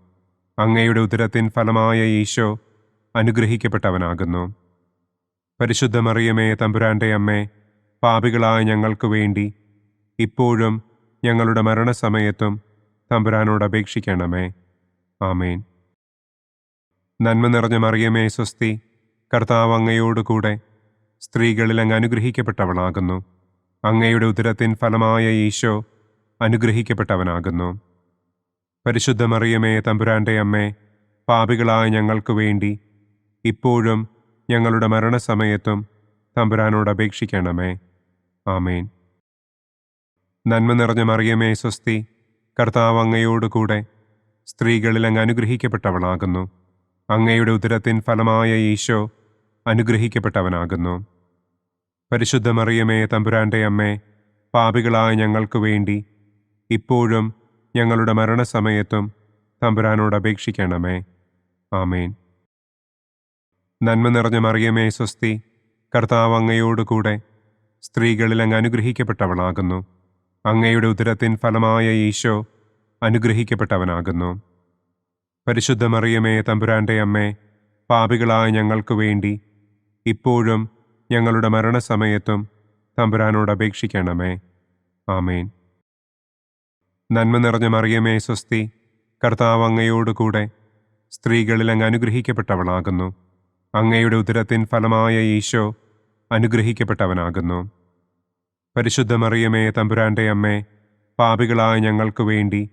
Speaker 2: അങ്ങയുടെ ഉദരത്തിൻ ഫലമായ ഈശോ അനുഗ്രഹിക്കപ്പെട്ടവനാകുന്നു. പരിശുദ്ധ മറിയമേ തമ്പുരാൻ്റെ അമ്മേ, പാപികളായ ഞങ്ങൾക്ക് വേണ്ടി ഇപ്പോഴും ഞങ്ങളുടെ മരണസമയത്തും തമ്പുരാനോട് അപേക്ഷിക്കണമേ. ആമേൻ. നന്മ നിറഞ്ഞ മറിയമേ സ്വസ്തി, കർത്താവ് അങ്ങയോട് കൂടെ സ്ത്രീകളിൽ അങ്ങ് അനുഗ്രഹിക്കപ്പെട്ടവളാകുന്നു. അങ്ങയുടെ ഉദരത്തിൻ ഫലമായ ഈശോ അനുഗ്രഹിക്കപ്പെട്ടവനാകുന്നു. പരിശുദ്ധ മറിയമേ, തമ്പുരാന്റെ അമ്മേ, പാപികളായ ഞങ്ങൾക്ക് വേണ്ടി ഇപ്പോഴും ഞങ്ങളുടെ മരണസമയത്തും തമ്പുരാനോട് അപേക്ഷിക്കണമേ. ആമേൻ. നന്മ നിറഞ്ഞ മറിയമേ, സ്വസ്തി, കർത്താവ് അങ്ങയോടുകൂടെ സ്ത്രീകളിൽ അങ്ങ് അനുഗ്രഹിക്കപ്പെട്ടവളാകുന്നു. അങ്ങയുടെ ഉദരത്തിൻ ഫലമായ ഈശോ അനുഗ്രഹിക്കപ്പെട്ടവനാകുന്നു. പരിശുദ്ധ മറിയമേ, തമ്പുരാന്റെ അമ്മേ, പാപികളായ ഞങ്ങൾക്ക് വേണ്ടി ഇപ്പോഴും ഞങ്ങളുടെ മരണസമയത്തും തമ്പുരാനോട് അപേക്ഷിക്കണമേ. ആമേൻ. നന്മ നിറഞ്ഞ മറിയമേ, സ്വസ്തി, കർത്താവ് അങ്ങയോടുകൂടെ സ്ത്രീകളിൽ അങ്ങ് അനുഗ്രഹിക്കപ്പെട്ടവളാകുന്നു. അങ്ങയുടെ ഉദരത്തിൻ ഫലമായ ഈശോ അനുഗ്രഹിക്കപ്പെട്ടവനാകുന്നു. പരിശുദ്ധ മറിയമേ, തമ്പുരാന്റെ അമ്മേ, പാപികളായ ഞങ്ങൾക്ക് വേണ്ടി ഇപ്പോഴും ഞങ്ങളുടെ മരണസമയത്തും തമ്പുരാനോട് അപേക്ഷിക്കണമേ. ആമേൻ. നന്മ നിറഞ്ഞ മറിയമേ, സ്വസ്തി, കർത്താവ് അങ്ങയോടുകൂടെ സ്ത്രീകളിൽ അങ്ങ് അനുഗ്രഹിക്കപ്പെട്ടവളാകുന്നു. അങ്ങയുടെ ഉദരത്തിൻ ഫലമായ ഈശോ അനുഗ്രഹിക്കപ്പെട്ടവനാകുന്നു. പരിശുദ്ധ മറിയമേ, തമ്പുരാന്റെ അമ്മേ, പാപികളായ ഞങ്ങൾക്ക് വേണ്ടി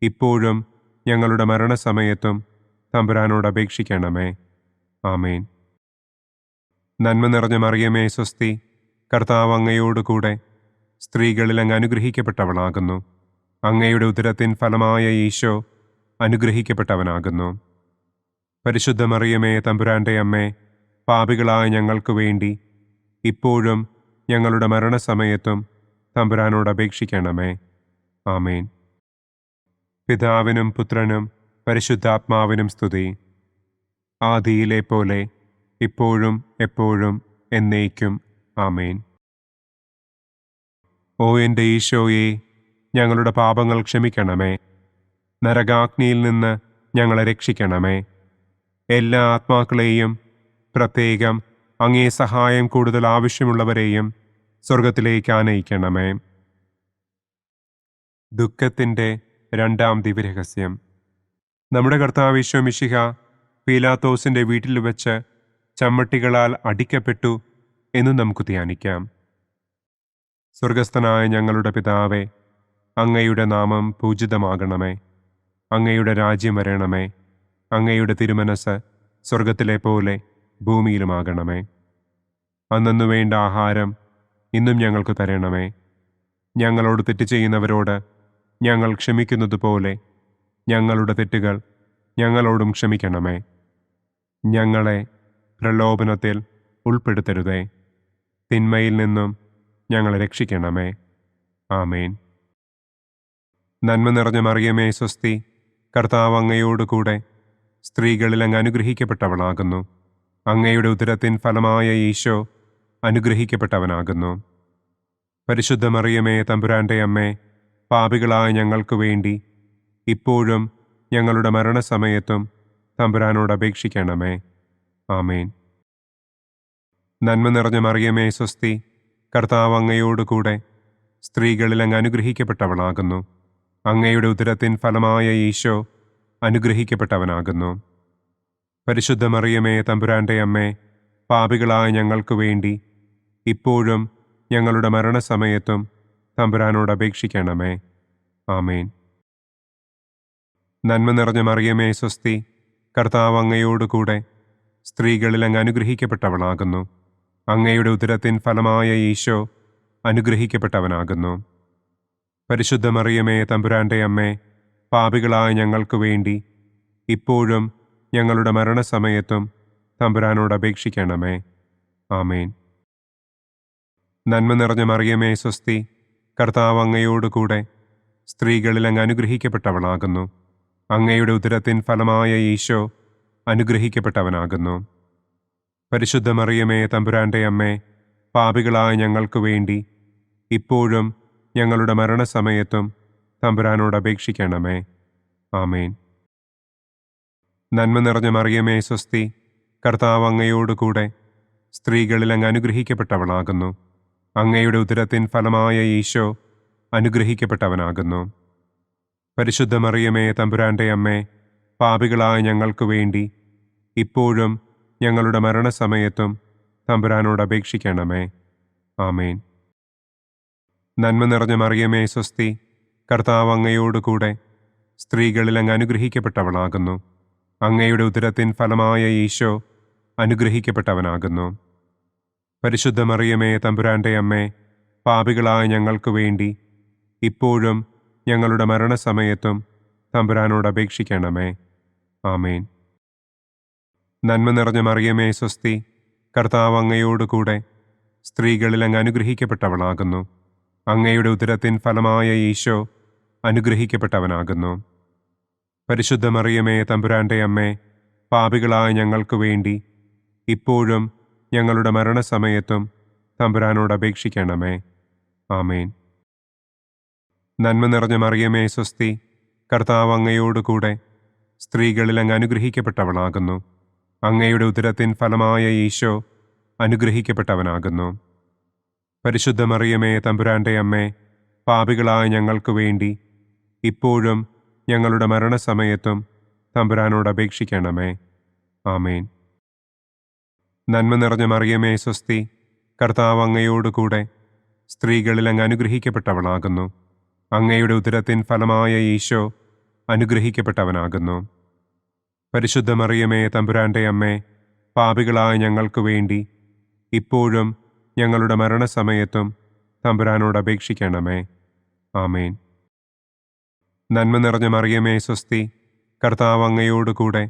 Speaker 2: ഇപ്പോഴും ഞങ്ങളുടെ മരണസമയത്തും തമ്പുരാനോട് അപേക്ഷിക്കണമേ. ആമേൻ. നന്മ നിറഞ്ഞ മറിയമേ, സ്വസ്തി, കർത്താവ് അങ്ങയോടുകൂടെ സ്ത്രീകളിൽ അങ്ങ് അനുഗ്രഹിക്കപ്പെട്ടവളാകുന്നു. അങ്ങയുടെ ഉദരത്തിൻ ഫലമായ ഈശോ അനുഗ്രഹിക്കപ്പെട്ടവനാകുന്നു. പരിശുദ്ധ മറിയമേ, തമ്പുരാന്റെ അമ്മേ, പാപികളായ ഞങ്ങൾക്ക് വേണ്ടി ഇപ്പോഴും ഞങ്ങളുടെ മരണസമയത്തും തമ്പുരാനോട് അപേക്ഷിക്കണമേ. ആമേൻ. പിതാവിനും പുത്രനും പരിശുദ്ധാത്മാവിനും സ്തുതി. ആദിയിലെ പോലെ ഇപ്പോഴും എപ്പോഴും എന്നേക്കും. ആമേൻ. ഓ എൻ്റെ ഈശോയെ, ഞങ്ങളുടെ പാപങ്ങൾ ക്ഷമിക്കണമേ. നരകാഗ്നിയിൽ നിന്ന് ഞങ്ങളെ രക്ഷിക്കണമേ. എല്ലാ ആത്മാക്കളെയും, പ്രത്യേകം അങ്ങേ സഹായം കൂടുതൽ ആവശ്യമുള്ളവരെയും സ്വർഗത്തിലേക്ക് ആനയിക്കണമേ. ദുഃഖത്തിൻ്റെ രണ്ടാം ദിവ്യരഹസ്യം. നമ്മുടെ കർത്താവ് ഈശോ മിശിഹ പീലാത്തോസിൻ്റെ വീട്ടിൽ വെച്ച് ചമ്മട്ടികളാൽ അടിക്കപ്പെട്ടു എന്ന് നമുക്ക് ധ്യാനിക്കാം. സ്വർഗസ്ഥനായ ഞങ്ങളുടെ പിതാവേ, അങ്ങയുടെ നാമം പൂജിതമാകണമേ. അങ്ങയുടെ രാജ്യം വരണമേ. അങ്ങയുടെ തിരുമനസ് സ്വർഗത്തിലെ പോലെ ഭൂമിയിലുമാകണമേ. അന്നന്നു വേണ്ട ആഹാരം ഇന്നും ഞങ്ങൾക്ക് തരണമേ. ഞങ്ങളോട് തെറ്റ് ചെയ്യുന്നവരോട് ഞങ്ങൾ ക്ഷമിക്കുന്നത് പോലെ ഞങ്ങളുടെ തെറ്റുകൾ ഞങ്ങളോടും ക്ഷമിക്കണമേ. ഞങ്ങളെ പ്രലോഭനത്തിൽ ഉൾപ്പെടുത്തരുതേ. തിന്മയിൽ നിന്നും ഞങ്ങളെ രക്ഷിക്കണമേ. ആമേൻ. നന്മ നിറഞ്ഞ മറിയമേ, സ്വസ്തി, കർത്താവ് അങ്ങയോടുകൂടെ സ്ത്രീകളിൽ അങ്ങ് അനുഗ്രഹിക്കപ്പെട്ടവളാകുന്നു. അങ്ങയുടെ ഉദരത്തിൻ ഫലമായ ഈശോ അനുഗ്രഹിക്കപ്പെട്ടവനാകുന്നു. പരിശുദ്ധ മറിയമേ, തമ്പുരാന്റെ അമ്മേ, പാപികളായ ഞങ്ങൾക്ക് വേണ്ടി ഇപ്പോഴും ഞങ്ങളുടെ മരണസമയത്തും തമ്പുരാനോട് അപേക്ഷിക്കണമേ. ആമേൻ. നന്മ നിറഞ്ഞ മറിയമേ, സ്വസ്തി, കർത്താവ് അങ്ങയോടുകൂടെ സ്ത്രീകളിൽ അങ്ങ് അനുഗ്രഹിക്കപ്പെട്ടവളാകുന്നു. അങ്ങയുടെ ഉദരത്തിൻ ഫലമായ ഈശോ അനുഗ്രഹിക്കപ്പെട്ടവനാകുന്നു. പരിശുദ്ധ മറിയമേ, തമ്പുരാന്റെ അമ്മേ, പാപികളായ ഞങ്ങൾക്ക് വേണ്ടി ഇപ്പോഴും ഞങ്ങളുടെ മരണസമയത്തും തമ്പുരാനോട് അപേക്ഷിക്കണമേ. ആമേൻ. നന്മ നിറഞ്ഞ മറിയമേ, സ്വസ്തി, കർത്താവ് അങ്ങയോടുകൂടെ സ്ത്രീകളിൽ അങ്ങ് അനുഗ്രഹിക്കപ്പെട്ടവളാകുന്നു. അങ്ങയുടെ ഉദരത്തിൻ ഫലമായ ഈശോ അനുഗ്രഹിക്കപ്പെട്ടവനാകുന്നു. പരിശുദ്ധ മറിയമേ, തമ്പുരാന്റെ അമ്മേ, പാപികളായ ഞങ്ങൾക്ക് വേണ്ടി ഇപ്പോഴും ഞങ്ങളുടെ മരണസമയത്തും തമ്പുരാനോട് അപേക്ഷിക്കണമേ. ആമേൻ. നന്മ നിറഞ്ഞ മറിയമേ, സ്വസ്തി, കർത്താവ് അങ്ങയോടുകൂടെ സ്ത്രീകളിൽ അങ്ങ് അനുഗ്രഹിക്കപ്പെട്ടവളാകുന്നു. അങ്ങയുടെ ഉദരത്തിൻ ഫലമായ ഈശോ അനുഗ്രഹിക്കപ്പെട്ടവനാകുന്നു. പരിശുദ്ധ മറിയമേ, തമ്പുരാന്റെ അമ്മേ, പാപികളായ ഞങ്ങൾക്ക് വേണ്ടി ഇപ്പോഴും ഞങ്ങളുടെ മരണസമയത്തും തമ്പുരാനോട് അപേക്ഷിക്കണമേ. ആമേൻ. നന്മ നിറഞ്ഞ മറിയമേ, സ്വസ്തി, കർത്താവ് അങ്ങയോടുകൂടെ സ്ത്രീകളിൽ അങ്ങ് അനുഗ്രഹിക്കപ്പെട്ടവളാകുന്നു. അങ്ങയുടെ ഉദരത്തിൻ ഫലമായ ഈശോ അനുഗ്രഹിക്കപ്പെട്ടവനാകുന്നു. പരിശുദ്ധ മറിയമേ, തമ്പുരാന്റെ അമ്മേ, പാപികളായ ഞങ്ങൾക്ക് വേണ്ടി ഇപ്പോഴും ഞങ്ങളുടെ മരണസമയത്തും തമ്പുരാനോട് അപേക്ഷിക്കണമേ. ആമേൻ. നന്മ നിറഞ്ഞ മറിയമേ സ്വസ്തി, കർത്താവ് അങ്ങയോടുകൂടെ സ്ത്രീകളിൽ അങ്ങ് അനുഗ്രഹിക്കപ്പെട്ടവളാകുന്നു. അങ്ങയുടെ ഉദരത്തിൻ ഫലമായ ഈശോ അനുഗ്രഹിക്കപ്പെട്ടവനാകുന്നു. പരിശുദ്ധ മറിയമേ തമ്പുരാന്റെ അമ്മേ, പാപികളായ ഞങ്ങൾക്ക് വേണ്ടി ഇപ്പോഴും ഞങ്ങളുടെ മരണസമയത്തും തമ്പുരാനോട് അപേക്ഷിക്കണമേ. ആമേൻ. നന്മ നിറഞ്ഞ മറിയമേ സ്വസ്തി, കർത്താവ് അങ്ങയോടുകൂടെ സ്ത്രീകളിൽ അങ്ങ് അനുഗ്രഹിക്കപ്പെട്ടവളാകുന്നു. അങ്ങയുടെ ഉദരത്തിൻ ഫലമായ ഈശോ അനുഗ്രഹിക്കപ്പെട്ടവനാകുന്നു. പരിശുദ്ധ മറിയമേ തമ്പുരാന്റെ അമ്മേ, പാപികളായ ഞങ്ങൾക്ക് വേണ്ടി ഇപ്പോഴും ഞങ്ങളുടെ മരണസമയത്തും തമ്പുരാനോട് അപേക്ഷിക്കണമേ. ആമേൻ. നന്മ നിറഞ്ഞ മറിയമേ സ്വസ്തി, കർത്താവ് അങ്ങയോടുകൂടെ സ്ത്രീകളിൽ അങ്ങ് അനുഗ്രഹിക്കപ്പെട്ടവളാകുന്നു. അങ്ങയുടെ ഉദരത്തിൻ ഫലമായ ഈശോ അനുഗ്രഹിക്കപ്പെട്ടവനാകുന്നു. പരിശുദ്ധ മറിയമേ തമ്പുരാന്റെ അമ്മേ, പാപികളായ ഞങ്ങൾക്ക് വേണ്ടി ഇപ്പോഴും ഞങ്ങളുടെ മരണസമയത്തും തമ്പുരാനോട് അപേക്ഷിക്കണമേ. ആമേൻ. നന്മ നിറഞ്ഞ മറിയമേ സ്വസ്തി, കർത്താവ് അങ്ങയോടുകൂടെ സ്ത്രീകളിൽ അങ്ങ് അനുഗ്രഹിക്കപ്പെട്ടവളാകുന്നു. അങ്ങയുടെ ഉദരത്തിൻ ഫലമായ ഈശോ അനുഗ്രഹിക്കപ്പെട്ടവനാകുന്നു. പരിശുദ്ധ മറിയമേ തമ്പുരാന്റെ അമ്മേ, പാപികളായ ഞങ്ങൾക്ക് വേണ്ടി ഇപ്പോഴും ഞങ്ങളുടെ മരണസമയത്തും തമ്പുരാനോട് അപേക്ഷിക്കണമേ. ആമേൻ. നന്മ നിറഞ്ഞ മറിയമേ സ്വസ്തി, കർത്താവ് അങ്ങയോടുകൂടെ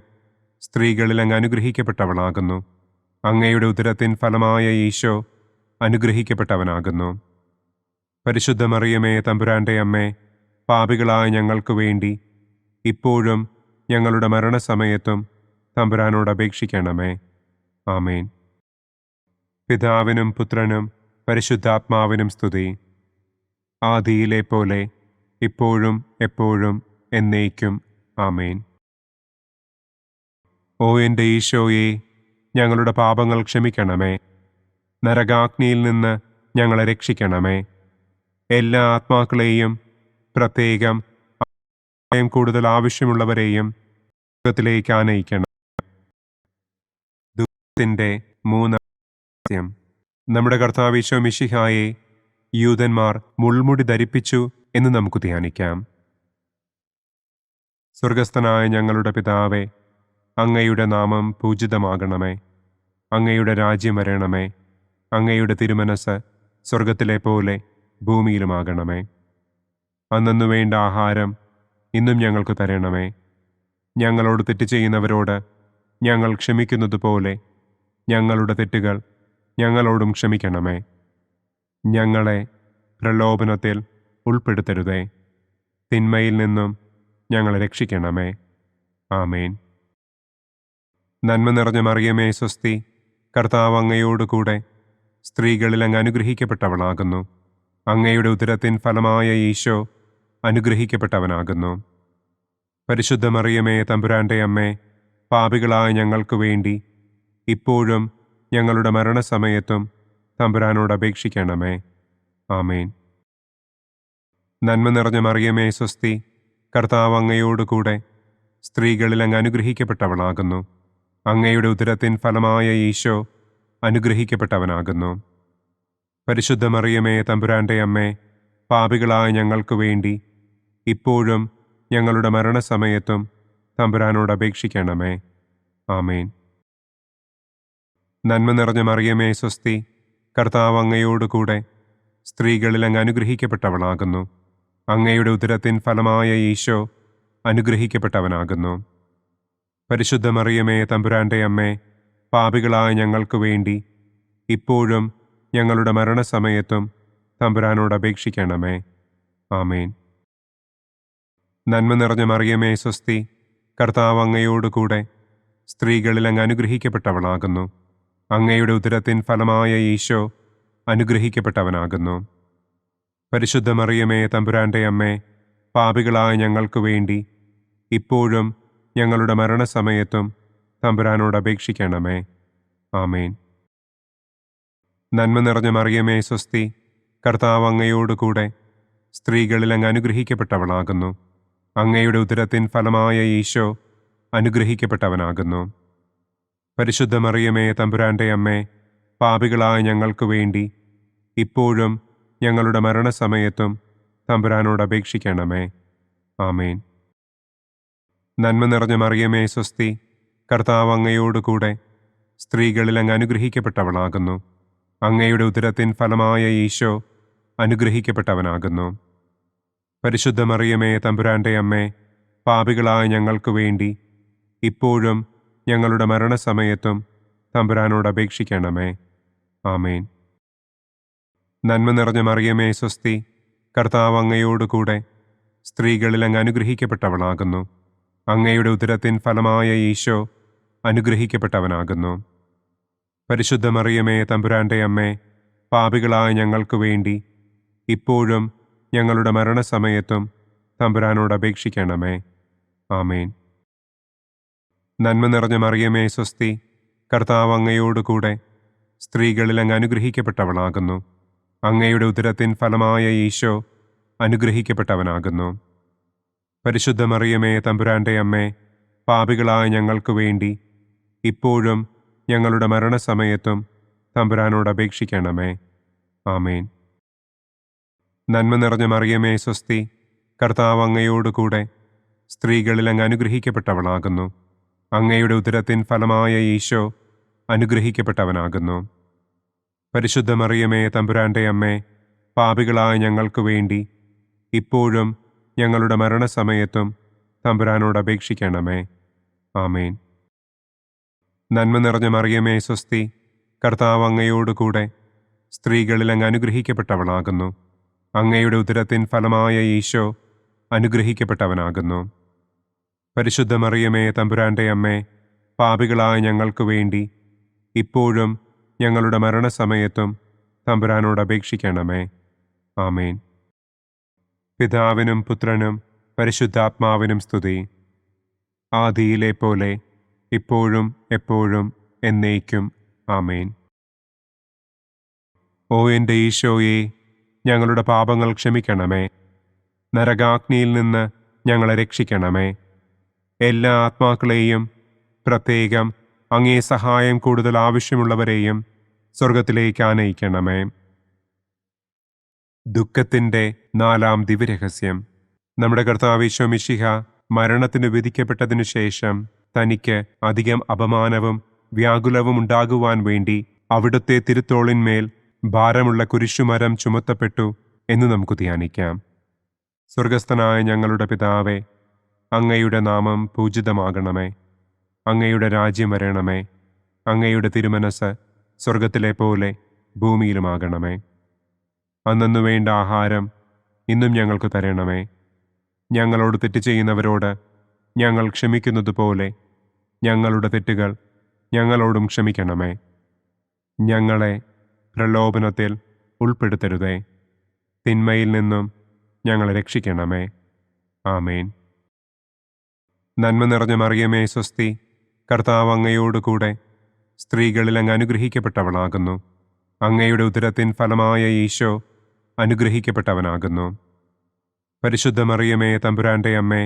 Speaker 2: സ്ത്രീകളിൽ അങ്ങ് അനുഗ്രഹിക്കപ്പെട്ടവളാകുന്നു. അങ്ങയുടെ ഉദരത്തിൻ ഫലമായ ഈശോ അനുഗ്രഹിക്കപ്പെട്ടവനാകുന്നു. പരിശുദ്ധ മറിയമേ തമ്പുരാന്റെ അമ്മേ, പാപികളായ ഞങ്ങൾക്ക് വേണ്ടി ഇപ്പോഴും ഞങ്ങളുടെ മരണസമയത്തും തമ്പുരാനോട് അപേക്ഷിക്കണമേ. ആമേൻ. പിതാവിനും പുത്രനും പരിശുദ്ധാത്മാവിനും സ്തുതി. ആദിയിലെ പോലെ ഇപ്പോഴും എപ്പോഴും എന്നേക്കും. ആമേൻ. ഓ എൻ്റെ ഈശോയെ, ഞങ്ങളുടെ പാപങ്ങൾ ക്ഷമിക്കണമേ. നരകാഗ്നിയിൽ നിന്ന് ഞങ്ങളെ രക്ഷിക്കണമേ. എല്ലാ ആത്മാക്കളെയും, പ്രത്യേകം കൂടുതൽ ആവശ്യമുള്ളവരെയും സ്വർഗ്ഗത്തിലേക്ക് ആനയിക്കണം. ദുഃഖത്തിൻ്റെ മൂന്നാം നമ്മുടെ കർത്താവ് ഈശോ മിശിഹായെ യൂദന്മാർ മുൾമുടി ധരിപ്പിച്ചു എന്ന് നമുക്ക് ധ്യാനിക്കാം. സ്വർഗസ്ഥനായ ഞങ്ങളുടെ പിതാവേ, അങ്ങയുടെ നാമം പൂജിതമാകണമേ. അങ്ങയുടെ രാജ്യം വരണമേ. അങ്ങയുടെ തിരുമനസ് സ്വർഗത്തിലെ പോലെ ഭൂമിയിലുമാകണമേ. അന്നന്നു വേണ്ട ആഹാരം ഇന്നും ഞങ്ങൾക്ക് തരണമേ. ഞങ്ങളോട് തെറ്റ് ചെയ്യുന്നവരോട് ഞങ്ങൾ ക്ഷമിക്കുന്നത് പോലെ ഞങ്ങളുടെ തെറ്റുകൾ ഞങ്ങളോടും ക്ഷമിക്കണമേ. ഞങ്ങളെ പ്രലോഭനത്തിൽ ഉൾപ്പെടുത്തരുതേ. തിന്മയിൽ നിന്നും ഞങ്ങളെ രക്ഷിക്കണമേ. ആമേൻ. നന്മ നിറഞ്ഞ മറിയമേ സ്വസ്തി, കർത്താവ് അങ്ങയോടുകൂടെ സ്ത്രീകളിൽ അങ്ങ് അനുഗ്രഹിക്കപ്പെട്ടവളാകുന്നു. അങ്ങയുടെ ഉദരത്തിൻ ഫലമായ ഈശോ അനുഗ്രഹിക്കപ്പെട്ടവനാകുന്നു. പരിശുദ്ധ മറിയമേ തമ്പുരാന്റെ അമ്മേ, പാപികളായ ഞങ്ങൾക്ക് വേണ്ടി ഇപ്പോഴും ഞങ്ങളുടെ മരണസമയത്തും തമ്പുരാനോട് അപേക്ഷിക്കണമേ. ആമേൻ. നന്മ നിറഞ്ഞ മറിയമേ സ്വസ്തി, കർത്താവ് അങ്ങയോടുകൂടെ സ്ത്രീകളിൽ അങ്ങ് അനുഗ്രഹിക്കപ്പെട്ടവളാകുന്നു. അങ്ങയുടെ ഉദരത്തിൻ ഫലമായ ഈശോ അനുഗ്രഹിക്കപ്പെട്ടവനാകുന്നു. പരിശുദ്ധ മറിയമേ തമ്പുരാന്റെ അമ്മേ, പാപികളായ ഞങ്ങൾക്ക് വേണ്ടി ഇപ്പോഴും ഞങ്ങളുടെ മരണസമയത്തും തമ്പുരാനോട് അപേക്ഷിക്കണമേ. ആമേൻ. നന്മ നിറഞ്ഞ മറിയമേ സ്വസ്തി, കർത്താവ് അങ്ങയോടുകൂടെ സ്ത്രീകളിൽ അങ്ങ് അനുഗ്രഹിക്കപ്പെട്ടവളാകുന്നു. അങ്ങയുടെ ഉദരത്തിൻ ഫലമായ ഈശോ അനുഗ്രഹിക്കപ്പെട്ടവനാകുന്നു. പരിശുദ്ധ മറിയമേ തമ്പുരാന്റെ അമ്മേ, പാപികളായ ഞങ്ങൾക്ക് വേണ്ടി ഇപ്പോഴും ഞങ്ങളുടെ മരണസമയത്തും തമ്പുരാനോട് അപേക്ഷിക്കണമേ. ആമേൻ. നന്മ നിറഞ്ഞ മറിയമേ സ്വസ്തി, കർത്താവ് അങ്ങയോടുകൂടെ സ്ത്രീകളിൽ അങ്ങ് അനുഗ്രഹിക്കപ്പെട്ടവളാകുന്നു. അങ്ങയുടെ ഉദരത്തിൻ ഫലമായ ഈശോ അനുഗ്രഹിക്കപ്പെട്ടവനാകുന്നു. പരിശുദ്ധ മറിയമേ തമ്പുരാന്റെ അമ്മേ, പാപികളായ ഞങ്ങൾക്ക് വേണ്ടി ഇപ്പോഴും ഞങ്ങളുടെ മരണസമയത്തും തമ്പുരാനോട് അപേക്ഷിക്കണമേ. ആമേൻ. നന്മ നിറഞ്ഞ മറിയമേ സ്വസ്തി, കർത്താവ് അങ്ങയോടുകൂടെ സ്ത്രീകളിൽ അങ്ങ് അനുഗ്രഹിക്കപ്പെട്ടവളാകുന്നു. അങ്ങയുടെ ഉദരത്തിൻ ഫലമായ ഈശോ അനുഗ്രഹിക്കപ്പെട്ടവനാകുന്നു. പരിശുദ്ധ മറിയമേ തമ്പുരാന്റെ അമ്മേ, പാപികളായ ഞങ്ങൾക്ക് വേണ്ടി ഇപ്പോഴും ഞങ്ങളുടെ മരണസമയത്തും തമ്പുരാനോട് അപേക്ഷിക്കണമേ. ആമേൻ. നന്മ നിറഞ്ഞ മറിയമേ സ്വസ്തി, കർത്താവ് അങ്ങയോട് കൂടെ സ്ത്രീകളിൽ അങ്ങ് അനുഗ്രഹിക്കപ്പെട്ടവളാകുന്നു. അങ്ങയുടെ ഉദരത്തിൻ ഫലമായ ഈശോ അനുഗ്രഹിക്കപ്പെട്ടവനാകുന്നു. പരിശുദ്ധ മറിയമേ തമ്പുരാന്റെ അമ്മേ, പാപികളായ ഞങ്ങൾക്ക് വേണ്ടി ഇപ്പോഴും ഞങ്ങളുടെ മരണസമയത്തും തമ്പുരാനോട് അപേക്ഷിക്കണമേ. ആമേൻ. നന്മ നിറഞ്ഞ മറിയമേ സ്വസ്തി, കർത്താവ് അങ്ങയോട് കൂടെ സ്ത്രീകളിൽ അങ്ങ് അനുഗ്രഹിക്കപ്പെട്ടവളാകുന്നു. അങ്ങയുടെ ഉദരത്തിൻ ഫലമായ ഈശോ അനുഗ്രഹിക്കപ്പെട്ടവനാകുന്നു. പരിശുദ്ധ മറിയമേ തമ്പുരാന്റെ അമ്മേ, പാപികളായ ഞങ്ങൾക്ക് വേണ്ടി ഇപ്പോഴും ഞങ്ങളുടെ മരണസമയത്തും തമ്പുരാനോട് അപേക്ഷിക്കണമേ. ആമേൻ. നന്മ നിറഞ്ഞ മറിയമേ സ്വസ്തി, കർത്താവ് അങ്ങയോട് കൂടെ സ്ത്രീകളിൽ അങ്ങ് അനുഗ്രഹിക്കപ്പെട്ടവളാകുന്നു. അങ്ങയുടെ ഉദരത്തിൻ ഫലമായ ഈശോ അനുഗ്രഹിക്കപ്പെട്ടവനാകുന്നു. പരിശുദ്ധ മറിയമേ തമ്പുരാന്റെ അമ്മേ, പാപികളായ ഞങ്ങൾക്ക് വേണ്ടി ഇപ്പോഴും ഞങ്ങളുടെ മരണസമയത്തും തമ്പുരാനോട് അപേക്ഷിക്കണമേ. ആമേൻ. നന്മ നിറഞ്ഞ മറിയമേ സ്വസ്തി, കർത്താവ് അങ്ങയോട് കൂടെ സ്ത്രീകളിൽ അങ്ങ് അനുഗ്രഹിക്കപ്പെട്ടവളാകുന്നു. അങ്ങയുടെ ഉദരത്തിൻ ഫലമായ ഈശോ അനുഗ്രഹിക്കപ്പെട്ടവനാകുന്നു. പരിശുദ്ധ മറിയമേ തമ്പുരാന്റെ അമ്മേ, പാപികളായ ഞങ്ങൾക്ക് വേണ്ടി ഇപ്പോഴും ഞങ്ങളുടെ മരണസമയത്തും തമ്പുരാനോട് അപേക്ഷിക്കണമേ. ആമേൻ. നന്മ നിറഞ്ഞ മറിയമേ സ്വസ്തി, കർത്താവ് അങ്ങയോട് കൂടെ സ്ത്രീകളിൽ അങ്ങ് അനുഗ്രഹിക്കപ്പെട്ടവളാകുന്നു. അങ്ങയുടെ ഉദരത്തിൻ ഫലമായ ഈശോ അനുഗ്രഹിക്കപ്പെട്ടവനാകുന്നു. പരിശുദ്ധ മറിയമേ തമ്പുരാന്റെ അമ്മേ, പാപികളായ ഞങ്ങൾക്ക് വേണ്ടി ഇപ്പോഴും ഞങ്ങളുടെ മരണസമയത്തും തമ്പുരാനോട് അപേക്ഷിക്കണമേ. ആമേൻ. പിതാവിനും പുത്രനും പരിശുദ്ധാത്മാവിനും സ്തുതി. ആദിയിലെ പോലെ ഇപ്പോഴും എപ്പോഴും എന്നേക്കും. ആമേൻ. ഓ എൻ്റെ ഈശോയെ, ഞങ്ങളുടെ പാപങ്ങൾ ക്ഷമിക്കണമേ. നരകാഗ്നിയിൽ നിന്ന് ഞങ്ങളെ രക്ഷിക്കണമേ. എല്ലാ ആത്മാക്കളെയും, പ്രത്യേകം അങ്ങേ സഹായം കൂടുതൽ ആവശ്യമുള്ളവരെയും സ്വർഗത്തിലേക്ക് ആനയിക്കണമേ. ദുഃഖത്തിൻ്റെ 4-ാം ദിവ്യരഹസ്യം. നമ്മുടെ കർത്താവ് ഈശോ മിശിഹ മരണത്തിന് വിധിക്കപ്പെട്ടതിനു ശേഷം തനിക്ക് അധികം അപമാനവും വ്യാകുലവും ഉണ്ടാകുവാൻ വേണ്ടി അവിടുത്തെ തിരുത്തോളിന്മേൽ ഭാരമുള്ള കുരിശുമരം ചുമത്തപ്പെട്ടു എന്ന് നമുക്ക് ധ്യാനിക്കാം. സ്വർഗസ്ഥനായ ഞങ്ങളുടെ പിതാവേ, അങ്ങയുടെ നാമം പൂജിതമാകണമേ. അങ്ങയുടെ രാജ്യം വരണമേ. അങ്ങയുടെ തിരുമനസ് സ്വർഗത്തിലെ പോലെ ഭൂമിയിലുമാകണമേ. അന്നന്നു വേണ്ട ആഹാരം ഇന്നും ഞങ്ങൾക്ക് തരണമേ. ഞങ്ങളോട് തെറ്റ് ചെയ്യുന്നവരോട് ഞങ്ങൾ ക്ഷമിക്കുന്നത് പോലെ ഞങ്ങളുടെ തെറ്റുകൾ ഞങ്ങളോടും ക്ഷമിക്കണമേ. ഞങ്ങളെ പ്രലോഭനത്തിൽ ഉൾപ്പെടുത്തരുതേ. തിന്മയിൽ നിന്നും ഞങ്ങളെ രക്ഷിക്കണമേ. ആമേൻ. നന്മ നിറഞ്ഞ മറിയമേ സ്വസ്തി, കർത്താവ് അങ്ങയോട് കൂടെ സ്ത്രീകളിൽ അങ്ങ് അനുഗ്രഹിക്കപ്പെട്ടവളാകുന്നു. അങ്ങയുടെ ഉദരത്തിൻ ഫലമായ ഈശോ അനുഗ്രഹിക്കപ്പെട്ടവനാകുന്നു. പരിശുദ്ധ മറിയമേ തമ്പുരാന്റെ അമ്മേ,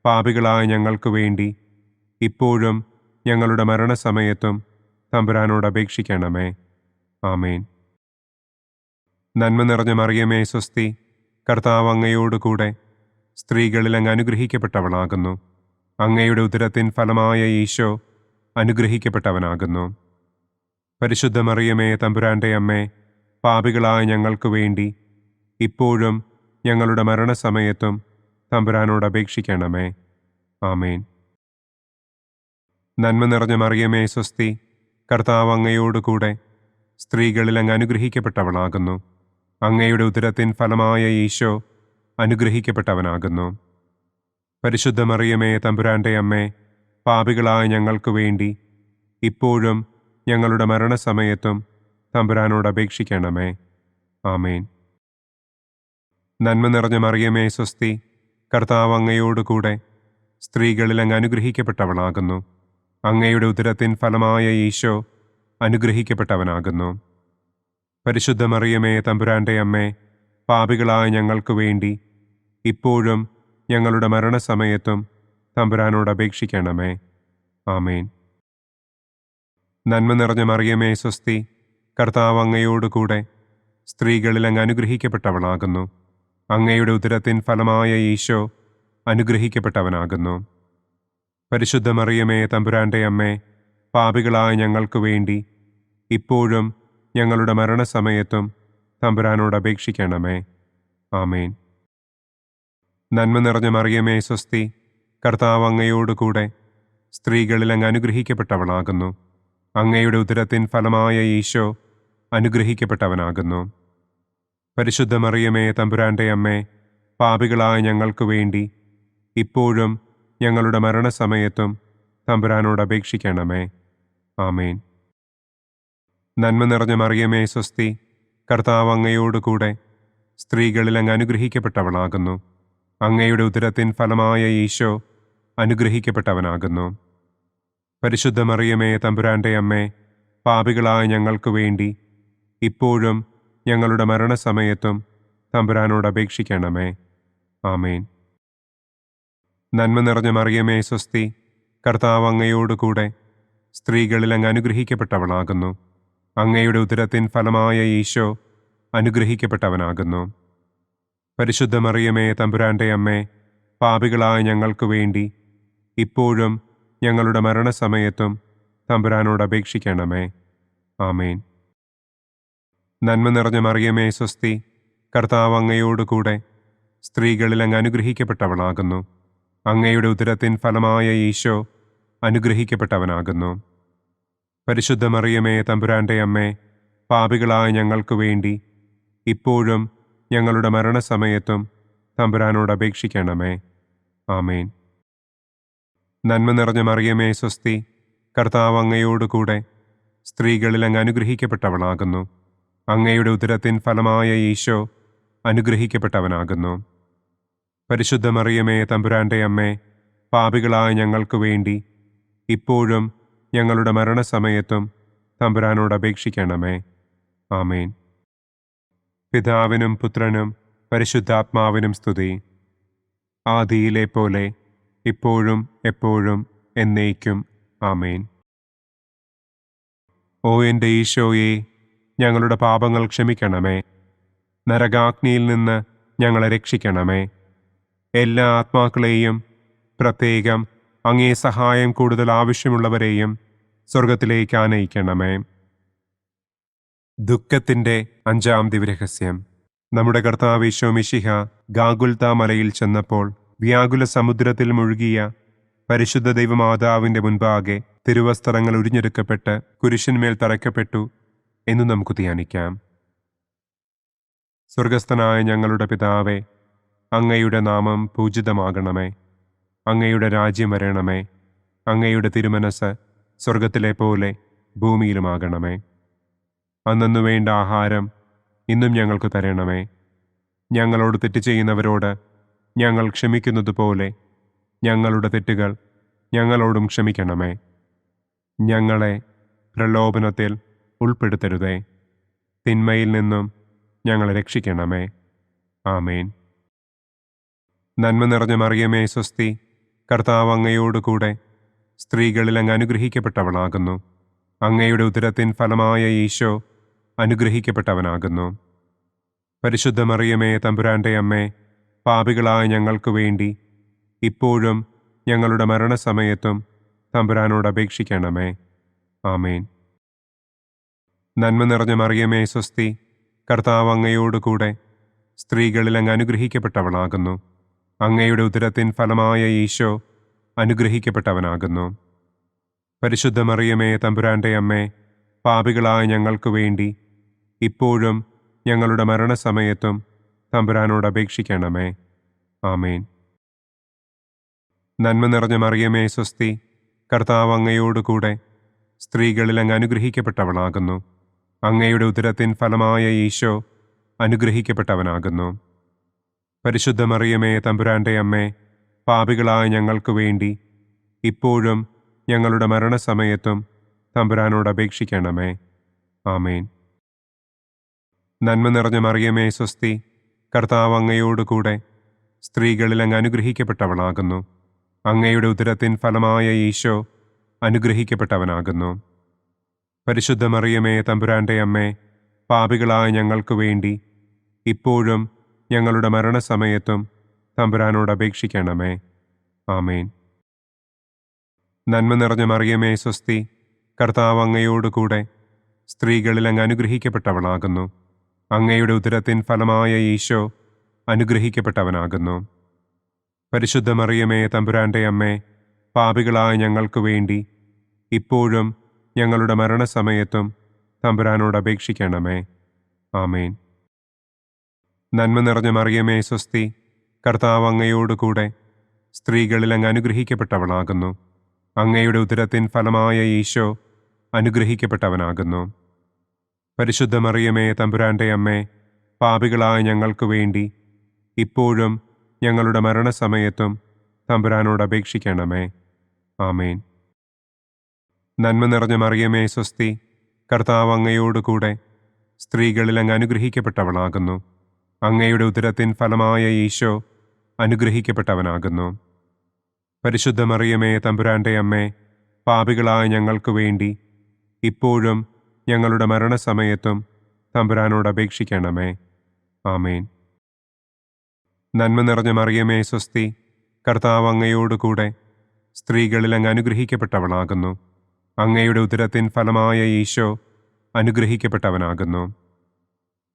Speaker 2: പാപികളായ ഞങ്ങൾക്ക് വേണ്ടി ഇപ്പോഴും ഞങ്ങളുടെ മരണസമയത്തും തമ്പുരാനോട് അപേക്ഷിക്കണമേ. ആമേൻ. നന്മ നിറഞ്ഞ മറിയമേ സ്വസ്തി, കർത്താവ് അങ്ങയോട് കൂടെ സ്ത്രീകളിൽ അങ്ങ് അനുഗ്രഹിക്കപ്പെട്ടവളാകുന്നു. അങ്ങയുടെ ഉദരത്തിൻ ഫലമായ ഈശോ അനുഗ്രഹിക്കപ്പെട്ടവനാകുന്നു. പരിശുദ്ധ മറിയമേ തമ്പുരാന്റെ അമ്മേ, പാപികളായ ഞങ്ങൾക്ക് വേണ്ടി ഇപ്പോഴും ഞങ്ങളുടെ മരണസമയത്തും തമ്പുരാനോട് അപേക്ഷിക്കണമേ. ആമേൻ. നന്മ നിറഞ്ഞ മറിയമേ സ്വസ്തി, കർത്താവ് അങ്ങയോട് കൂടെ സ്ത്രീകളിൽ അങ്ങ് അനുഗ്രഹിക്കപ്പെട്ടവളാകുന്നു. അങ്ങയുടെ ഉദരത്തിൻ ഫലമായ ഈശോ അനുഗ്രഹിക്കപ്പെട്ടവനാകുന്നു. പരിശുദ്ധ മറിയമേ തമ്പുരാന്റെ അമ്മേ, പാപികളായ ഞങ്ങൾക്ക് വേണ്ടി ഇപ്പോഴും ഞങ്ങളുടെ മരണസമയത്തും തമ്പുരാനോട് അപേക്ഷിക്കണമേ. ആമേൻ. നന്മ നിറഞ്ഞ മറിയമേ സ്വസ്തി, കർത്താവ് അങ്ങയോട് കൂടെ സ്ത്രീകളിൽ അങ്ങ് അനുഗ്രഹിക്കപ്പെട്ടവളാകുന്നു. അങ്ങയുടെ ഉദരത്തിൻ ഫലമായ ഈശോ അനുഗ്രഹിക്കപ്പെട്ടവനാകുന്നു. പരിശുദ്ധ മറിയമേ തമ്പുരാന്റെ അമ്മേ, പാപികളായ ഞങ്ങൾക്ക് വേണ്ടി ഇപ്പോഴും ഞങ്ങളുടെ മരണസമയത്തും തമ്പുരാനോട് അപേക്ഷിക്കണമേ. ആമേൻ. നന്മ നിറഞ്ഞ മറിയമേ സ്വസ്തി, കർത്താവ് അങ്ങയോട് കൂടെ സ്ത്രീകളിൽ അങ്ങ് അനുഗ്രഹിക്കപ്പെട്ടവളാകുന്നു. അങ്ങയുടെ ഉദരത്തിൻ ഫലമായ ഈശോ അനുഗ്രഹിക്കപ്പെട്ടവനാകുന്നു. പരിശുദ്ധ മറിയമേ, തമ്പുരാന്റെ അമ്മേ, പാപികളായ ഞങ്ങൾക്ക് വേണ്ടി ഇപ്പോഴും ഞങ്ങളുടെ മരണസമയത്തും തമ്പുരാനോട് അപേക്ഷിക്കണമേ. ആമേൻ. നന്മ നിറഞ്ഞ മറിയമേ, സ്വസ്തി. കർത്താവ് അങ്ങയോടുകൂടെ സ്ത്രീകളിൽ അങ്ങ് അനുഗ്രഹിക്കപ്പെട്ടവളാകുന്നു. അങ്ങയുടെ ഉദരത്തിൻ ഫലമായ ഈശോ അനുഗ്രഹിക്കപ്പെട്ടവനാകുന്നു. പരിശുദ്ധ മറിയമേ, തമ്പുരാന്റെ അമ്മേ, പാപികളായ ഞങ്ങൾക്ക് വേണ്ടി ഇപ്പോഴും ഞങ്ങളുടെ മരണസമയത്തും തമ്പുരാനോട് അപേക്ഷിക്കണമേ. ആമേൻ. നന്മ നിറഞ്ഞ മറിയമേ, സ്വസ്തി. കർത്താവ് അങ്ങയോടുകൂടെ സ്ത്രീകളിൽ അങ്ങ് അനുഗ്രഹിക്കപ്പെട്ടവളാകുന്നു. അങ്ങയുടെ ഉദരത്തിൻ ഫലമായ ഈശോ അനുഗ്രഹിക്കപ്പെട്ടവനാകുന്നു. പരിശുദ്ധ മറിയമേ, തമ്പുരാന്റെ അമ്മേ, പാപികളായ ഞങ്ങൾക്ക് വേണ്ടി ഇപ്പോഴും ഞങ്ങളുടെ മരണസമയത്തും തമ്പുരാനോട് അപേക്ഷിക്കണമേ. ആമേൻ. നന്മ നിറഞ്ഞ മറിയമേ, സ്വസ്തി. കർത്താവ് അങ്ങയോടുകൂടെ സ്ത്രീകളിൽ അങ്ങ് അനുഗ്രഹിക്കപ്പെട്ടവളാകുന്നു. അങ്ങയുടെ ഉദരത്തിൻ ഫലമായ ഈശോ അനുഗ്രഹിക്കപ്പെട്ടവനാകുന്നു. പരിശുദ്ധ മറിയമേ, തമ്പുരാന്റെ അമ്മേ, പാപികളായ ഞങ്ങൾക്ക് വേണ്ടി ഇപ്പോഴും ഞങ്ങളുടെ മരണസമയത്തും തമ്പുരാനോട് അപേക്ഷിക്കണമേ. ആമേൻ. നന്മ നിറഞ്ഞ മറിയമേ, സ്വസ്തി. കർത്താവ് അങ്ങയോടുകൂടെ സ്ത്രീകളിൽ അങ്ങ് അനുഗ്രഹിക്കപ്പെട്ടവളാകുന്നു. അങ്ങയുടെ ഉദരത്തിൻ ഫലമായ ഈശോ അനുഗ്രഹിക്കപ്പെട്ടവനാകുന്നു. പരിശുദ്ധ മറിയമേ, തമ്പുരാന്റെ അമ്മേ, പാപികളായ ഞങ്ങൾക്ക് വേണ്ടി ഇപ്പോഴും ഞങ്ങളുടെ മരണസമയത്തും തമ്പുരാനോട് അപേക്ഷിക്കണമേ. ആമേൻ. നന്മ നിറഞ്ഞ മറിയമേ, സ്വസ്തി. കർത്താവ് അങ്ങയോടുകൂടെ സ്ത്രീകളിൽ അങ്ങ് അനുഗ്രഹിക്കപ്പെട്ടവളാകുന്നു. അങ്ങയുടെ ഉദരത്തിൻ ഫലമായ ഈശോ അനുഗ്രഹിക്കപ്പെട്ടവനാകുന്നു. പരിശുദ്ധ മറിയമേ, തമ്പുരാന്റെ അമ്മേ, പാപികളായ ഞങ്ങൾക്ക് വേണ്ടി ഇപ്പോഴും ഞങ്ങളുടെ മരണസമയത്തും തമ്പുരാനോട് അപേക്ഷിക്കണമേ. ആമേൻ. പിതാവിനും പുത്രനും പരിശുദ്ധാത്മാവിനും സ്തുതി. ആദിയിലെ പോലെ ഇപ്പോഴും എപ്പോഴും എന്നേക്കും. ആമേൻ. ഓ എൻ്റെ ഈശോയെ, ഞങ്ങളുടെ പാപങ്ങൾ ക്ഷമിക്കണമേ. നരകാഗ്നിയിൽ നിന്ന് ഞങ്ങളെ രക്ഷിക്കണമേ. എല്ലാ ആത്മാക്കളെയും, പ്രത്യേകം അങ്ങേ സഹായം കൂടുതൽ ആവശ്യമുള്ളവരെയും സ്വർഗത്തിലേക്ക് ആനയിക്കണമേ. ദുഃഖത്തിൻ്റെ 5-ാം ദിവ്യരഹസ്യം. നമ്മുടെ കർത്താവ് ഈശോ മിശിഹ ഗാഗുൽത്ത മലയിൽ ചെന്നപ്പോൾ വ്യാകുല സമുദ്രത്തിൽ മുഴുകിയ പരിശുദ്ധ ദൈവമാതാവിൻ്റെ മുൻപാകെ തിരുവസ്ത്രങ്ങൾ ഉരിഞ്ഞെടുക്കപ്പെട്ട് കുരിശിന്മേൽ തറയ്ക്കപ്പെട്ടു എന്ന് നമുക്ക് ധ്യാനിക്കാം. സ്വർഗസ്ഥനായ ഞങ്ങളുടെ പിതാവേ, അങ്ങയുടെ നാമം പൂജിതമാകണമേ. അങ്ങയുടെ രാജ്യം വരണമേ. അങ്ങയുടെ തിരുമനസ് സ്വർഗത്തിലെ പോലെ ഭൂമിയിലുമാകണമേ. അന്നന്നു വേണ്ട ആഹാരം ഇന്നും ഞങ്ങൾക്ക് തരണമേ. ഞങ്ങളോട് തെറ്റ് ചെയ്യുന്നവരോട് ഞങ്ങൾ ക്ഷമിക്കുന്നത് പോലെ ഞങ്ങളുടെ തെറ്റുകൾ ഞങ്ങളോടും ക്ഷമിക്കണമേ. ഞങ്ങളെ പ്രലോഭനത്തിൽ ഉൾപ്പെടുത്തരുതേ. തിന്മയിൽ നിന്നും ഞങ്ങളെ രക്ഷിക്കണമേ. ആമേൻ. നന്മ നിറഞ്ഞ മറിയമേ, സ്വസ്തി. കർത്താവ് അങ്ങയോടുകൂടെ സ്ത്രീകളിൽ അങ്ങ് അനുഗ്രഹിക്കപ്പെട്ടവളാകുന്നു. അങ്ങയുടെ ഉദരത്തിൻ ഫലമായ ഈശോ അനുഗ്രഹിക്കപ്പെട്ടവനാകുന്നു. പരിശുദ്ധ മറിയമേ, തമ്പുരാന്റെ അമ്മേ, പാപികളായ ഞങ്ങൾക്ക് വേണ്ടി ഇപ്പോഴും ഞങ്ങളുടെ മരണസമയത്തും തമ്പുരാനോട് അപേക്ഷിക്കണമേ. ആമേൻ. നന്മ നിറഞ്ഞ മറിയമേ, സ്വസ്തി. കർത്താവ് അങ്ങയോടുകൂടെ സ്ത്രീകളിൽ അങ്ങ് അനുഗ്രഹിക്കപ്പെട്ടവളാകുന്നു. അങ്ങയുടെ ഉദരത്തിൻ ഫലമായ ഈശോ അനുഗ്രഹിക്കപ്പെട്ടവനാകുന്നു. പരിശുദ്ധ മറിയമേ, തമ്പുരാന്റെ അമ്മേ, പാപികളായ ഞങ്ങൾക്ക് വേണ്ടി ഇപ്പോഴും ഞങ്ങളുടെ മരണസമയത്തും തമ്പുരാനോട് അപേക്ഷിക്കണമേ. ആമേൻ. നന്മ നിറഞ്ഞ മറിയമേ, സ്വസ്തി. കർത്താവ് അങ്ങയോടുകൂടെ സ്ത്രീകളിൽ അങ്ങ് അനുഗ്രഹിക്കപ്പെട്ടവളാകുന്നു. അങ്ങയുടെ ഉദരത്തിൻ ഫലമായ ഈശോ അനുഗ്രഹിക്കപ്പെട്ടവനാകുന്നു. പരിശുദ്ധ മറിയമേ, തമ്പുരാന്റെ അമ്മേ, പാപികളായ ഞങ്ങൾക്ക് വേണ്ടി ഇപ്പോഴും ഞങ്ങളുടെ മരണസമയത്തും തമ്പുരാനോട് അപേക്ഷിക്കണമേ. ആമേൻ. നന്മ നിറഞ്ഞ മറിയമേ, സ്വസ്തി. കർത്താവ് അങ്ങയോടുകൂടെ സ്ത്രീകളിൽ അങ്ങ് അനുഗ്രഹിക്കപ്പെട്ടവളാകുന്നു. അങ്ങയുടെ ഉദരത്തിൻ ഫലമായ ഈശോ അനുഗ്രഹിക്കപ്പെട്ടവനാകുന്നു. പരിശുദ്ധ മറിയമേ, തമ്പുരാന്റെ അമ്മേ, പാപികളായ ഞങ്ങൾക്ക് വേണ്ടി ഇപ്പോഴും ഞങ്ങളുടെ മരണസമയത്തും തമ്പുരാനോട് അപേക്ഷിക്കണമേ. ആമേൻ. നന്മ നിറഞ്ഞ മറിയമേ സ്വസ്തി, കർത്താവ് അങ്ങയോടുകൂടെ സ്ത്രീകളിൽ അങ്ങ് അനുഗ്രഹിക്കപ്പെട്ടവളാകുന്നു. അങ്ങയുടെ ഉദരത്തിൻ ഫലമായ ഈശോ അനുഗ്രഹിക്കപ്പെട്ടവനാകുന്നു. പരിശുദ്ധ മറിയമേ തമ്പുരാന്റെ അമ്മേ, പാപികളായ ഞങ്ങൾക്ക് വേണ്ടി ഇപ്പോഴും ഞങ്ങളുടെ മരണസമയത്തും തമ്പുരാനോട് അപേക്ഷിക്കണമേ. ആമേൻ. നന്മ നിറഞ്ഞ മറിയമേ സ്വസ്തി, കർത്താവ് അങ്ങയോടുകൂടെ സ്ത്രീകളിൽ അങ്ങ് അനുഗ്രഹിക്കപ്പെട്ടവളാകുന്നു. അങ്ങയുടെ ഉദരത്തിൻ ഫലമായ ഈശോ അനുഗ്രഹിക്കപ്പെട്ടവനാകുന്നു. പരിശുദ്ധ മറിയമേ തമ്പുരാന്റെ അമ്മേ, പാപികളായ ഞങ്ങൾക്ക് വേണ്ടി ഇപ്പോഴും ഞങ്ങളുടെ മരണസമയത്തും തമ്പുരാനോട് അപേക്ഷിക്കണമേ. ആമേൻ. നന്മ നിറഞ്ഞ മറിയമേ സ്വസ്തി, കർത്താവ് അങ്ങയോടുകൂടെ സ്ത്രീകളിൽ അങ്ങ് അനുഗ്രഹിക്കപ്പെട്ടവളാകുന്നു. അങ്ങയുടെ ഉദരത്തിൻ ഫലമായ ഈശോ അനുഗ്രഹിക്കപ്പെട്ടവനാകുന്നു. പരിശുദ്ധ മറിയമേ തമ്പുരാന്റെ അമ്മേ, പാപികളായ ഞങ്ങൾക്ക് വേണ്ടി ഇപ്പോഴും ഞങ്ങളുടെ മരണസമയത്തും തമ്പുരാനോട് അപേക്ഷിക്കണമേ. ആമേൻ. നന്മ നിറഞ്ഞ മറിയമേ സ്വസ്തി, കർത്താവ് അങ്ങയോടുകൂടെ സ്ത്രീകളിൽ അങ്ങ് അനുഗ്രഹിക്കപ്പെട്ടവളാകുന്നു. അങ്ങയുടെ ഉദരത്തിൻ ഫലമായ ഈശോ അനുഗ്രഹിക്കപ്പെട്ടവനാകുന്നു.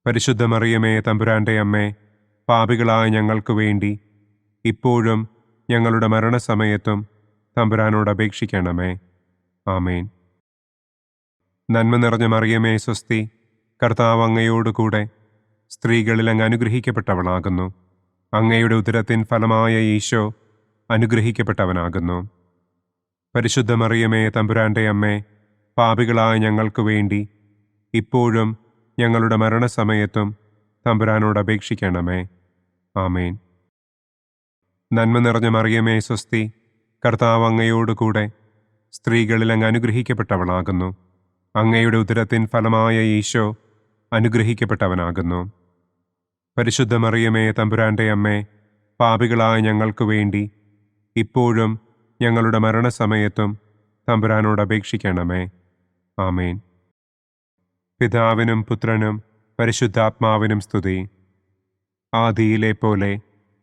Speaker 2: പരിശുദ്ധ മറിയമേ തമ്പുരാന്റെ അമ്മേ, പാപികളായ ഞങ്ങൾക്ക് വേണ്ടി ഇപ്പോഴും ഞങ്ങളുടെ മരണസമയത്തും തമ്പുരാനോട് അപേക്ഷിക്കണമേ. ആമേൻ. നന്മ നിറഞ്ഞ മറിയമേ സ്വസ്തി, കർത്താവ് അങ്ങയോടുകൂടെ സ്ത്രീകളിൽ അങ്ങ് അനുഗ്രഹിക്കപ്പെട്ടവളാകുന്നു. അങ്ങയുടെ ഉദരത്തിൻ ഫലമായ ഈശോ അനുഗ്രഹിക്കപ്പെട്ടവനാകുന്നു. പരിശുദ്ധ മറിയമേ തമ്പുരാന്റെ അമ്മേ, പാപികളായ ഞങ്ങൾക്ക് വേണ്ടി ഇപ്പോഴും ഞങ്ങളുടെ മരണസമയത്തും തമ്പുരാനോട് അപേക്ഷിക്കണമേ. ആമേൻ. നന്മ നിറഞ്ഞ മറിയമേ സ്വസ്തി, കർത്താവ് അങ്ങയോടുകൂടെ സ്ത്രീകളിൽ അങ്ങ് അനുഗ്രഹിക്കപ്പെട്ടവളാകുന്നു. അങ്ങയുടെ ഉദരത്തിൻ ഫലമായ ഈശോ അനുഗ്രഹിക്കപ്പെട്ടവനാകുന്നു. പരിശുദ്ധ മറിയമേ തമ്പുരാന്റെ അമ്മേ, പാപികളായ ഞങ്ങൾക്ക് വേണ്ടി ഇപ്പോഴും ഞങ്ങളുടെ മരണസമയത്തും തമ്പുരാനോട് അപേക്ഷിക്കണമേ. ആമേൻ. പിതാവിനും പുത്രനും പരിശുദ്ധാത്മാവിനും സ്തുതി. ആദിയിലെ പോലെ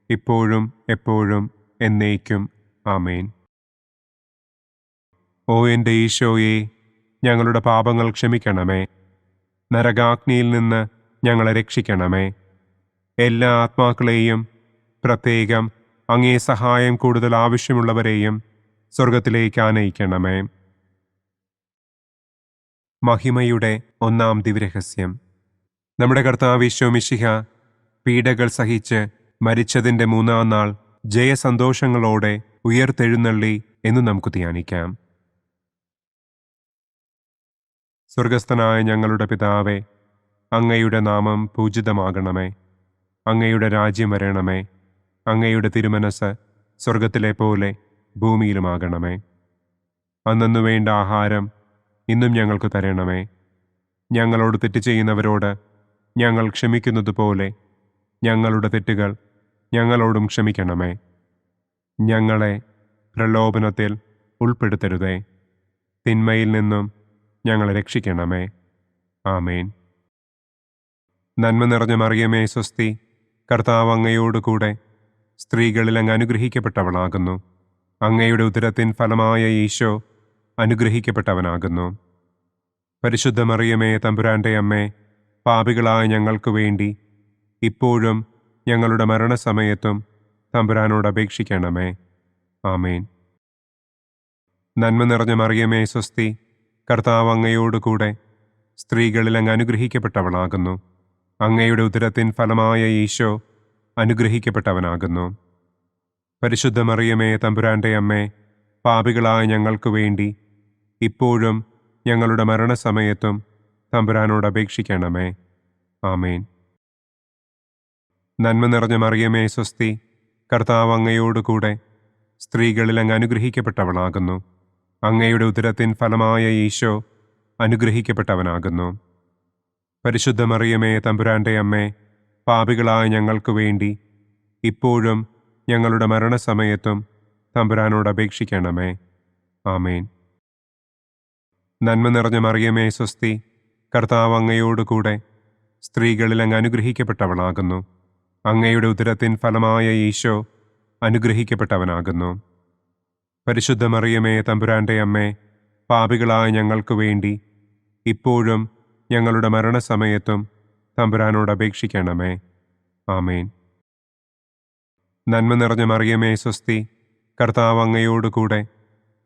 Speaker 2: ഇപ്പോഴും എപ്പോഴും എന്നേക്കും. ആമേൻ. ഓ എൻ്റെ ഈശോയെ, ഞങ്ങളുടെ പാപങ്ങൾ ക്ഷമിക്കണമേ. നരകാഗ്നിയിൽ നിന്ന് ഞങ്ങളെ രക്ഷിക്കണമേ. എല്ലാ ആത്മാക്കളെയും, പ്രത്യേകം അങ്ങേ സഹായം കൂടുതൽ ആവശ്യമുള്ളവരെയും സ്വർഗത്തിലേക്ക് ആനയിക്കണമേ. മഹിമയുടെ ഒന്നാം ദിവ്യരഹസ്യം. നമ്മുടെ കർത്താവ് ഈശോ മിശിഹ പീഡകൾ സഹിച്ച് മരിച്ചതിൻ്റെ മൂന്നാം നാൾ ജയസന്തോഷങ്ങളോടെ ഉയർത്തെഴുന്നള്ളി എന്ന് നമുക്ക് ധ്യാനിക്കാം. സ്വർഗസ്ഥനായ ഞങ്ങളുടെ പിതാവേ, അങ്ങയുടെ നാമം പൂജിതമാകണമേ. അങ്ങയുടെ രാജ്യം വരണമേ. അങ്ങയുടെ തിരുമനസ് സ്വർഗത്തിലെ പോലെ ഭൂമിയിലുമാകണമേ. അന്നന്നു വേണ്ട ആഹാരം ഇന്നും ഞങ്ങൾക്ക് തരണമേ. ഞങ്ങളോട് തെറ്റ് ചെയ്യുന്നവരോട് ഞങ്ങൾ ക്ഷമിക്കുന്നത് പോലെ ഞങ്ങളുടെ തെറ്റുകൾ ഞങ്ങളോടും ക്ഷമിക്കണമേ. ഞങ്ങളെ പ്രലോഭനത്തിൽ ഉൾപ്പെടുത്തരുതേ. തിന്മയിൽ നിന്നും ഞങ്ങളെ രക്ഷിക്കണമേ. ആമേൻ. നന്മ നിറഞ്ഞ മറിയമേ സ്വസ്തി, കർത്താവ് അങ്ങയോടുകൂടെ സ്ത്രീകളിൽ അങ്ങ് അനുഗ്രഹിക്കപ്പെട്ടവളാകുന്നു. അങ്ങയുടെ ഉദരത്തിൻ ഫലമായ ഈശോ അനുഗ്രഹിക്കപ്പെട്ടവനാകുന്നു. പരിശുദ്ധ മറിയമേ തമ്പുരാന്റെ അമ്മേ, പാപികളായ ഞങ്ങൾക്ക് വേണ്ടി ഇപ്പോഴും ഞങ്ങളുടെ മരണസമയത്തും തമ്പുരാനോട് അപേക്ഷിക്കണമേ. ആമേൻ. നന്മ നിറഞ്ഞ മറിയമേ സ്വസ്തി, കർത്താവ് അങ്ങയോടുകൂടെ സ്ത്രീകളിൽ അങ്ങ് അനുഗ്രഹിക്കപ്പെട്ടവളാകുന്നു. അങ്ങയുടെ ഉദരത്തിൻ ഫലമായ ഈശോ അനുഗ്രഹിക്കപ്പെട്ടവനാകുന്നു. പരിശുദ്ധ മറിയമേ തമ്പുരാന്റെ അമ്മേ, പാപികളായ ഞങ്ങൾക്ക് വേണ്ടി ഇപ്പോഴും ഞങ്ങളുടെ മരണസമയത്തും തമ്പുരാനോട് അപേക്ഷിക്കണമേ. ആമേൻ. നന്മ നിറഞ്ഞ മറിയമേ സ്വസ്തി, കർത്താവ് അങ്ങയോടുകൂടെ സ്ത്രീകളിൽ അങ്ങ് അനുഗ്രഹിക്കപ്പെട്ടവളാകുന്നു. അങ്ങയുടെ ഉദരത്തിൻ ഫലമായ ഈശോ അനുഗ്രഹിക്കപ്പെട്ടവനാകുന്നു. പരിശുദ്ധ മറിയമേ തമ്പുരാന്റെ അമ്മേ, പാപികളായ ഞങ്ങൾക്ക് വേണ്ടി ഇപ്പോഴും ഞങ്ങളുടെ മരണസമയത്തും തമ്പുരാനോട് അപേക്ഷിക്കണമേ. ആമേൻ. നന്മ നിറഞ്ഞ മറിയമേ സ്വസ്തി, കർത്താവ് അങ്ങയോടുകൂടെ സ്ത്രീകളിൽ അങ്ങ് അനുഗ്രഹിക്കപ്പെട്ടവളാകുന്നു. അങ്ങയുടെ ഉദരത്തിൻ ഫലമായ ഈശോ അനുഗ്രഹിക്കപ്പെട്ടവനാകുന്നു. പരിശുദ്ധ മറിയമേ, തമ്പുരാന്റെ അമ്മേ, പാപികളായ ഞങ്ങൾക്ക് വേണ്ടി ഇപ്പോഴും ഞങ്ങളുടെ മരണസമയത്തും തമ്പുരാനോട് അപേക്ഷിക്കണമേ. ആമേൻ. നന്മ നിറഞ്ഞ മറിയമേ, സ്വസ്തി. കർത്താവ് അങ്ങയോടുകൂടെ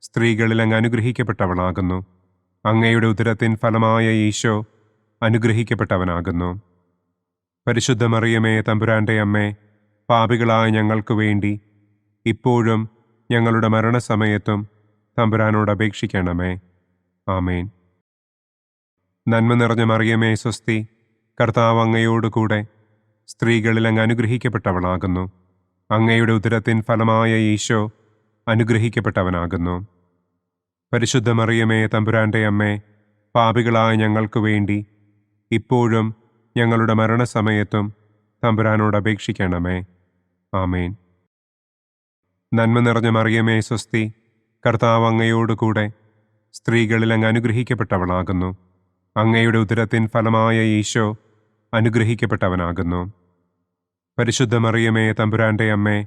Speaker 2: സ്ത്രീകളിൽ അങ്ങ് അനുഗ്രഹിക്കപ്പെട്ടവളാകുന്നു. അങ്ങയുടെ ഉദരത്തിൻ ഫലമായ ഈശോ അനുഗ്രഹിക്കപ്പെട്ടവനാകുന്നു. പരിശുദ്ധ മറിയമേ, തമ്പുരാന്റെ അമ്മേ, പാപികളായ ഞങ്ങൾക്ക് വേണ്ടി ഇപ്പോഴും ഞങ്ങളുടെ മരണസമയത്തും തമ്പുരാനോട് അപേക്ഷിക്കണമേ. ആമേൻ. നന്മ നിറഞ്ഞ മറിയമേ, സ്വസ്തി. കർത്താവ് അങ്ങയോടുകൂടെ സ്ത്രീകളിൽ അങ്ങ് അനുഗ്രഹിക്കപ്പെട്ടവളാകുന്നു. അങ്ങയുടെ ഉദരത്തിൻ ഫലമായ ഈശോ അനുഗ്രഹിക്കപ്പെട്ടവനാകുന്നു. പരിശുദ്ധ മറിയമേ, തമ്പുരാന്റെ അമ്മേ, പാപികളായ ഞങ്ങൾക്ക് വേണ്ടി ഇപ്പോഴും ഞങ്ങളുടെ മരണസമയത്തും തമ്പുരാനോട് അപേക്ഷിക്കണമേ. ആമേൻ. നന്മ നിറഞ്ഞ മറിയമേ, സ്വസ്തി. കർത്താവ് അങ്ങയോടുകൂടെ സ്ത്രീകളിൽ അങ്ങ് അനുഗ്രഹിക്കപ്പെട്ടവളാകുന്നു. അങ്ങയുടെ ഉദരത്തിൻ ഫലമായ ഈശോ അനുഗ്രഹിക്കപ്പെട്ടവനാകുന്നു. പരിശുദ്ധ മറിയമേ, തമ്പുരാന്റെ അമ്മേ,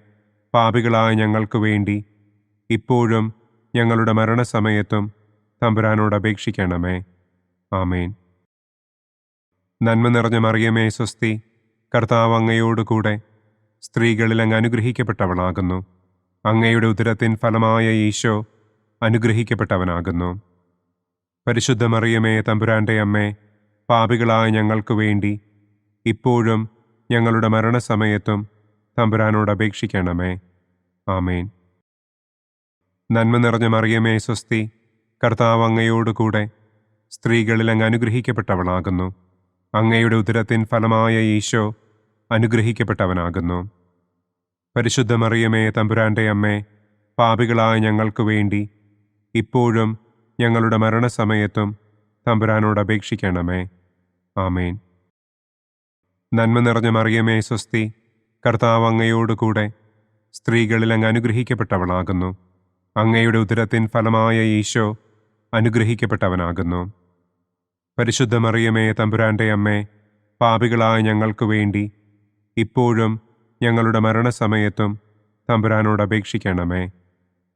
Speaker 2: പാപികളായ ഞങ്ങൾക്ക് വേണ്ടി ഇപ്പോഴും ഞങ്ങളുടെ മരണസമയത്തും തമ്പുരാനോട് അപേക്ഷിക്കണമേ. ആമേൻ. നന്മ നിറഞ്ഞ മറിയമേ, സ്വസ്തി. കർത്താവ് അങ്ങയോടുകൂടെ സ്ത്രീകളിൽ അങ്ങ് അനുഗ്രഹിക്കപ്പെട്ടവളാകുന്നു. അങ്ങയുടെ ഉദരത്തിൻ ഫലമായ ഈശോ അനുഗ്രഹിക്കപ്പെട്ടവനാകുന്നു. പരിശുദ്ധ മറിയമേ, തമ്പുരാന്റെ അമ്മേ, പാപികളായ ഞങ്ങൾക്ക് വേണ്ടി ഇപ്പോഴും ഞങ്ങളുടെ മരണസമയത്തും തമ്പുരാനോട് അപേക്ഷിക്കണമേ. ആമേൻ. നന്മ നിറഞ്ഞ മറിയമേ, സ്വസ്തി. കർത്താവ് അങ്ങയോടുകൂടെ സ്ത്രീകളിൽ അങ്ങ് അനുഗ്രഹിക്കപ്പെട്ടവളാകുന്നു. അങ്ങയുടെ ഉദരത്തിൻ ഫലമായ ഈശോ അനുഗ്രഹിക്കപ്പെട്ടവനാകുന്നു. പരിശുദ്ധ മറിയമേ, തമ്പുരാന്റെ അമ്മേ, പാപികളായ ഞങ്ങൾക്ക് വേണ്ടി ഇപ്പോഴും ഞങ്ങളുടെ മരണസമയത്തും തമ്പുരാനോട് അപേക്ഷിക്കണമേ. ആമേൻ. നന്മ നിറഞ്ഞ മറിയമേ, സ്വസ്തി. കർത്താവ് അങ്ങയോടുകൂടെ സ്ത്രീകളിൽ അങ്ങ് അനുഗ്രഹിക്കപ്പെട്ടവളാകുന്നു. അങ്ങയുടെ ഉദരത്തിൻ ഫലമായ ഈശോ അനുഗ്രഹിക്കപ്പെട്ടവനാകുന്നു. പരിശുദ്ധ മറിയമേ, തമ്പുരാന്റെ അമ്മേ, പാപികളായ ഞങ്ങൾക്ക് വേണ്ടി ഇപ്പോഴും ഞങ്ങളുടെ മരണസമയത്തും തമ്പുരാനോട് അപേക്ഷിക്കണമേ.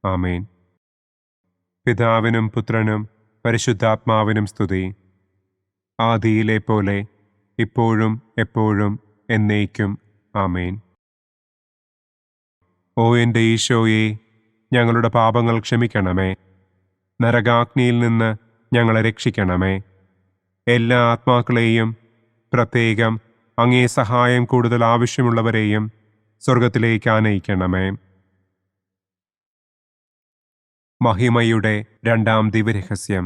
Speaker 2: ആമേൻ. പിതാവിനും പുത്രനും പരിശുദ്ധാത്മാവിനും സ്തുതി. ആദിയിലെ പോലെ ഇപ്പോഴും എപ്പോഴും എന്നേക്കും. ആമേൻ. ഓ എൻ്റെ ഈശോയെ, ഞങ്ങളുടെ പാപങ്ങൾ ക്ഷമിക്കണമേ. നരകാഗ്നിയിൽ നിന്ന് ഞങ്ങളെ രക്ഷിക്കണമേ. എല്ലാ ആത്മാക്കളെയും, പ്രത്യേകം അങ്ങേ സഹായം കൂടുതൽ ആവശ്യമുള്ളവരെയും സ്വർഗത്തിലേക്ക് ആനയിക്കണമേ. മഹിമയുടെ രണ്ടാം ദിവ്യരഹസ്യം.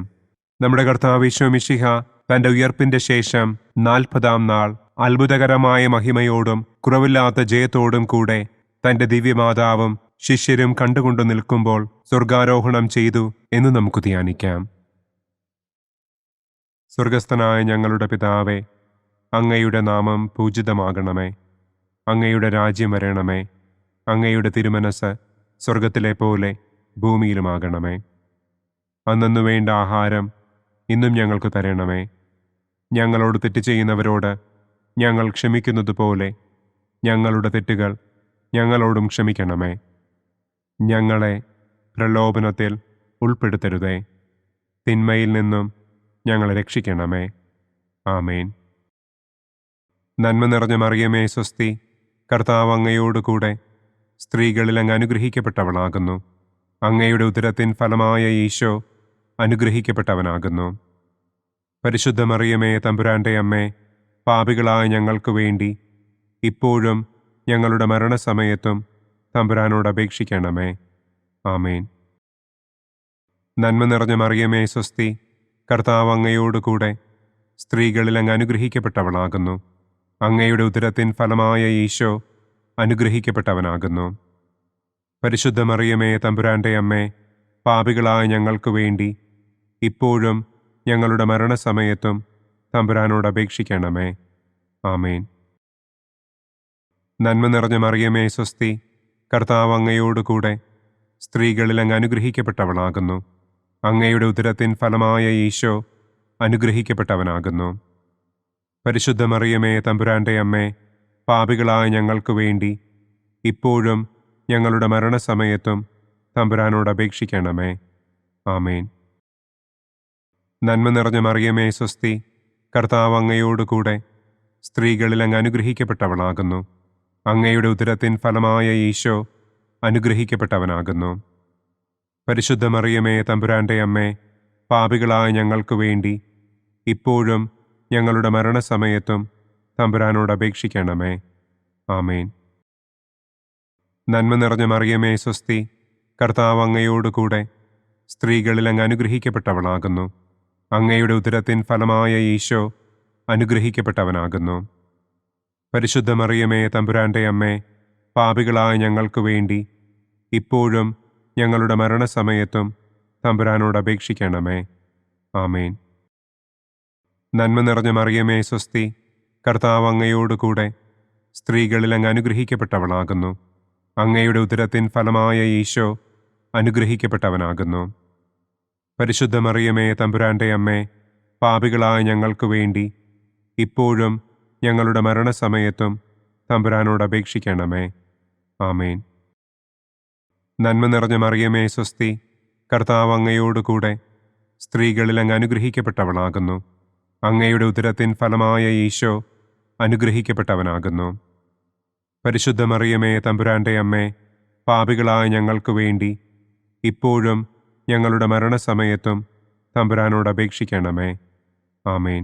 Speaker 2: നമ്മുടെ കർത്താവ് ഈശോ മിശിഹ തന്റെ ഉയർപ്പിന്റെ ശേഷം 40-ാം നാൾ അത്ഭുതകരമായ മഹിമയോടും കുറവില്ലാത്ത ജയത്തോടും കൂടെ തന്റെ ദിവ്യമാതാവും ശിഷ്യരും കണ്ടുകൊണ്ടു നിൽക്കുമ്പോൾ സ്വർഗാരോഹണം ചെയ്തു എന്ന് നമുക്ക് ധ്യാനിക്കാം. സ്വർഗസ്ഥനായ ഞങ്ങളുടെ പിതാവേ, അങ്ങയുടെ നാമം പൂജിതമാകണമേ. അങ്ങയുടെ രാജ്യം വരണമേ. അങ്ങയുടെ തിരുമനസ് സ്വർഗത്തിലെ പോലെ ഭൂമിയിലുമാകണമേ. അന്നു വേണ്ട ആഹാരം ഇന്നും ഞങ്ങൾക്ക് തരണമേ. ഞങ്ങളോട് തെറ്റ് ചെയ്യുന്നവരോട് ഞങ്ങൾ ക്ഷമിക്കുന്നത് പോലെ ഞങ്ങളുടെ തെറ്റുകൾ ഞങ്ങളോടും ക്ഷമിക്കണമേ. ഞങ്ങളെ പ്രലോഭനത്തിൽ ഉൾപ്പെടുത്തരുതേ. തിന്മയിൽ നിന്നും ഞങ്ങളെ രക്ഷിക്കണമേ. ആമേൻ. നന്മ നിറഞ്ഞ മറിയമേ, സ്വസ്തി. കർത്താവ് അങ്ങയോടുകൂടെ സ്ത്രീകളിൽ അങ്ങ് അനുഗ്രഹിക്കപ്പെട്ടവളാകുന്നു. അങ്ങയുടെ ഉദരത്തിൻ ഫലമായ ഈശോ അനുഗ്രഹിക്കപ്പെട്ടവനാകുന്നു. പരിശുദ്ധ മറിയമേ, തമ്പുരാന്റെ അമ്മേ, പാപികളായ ഞങ്ങൾക്ക് വേണ്ടി ഇപ്പോഴും ഞങ്ങളുടെ മരണസമയത്തും തമ്പുരാനോട് അപേക്ഷിക്കണമേ. ആമേൻ. നന്മ നിറഞ്ഞ മറിയമേ, സ്വസ്തി. കർത്താവ് അങ്ങയോടുകൂടെ സ്ത്രീകളിൽ അങ്ങ് അനുഗ്രഹിക്കപ്പെട്ടവളാകുന്നു. അങ്ങയുടെ ഉദരത്തിൻ ഫലമായ ഈശോ അനുഗ്രഹിക്കപ്പെട്ടവനാകുന്നു. പരിശുദ്ധ മറിയമേ, തമ്പുരാന്റെ അമ്മേ, പാപികളായ ഞങ്ങൾക്ക് വേണ്ടി ഇപ്പോഴും ഞങ്ങളുടെ മരണസമയത്തും തമ്പുരാനോട് അപേക്ഷിക്കണമേ. ആമേൻ. നന്മ നിറഞ്ഞ മറിയമേ, സ്വസ്തി. കർത്താവ് അങ്ങയോടുകൂടെ സ്ത്രീകളിൽ അങ്ങ് അനുഗ്രഹിക്കപ്പെട്ടവളാകുന്നു. അങ്ങയുടെ ഉദരത്തിൻ ഫലമായ ഈശോ അനുഗ്രഹിക്കപ്പെട്ടവനാകുന്നു. പരിശുദ്ധ മറിയമേ തമ്പുരാന്റെ അമ്മേ, പാപികളായ ഞങ്ങൾക്ക് വേണ്ടി ഇപ്പോഴും ഞങ്ങളുടെ മരണസമയത്തും തമ്പുരാനോട് അപേക്ഷിക്കണമേ. ആമേൻ. നന്മ നിറഞ്ഞ മറിയമേ സ്വസ്തി, കർത്താവ് അങ്ങയോടുകൂടെ സ്ത്രീകളിൽ അങ്ങ് അനുഗ്രഹിക്കപ്പെട്ടവളാകുന്നു. അങ്ങയുടെ ഉദരത്തിൻ ഫലമായ ഈശോ അനുഗ്രഹിക്കപ്പെട്ടവനാകുന്നു. പരിശുദ്ധ മറിയമേ തമ്പുരാന്റെ അമ്മേ, പാപികളായ ഞങ്ങൾക്ക് വേണ്ടി ഇപ്പോഴും ഞങ്ങളുടെ മരണസമയത്തും തമ്പുരാനോട് അപേക്ഷിക്കണമേ. ആമേൻ. നന്മ നിറഞ്ഞ മറിയമേ സ്വസ്തി, കർത്താവ് അങ്ങയോടുകൂടെ സ്ത്രീകളിൽ അങ്ങ് അനുഗ്രഹിക്കപ്പെട്ടവളാകുന്നു. അങ്ങയുടെ ഉദരത്തിൻ ഫലമായ ഈശോ അനുഗ്രഹിക്കപ്പെട്ടവനാകുന്നു. പരിശുദ്ധ മറിയമേ തമ്പുരാന്റെ അമ്മേ, പാപികളായ ഞങ്ങൾക്ക് വേണ്ടി ഇപ്പോഴും ഞങ്ങളുടെ മരണസമയത്തും തമ്പുരാനോട് അപേക്ഷിക്കണമേ. ആമേൻ. നന്മ നിറഞ്ഞ മറിയമേ സ്വസ്തി, കർത്താവ് അങ്ങയോടുകൂടെ സ്ത്രീകളിൽ അങ്ങ് അനുഗ്രഹിക്കപ്പെട്ടവളാകുന്നു. അങ്ങയുടെ ഉദരത്തിൻ ഫലമായ ഈശോ അനുഗ്രഹിക്കപ്പെട്ടവനാകുന്നു. പരിശുദ്ധ മറിയമേ തമ്പുരാന്റെ അമ്മേ, പാപികളായ ഞങ്ങൾക്ക് വേണ്ടി ഇപ്പോഴും ഞങ്ങളുടെ മരണസമയത്തും തമ്പുരാനോട് അപേക്ഷിക്കണമേ. ആമേൻ. നന്മ നിറഞ്ഞ മറിയമേ സ്വസ്തി, കർത്താവ് അങ്ങയോടുകൂടെ സ്ത്രീകളിൽ അങ്ങ് അനുഗ്രഹിക്കപ്പെട്ടവളാകുന്നു. അങ്ങയുടെ ഉദരത്തിൻ ഫലമായ ഈശോ അനുഗ്രഹിക്കപ്പെട്ടവനാകുന്നു. പരിശുദ്ധ മറിയമേ തമ്പുരാന്റെ അമ്മേ, പാപികളായ ഞങ്ങൾക്ക് വേണ്ടി ഇപ്പോഴും ഞങ്ങളുടെ മരണസമയത്തും തമ്പുരാനോട് അപേക്ഷിക്കണമേ. ആമേൻ.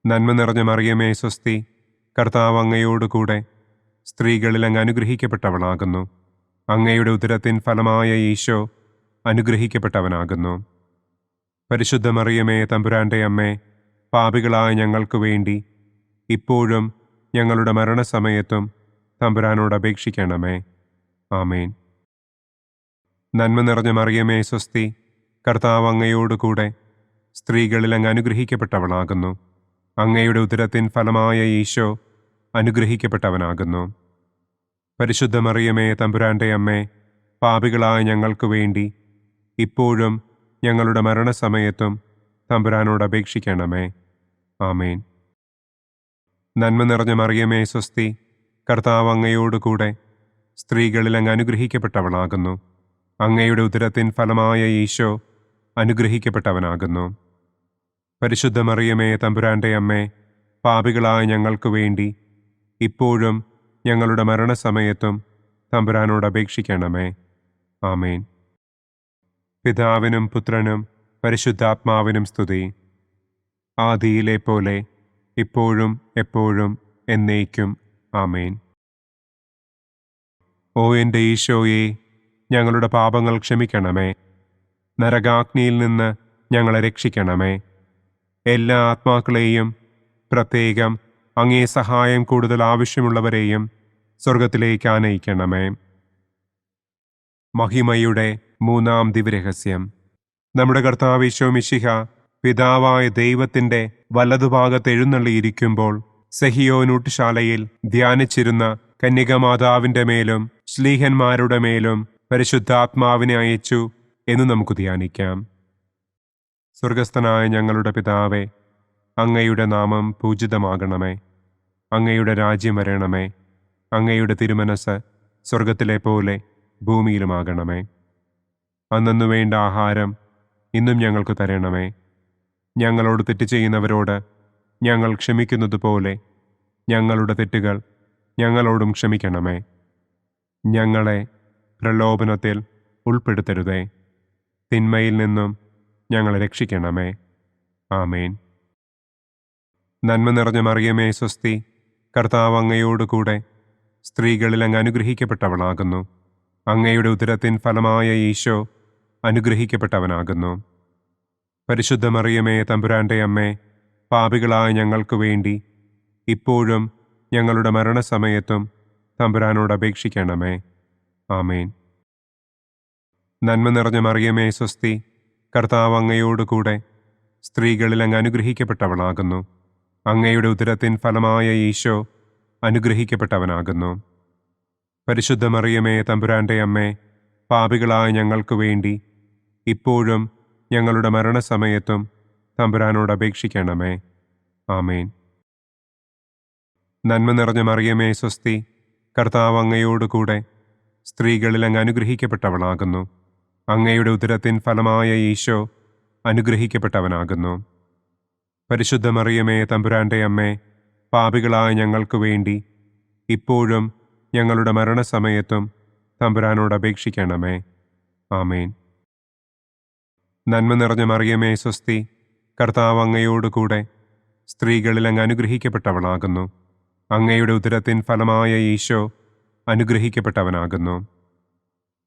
Speaker 2: നന്മ നിറഞ്ഞ മറിയമേ സ്വസ്തി, കർത്താവ് അങ്ങയോടുകൂടെ സ്ത്രീകളിൽ അങ്ങ് അനുഗ്രഹിക്കപ്പെട്ടവളാകുന്നു. അങ്ങയുടെ ഉദരത്തിൻ ഫലമായ ഈശോ അനുഗ്രഹിക്കപ്പെട്ടവനാകുന്നു. പരിശുദ്ധ മറിയമേ തമ്പുരാന്റെ അമ്മേ, പാപികളായ ഞങ്ങൾക്ക് വേണ്ടി ഇപ്പോഴും ഞങ്ങളുടെ മരണസമയത്തും തമ്പുരാനോട് അപേക്ഷിക്കണമേ. ആമേൻ. നന്മ നിറഞ്ഞ മറിയമേ സ്വസ്തി, കർത്താവ് അങ്ങയോടുകൂടെ സ്ത്രീകളിൽ അങ്ങ് അനുഗ്രഹിക്കപ്പെട്ടവളാകുന്നു. അങ്ങയുടെ ഉദരത്തിൻ ഫലമായ ഈശോ അനുഗ്രഹിക്കപ്പെട്ടവനാകുന്നു. പരിശുദ്ധ മറിയമേ തമ്പുരാന്റെ അമ്മേ, പാപികളായ ഞങ്ങൾക്ക് വേണ്ടി ഇപ്പോഴും ഞങ്ങളുടെ മരണസമയത്തും തമ്പുരാനോട് അപേക്ഷിക്കണമേ. ആമേൻ. നന്മ നിറഞ്ഞ മറിയമേ സ്വസ്തി, കർത്താവ് അങ്ങയോടുകൂടെ സ്ത്രീകളിൽ അങ്ങ് അനുഗ്രഹിക്കപ്പെട്ടവളാകുന്നു. അങ്ങയുടെ ഉദരത്തിൻ ഫലമായ ഈശോ അനുഗ്രഹിക്കപ്പെട്ടവനാകുന്നു. പരിശുദ്ധ മറിയമേ തമ്പുരാന്റെ അമ്മേ, പാപികളായ ഞങ്ങൾക്ക് വേണ്ടി ഇപ്പോഴും ഞങ്ങളുടെ മരണസമയത്തും തമ്പുരാനോട് അപേക്ഷിക്കണമേ. ആമേൻ. പിതാവിനും പുത്രനും പരിശുദ്ധാത്മാവിനും സ്തുതി. ആദിയിലെ പോലെ ഇപ്പോഴും എപ്പോഴും എന്നേക്കും. ആമേൻ. ഓ എൻ്റെ ഈശോയെ, ഞങ്ങളുടെ പാപങ്ങൾ ക്ഷമിക്കണമേ. നരകാഗ്നിയിൽ നിന്ന് ഞങ്ങളെ രക്ഷിക്കണമേ. എല്ലാ ആത്മാക്കളെയും, പ്രത്യേകം അങ്ങേ സഹായം കൂടുതൽ ആവശ്യമുള്ളവരെയും സ്വർഗത്തിലേക്ക് ആനയിക്കണമേ. മഹിമയുടെ മൂന്നാം ദിവ്യരഹസ്യം. നമ്മുടെ കർത്താവ് ഈശോ മിശിഹ പിതാവായ ദൈവത്തിൻ്റെ വലതുഭാഗത്ത് എഴുന്നള്ളിയിരിക്കുമ്പോൾ സെഹിയോനൂട്ടുശാലയിൽ ധ്യാനിച്ചിരുന്ന കന്യകമാതാവിൻ്റെ മേലും ശ്ലീഹന്മാരുടെ മേലും പരിശുദ്ധാത്മാവിനെ അയച്ചു എന്ന് നമുക്ക് ധ്യാനിക്കാം. സ്വർഗസ്ഥനായ ഞങ്ങളുടെ പിതാവേ, അങ്ങയുടെ നാമം പൂജിതമാകണമേ. അങ്ങയുടെ രാജ്യം വരണമേ. അങ്ങയുടെ തിരുമനസ് സ്വർഗത്തിലെ പോലെ ഭൂമിയിലുമാകണമേ. അന്നു വേണ്ട ആഹാരം ഇന്നും ഞങ്ങൾക്ക് തരണമേ. ഞങ്ങളോട് തെറ്റ് ചെയ്യുന്നവരോട് ഞങ്ങൾ ക്ഷമിക്കുന്നത് പോലെ ഞങ്ങളുടെ തെറ്റുകൾ ഞങ്ങളോടും ക്ഷമിക്കണമേ. ഞങ്ങളെ പ്രലോഭനത്തിൽ ഉൾപ്പെടുത്തരുതേ. തിന്മയിൽ നിന്നും ഞങ്ങളെ രക്ഷിക്കണമേ. ആമേൻ. നന്മ നിറഞ്ഞ മറിയമേ സ്വസ്തി, കർത്താവ് അങ്ങയോടുകൂടെ സ്ത്രീകളിൽ അങ്ങ് അനുഗ്രഹിക്കപ്പെട്ടവളാകുന്നു. അങ്ങയുടെ ഉദരത്തിൻ ഫലമായ ഈശോ അനുഗ്രഹിക്കപ്പെട്ടവനാകുന്നു. പരിശുദ്ധ മറിയമേ തമ്പുരാന്റെ അമ്മേ, പാപികളായ ഞങ്ങൾക്ക് വേണ്ടി ഇപ്പോഴും ഞങ്ങളുടെ മരണസമയത്തും തമ്പുരാനോട് അപേക്ഷിക്കണമേ. ആമേൻ. നന്മ നിറഞ്ഞ മറിയമേ സ്വസ്തി, കർത്താവ് അങ്ങയോടുകൂടെ സ്ത്രീകളിൽ അങ്ങ് അനുഗ്രഹിക്കപ്പെട്ടവളാകുന്നു. അങ്ങയുടെ ഉദരത്തിൻ ഫലമായ ഈശോ അനുഗ്രഹിക്കപ്പെട്ടവനാകുന്നു. പരിശുദ്ധ മറിയമേ തമ്പുരാന്റെ അമ്മേ, പാപികളായ ഞങ്ങൾക്ക് വേണ്ടി ഇപ്പോഴും ഞങ്ങളുടെ മരണസമയത്തും തമ്പുരാനോട് അപേക്ഷിക്കണമേ. ആമേൻ. നന്മ നിറഞ്ഞ മറിയമേ സ്വസ്തി, കർത്താവ് അങ്ങയോടുകൂടെ സ്ത്രീകളിൽ അങ്ങ് അനുഗ്രഹിക്കപ്പെട്ടവളാകുന്നു. അങ്ങയുടെ ഉദരത്തിൻ ഫലമായ ഈശോ അനുഗ്രഹിക്കപ്പെട്ടവനാകുന്നു. പരിശുദ്ധ മറിയമേ തമ്പുരാന്റെ അമ്മേ, പാപികളായ ഞങ്ങൾക്ക് വേണ്ടി ഇപ്പോഴും ഞങ്ങളുടെ മരണസമയത്തും തമ്പുരാനോട് അപേക്ഷിക്കണമേ. ആമേൻ. നന്മ നിറഞ്ഞ മറിയമേ സ്വസ്തി, കർത്താവ് അങ്ങയോടുകൂടെ സ്ത്രീകളിൽ അങ്ങ് അനുഗ്രഹിക്കപ്പെട്ടവളാകുന്നു. അങ്ങയുടെ ഉദരത്തിൻ ഫലമായ ഈശോ അനുഗ്രഹിക്കപ്പെട്ടവനാകുന്നു.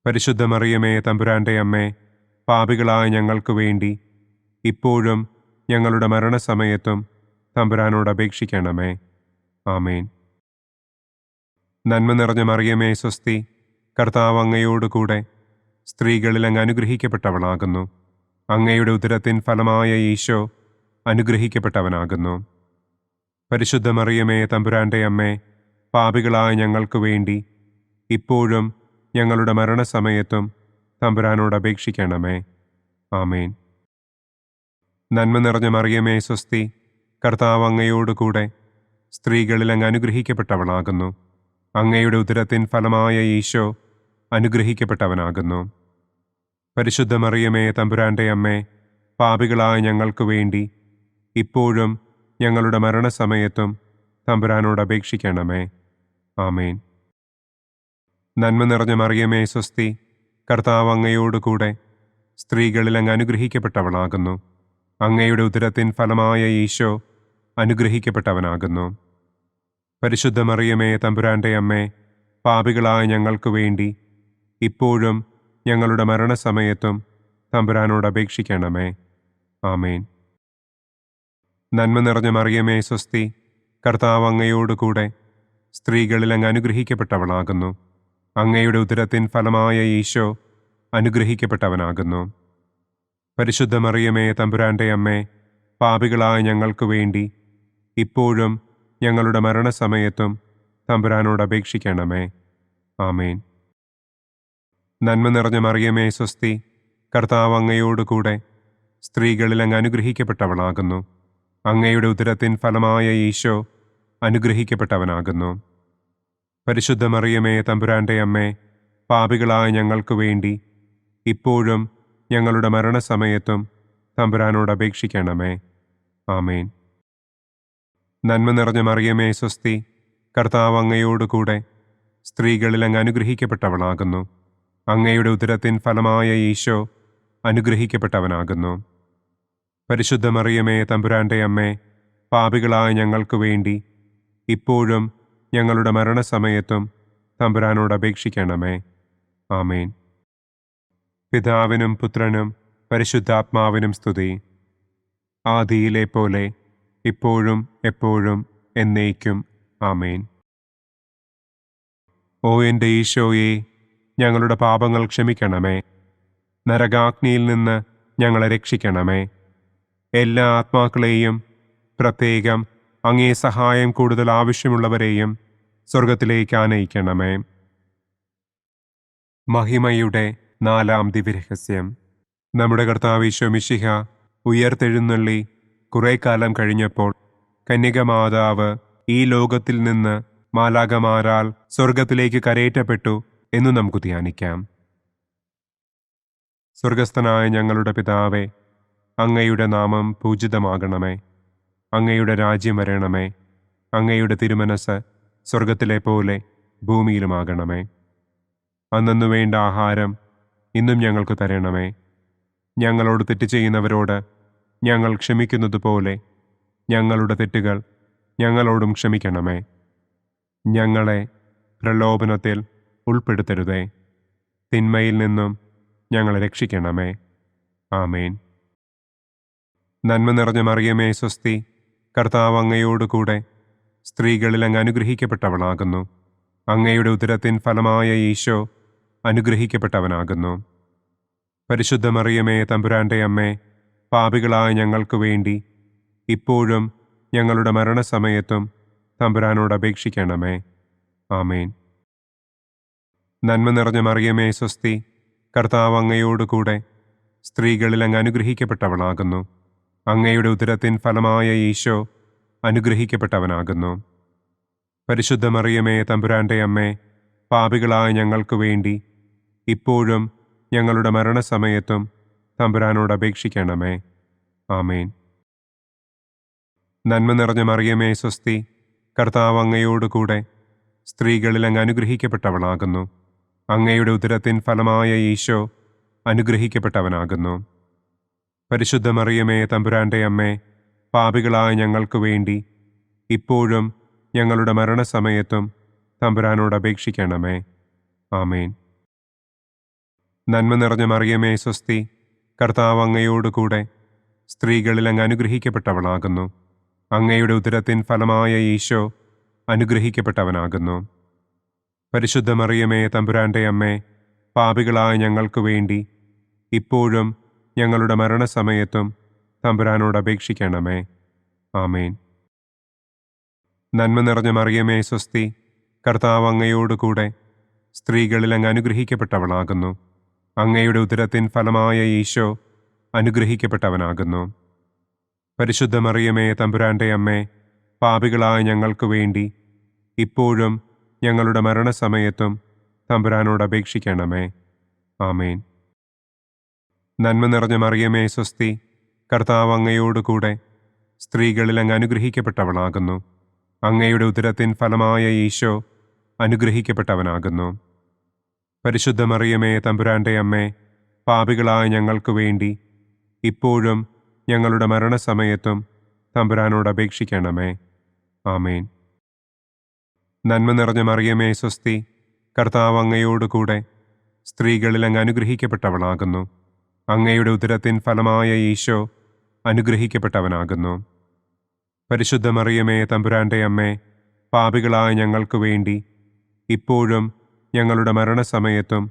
Speaker 2: പരിശുദ്ധ മറിയമേ തമ്പുരാന്റെ അമ്മേ, പാപികളായ ഞങ്ങൾക്ക് വേണ്ടി ഇപ്പോഴും ഞങ്ങളുടെ മരണസമയത്തും തമ്പുരാനോട് അപേക്ഷിക്കണമേ. ആമേൻ. നന്മ നിറഞ്ഞ മറിയമേ സ്വസ്തി, കർത്താവ് അങ്ങയോടുകൂടെ സ്ത്രീകളിൽ അങ്ങ് അനുഗ്രഹിക്കപ്പെട്ടവളാകുന്നു. അങ്ങയുടെ ഉദരത്തിൻ ഫലമായ ഈശോ അനുഗ്രഹിക്കപ്പെട്ടവനാകുന്നു. പരിശുദ്ധ മറിയമേ തമ്പുരാന്റെ അമ്മേ, പാപികളായ ഞങ്ങൾക്ക് വേണ്ടി ഇപ്പോഴും ഞങ്ങളുടെ മരണസമയത്തും തമ്പുരാനോട് അപേക്ഷിക്കണമേ. ആമേൻ. നന്മ നിറഞ്ഞ മറിയമേ സ്വസ്തി, കർത്താവ് അങ്ങയോടുകൂടെ സ്ത്രീകളിൽ അങ്ങ് അനുഗ്രഹിക്കപ്പെട്ടവളാകുന്നു. അങ്ങയുടെ ഉദരത്തിൻ ഫലമായ ഈശോ അനുഗ്രഹിക്കപ്പെട്ടവനാകുന്നു. പരിശുദ്ധ മറിയമേ തമ്പുരാന്റെ അമ്മേ, പാപികളായ ഞങ്ങൾക്ക് വേണ്ടി ഇപ്പോഴും ഞങ്ങളുടെ മരണസമയത്തും തമ്പുരാനോട് അപേക്ഷിക്കണമേ. ആമേൻ. നന്മ നിറഞ്ഞ മറിയമേ സ്വസ്തി, കർത്താവ് അങ്ങയോടുകൂടെ സ്ത്രീകളിൽ അങ്ങ് അനുഗ്രഹിക്കപ്പെട്ടവളാകുന്നു. അങ്ങയുടെ ഉദരത്തിൻ ഫലമായ ഈശോ അനുഗ്രഹിക്കപ്പെട്ടവനാകുന്നു. പരിശുദ്ധ മറിയമേ തമ്പുരാന്റെ അമ്മേ, പാപികളായ ഞങ്ങൾക്ക് വേണ്ടി ഇപ്പോഴും ഞങ്ങളുടെ മരണസമയത്തും തമ്പുരാനോട് അപേക്ഷിക്കണമേ. ആമേൻ. നന്മ നിറഞ്ഞ മറിയമേ സ്വസ്തി, കർത്താവ് അങ്ങയോടുകൂടെ സ്ത്രീകളിൽ അങ്ങ് അനുഗ്രഹിക്കപ്പെട്ടവളാകുന്നു. അങ്ങയുടെ ഉദരത്തിൻ ഫലമായ ഈശോ അനുഗ്രഹിക്കപ്പെട്ടവനാകുന്നു. പരിശുദ്ധ മറിയമേ തമ്പുരാന്റെ അമ്മേ, പാപികളായ ഞങ്ങൾക്ക് വേണ്ടി ഇപ്പോഴും ഞങ്ങളുടെ മരണസമയത്തും തമ്പുരാനോട് അപേക്ഷിക്കണമേ. ആമേൻ. നന്മ നിറഞ്ഞ മറിയമേ സ്വസ്തി, കർത്താവ് അങ്ങയോടുകൂടെ സ്ത്രീകളിൽ അങ്ങ് അനുഗ്രഹിക്കപ്പെട്ടവളാകുന്നു. അങ്ങയുടെ ഉദരത്തിൻ ഫലമായ ഈശോ അനുഗ്രഹിക്കപ്പെട്ടവനാകുന്നു. പരിശുദ്ധ മറിയമേ തമ്പുരാന്റെ അമ്മേ, പാപികളായ ഞങ്ങൾക്ക് വേണ്ടി ഇപ്പോഴും ഞങ്ങളുടെ മരണസമയത്തും തമ്പുരാനോട് അപേക്ഷിക്കണമേ. ആമേൻ. നന്മ നിറഞ്ഞ മറിയമേ സ്വസ്തി, കർത്താവ് അങ്ങയോടുകൂടെ സ്ത്രീകളിൽ അങ്ങ് അനുഗ്രഹിക്കപ്പെട്ടവളാകുന്നു. അങ്ങയുടെ ഉദരത്തിൻ ഫലമായ ഈശോ അനുഗ്രഹിക്കപ്പെട്ടവനാകുന്നു. പരിശുദ്ധ മറിയമേ തമ്പുരാന്റെ അമ്മേ, പാപികളായ ഞങ്ങൾക്ക് വേണ്ടി ഇപ്പോഴും ഞങ്ങളുടെ മരണസമയത്തും തമ്പുരാനോട് അപേക്ഷിക്കണമേ. ആമേൻ. പിതാവിനും പുത്രനും പരിശുദ്ധാത്മാവിനും സ്തുതി. ആദിയിലെ പോലെ ഇപ്പോഴും എപ്പോഴും എന്നേക്കും. ആമേൻ. ഓ എൻ്റെ ഈശോയെ, ഞങ്ങളുടെ പാപങ്ങൾ ക്ഷമിക്കണമേ. നരകാഗ്നിയിൽ നിന്ന് ഞങ്ങളെ രക്ഷിക്കണമേ. എല്ലാ ആത്മാക്കളെയും, പ്രത്യേകം അങ്ങേ സഹായം കൂടുതൽ ആവശ്യമുള്ളവരെയും സ്വർഗത്തിലേക്ക് ആനയിക്കണമേ. മഹിമയുടെ 4-ാം ദിവ്യരഹസ്യം. നമ്മുടെ കർത്താവ് ഈശോ മിശിഹ ഉയർത്തെഴുന്നള്ളി കുറെ കാലം കഴിഞ്ഞപ്പോൾ കന്യകമാതാവ് ഈ ലോകത്തിൽ നിന്ന് മാലാഖമാരാൽ സ്വർഗത്തിലേക്ക് കരയേറ്റപ്പെട്ടു എന്നു നമുക്ക് ധ്യാനിക്കാം. സ്വർഗസ്ഥനായ ഞങ്ങളുടെ പിതാവേ, അങ്ങയുടെ നാമം പൂജിതമാകണമേ. അങ്ങയുടെ രാജ്യം വരണമേ. അങ്ങയുടെ തിരുമനസ് സ്വർഗത്തിലെ പോലെ ഭൂമിയിലുമാകണമേ. അന്നന്നു വേണ്ട ആഹാരം ഇന്നും ഞങ്ങൾക്ക് തരണമേ. ഞങ്ങളോട് തെറ്റ് ചെയ്യുന്നവരോട് ഞങ്ങൾ ക്ഷമിക്കുന്നത് പോലെ ഞങ്ങളുടെ തെറ്റുകൾ ഞങ്ങളോടും ക്ഷമിക്കണമേ. ഞങ്ങളെ പ്രലോഭനത്തിൽ ഉൾപ്പെടുത്തരുതേ. തിന്മയിൽ നിന്നും ഞങ്ങളെ രക്ഷിക്കണമേ. ആമേൻ. നന്മ നിറഞ്ഞ മറിയമേ സ്വസ്തി, കർത്താവ് അങ്ങയോടുകൂടെ സ്ത്രീകളിൽ അങ്ങ് അനുഗ്രഹിക്കപ്പെട്ടവളാകുന്നു. അങ്ങയുടെ ഉദരത്തിൻ ഫലമായ ഈശോ അനുഗ്രഹിക്കപ്പെട്ടവനാകുന്നു. പരിശുദ്ധ മറിയമേ തമ്പുരാന്റെ അമ്മേ, പാപികളായ ഞങ്ങൾക്ക് വേണ്ടി ഇപ്പോഴും ഞങ്ങളുടെ മരണസമയത്തും തമ്പുരാനോട് അപേക്ഷിക്കണമേ. ആമേൻ. നന്മ നിറഞ്ഞ മറിയമേ സ്വസ്തി, കർത്താവ് അങ്ങയോടുകൂടെ സ്ത്രീകളിൽ അങ്ങ് അനുഗ്രഹിക്കപ്പെട്ടവളാകുന്നു. അങ്ങയുടെ ഉദരത്തിൻ ഫലമായ ഈശോ അനുഗ്രഹിക്കപ്പെട്ടവനാകുന്നു. പരിശുദ്ധ മറിയമേ, തമ്പുരാന്റെ അമ്മേ, പാപികളായ ഞങ്ങൾക്ക് വേണ്ടി ഇപ്പോഴും ഞങ്ങളുടെ മരണസമയത്തും തമ്പുരാനോട് അപേക്ഷിക്കണമേ. ആമേൻ. നന്മ നിറഞ്ഞ മറിയമേ, സ്വസ്തി, കർത്താവ് അങ്ങയോടുകൂടെ സ്ത്രീകളിൽ അങ്ങ് അനുഗ്രഹിക്കപ്പെട്ടവളാകുന്നു. അങ്ങയുടെ ഉദരത്തിൻ ഫലമായ ഈശോ അനുഗ്രഹിക്കപ്പെട്ടവനാകുന്നു. പരിശുദ്ധ മറിയമേ, തമ്പുരാന്റെ അമ്മേ, പാപികളായ ഞങ്ങൾക്ക് വേണ്ടി ഇപ്പോഴും ഞങ്ങളുടെ മരണസമയത്തും തമ്പുരാനോട് അപേക്ഷിക്കണമേ. ആമേൻ. നന്മ നിറഞ്ഞ മറിയമേ, സ്വസ്തി, കർത്താവ് അങ്ങയോടുകൂടെ സ്ത്രീകളിൽ അങ്ങ് അനുഗ്രഹിക്കപ്പെട്ടവളാകുന്നു. അങ്ങയുടെ ഉദരത്തിൻ ഫലമായ ഈശോ അനുഗ്രഹിക്കപ്പെട്ടവനാകുന്നു. പരിശുദ്ധ മറിയമേ, തമ്പുരാന്റെ അമ്മേ, പാപികളായ ഞങ്ങൾക്ക് വേണ്ടി ഇപ്പോഴും ഞങ്ങളുടെ മരണസമയത്തും തമ്പുരാനോട് അപേക്ഷിക്കണമേ. ആമേൻ. നന്മ നിറഞ്ഞ മറിയമേ, സ്വസ്തി, കർത്താവ് അങ്ങയോടുകൂടെ സ്ത്രീകളിൽ അങ്ങ് അനുഗ്രഹിക്കപ്പെട്ടവളാകുന്നു. അങ്ങയുടെ ഉദരത്തിൻ ഫലമായ ഈശോ അനുഗ്രഹിക്കപ്പെട്ടവനാകുന്നു. പരിശുദ്ധ മറിയമേ, തമ്പുരാന്റെ അമ്മേ, പാപികളായ ഞങ്ങൾക്ക് വേണ്ടി ഇപ്പോഴും ഞങ്ങളുടെ മരണസമയത്തും തമ്പുരാനോട് അപേക്ഷിക്കണമേ. ആമേൻ. നന്മ നിറഞ്ഞ മറിയമേ, സ്വസ്തി, കർത്താവ് അങ്ങയോടുകൂടെ സ്ത്രീകളിൽ അങ്ങ് അനുഗ്രഹിക്കപ്പെട്ടവളാകുന്നു. അങ്ങയുടെ ഉദരത്തിൻ ഫലമായ ഈശോ അനുഗ്രഹിക്കപ്പെട്ടവനാകുന്നു. പരിശുദ്ധ മറിയമേ, തമ്പുരാന്റെ അമ്മേ, പാപികളായ ഞങ്ങൾക്ക് വേണ്ടി ഇപ്പോഴും ഞങ്ങളുടെ മരണസമയത്തും തമ്പുരാനോട് അപേക്ഷിക്കണമേ. ആമേൻ. നന്മ നിറഞ്ഞ മറിയമേ, സ്വസ്തി, കർത്താവ് അങ്ങയോടുകൂടെ സ്ത്രീകളിൽ അങ്ങ് അനുഗ്രഹിക്കപ്പെട്ടവളാകുന്നു. അങ്ങയുടെ ഉദരത്തിൻ ഫലമായ ഈശോ അനുഗ്രഹിക്കപ്പെട്ടവനാകുന്നു. പരിശുദ്ധ മറിയമേ, തമ്പുരാന്റെ അമ്മേ, പാപികളായ ഞങ്ങൾക്ക് വേണ്ടി ഇപ്പോഴും ഞങ്ങളുടെ മരണസമയത്തും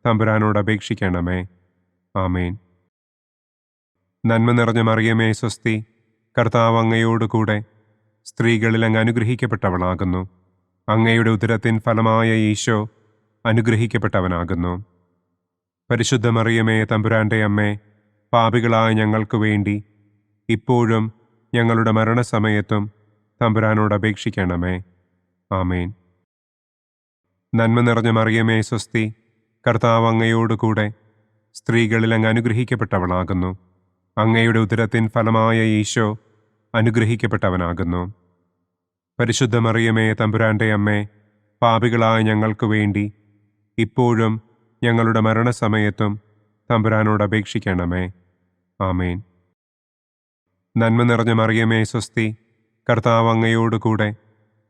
Speaker 2: തമ്പുരാനോട് അപേക്ഷിക്കണമേ. ആമേൻ. നന്മ നിറഞ്ഞ മറിയമേ, സ്വസ്തി, കർത്താവ് അങ്ങയോടുകൂടെ സ്ത്രീകളിൽ അങ്ങ് അനുഗ്രഹിക്കപ്പെട്ടവളാകുന്നു. അങ്ങയുടെ ഉദരത്തിൻ ഫലമായ ഈശോ അനുഗ്രഹിക്കപ്പെട്ടവനാകുന്നു. പരിശുദ്ധ മറിയമേ, തമ്പുരാന്റെ അമ്മേ, പാപികളായ ഞങ്ങൾക്ക് വേണ്ടി ഇപ്പോഴും ഞങ്ങളുടെ മരണസമയത്തും തമ്പുരാനോട് അപേക്ഷിക്കണമേ. ആമേൻ. നന്മ നിറഞ്ഞ മറിയമേ, സ്വസ്തി, കർത്താവ് അങ്ങയോടുകൂടെ സ്ത്രീകളിൽ അങ്ങ് അനുഗ്രഹിക്കപ്പെട്ടവളാകുന്നു. അങ്ങയുടെ ഉദരത്തിൻ ഫലമായ ഈശോ അനുഗ്രഹിക്കപ്പെട്ടവനാകുന്നു. പരിശുദ്ധ മറിയമേ, തമ്പുരാന്റെ അമ്മേ, പാപികളായ ഞങ്ങൾക്ക് വേണ്ടി ഇപ്പോഴും ഞങ്ങളുടെ മരണസമയത്തും തമ്പുരാനോട് അപേക്ഷിക്കണമേ. ആമേൻ. നന്മ നിറഞ്ഞ മറിയമേ, സ്വസ്തി, കർത്താവ് അങ്ങയോടുകൂടെ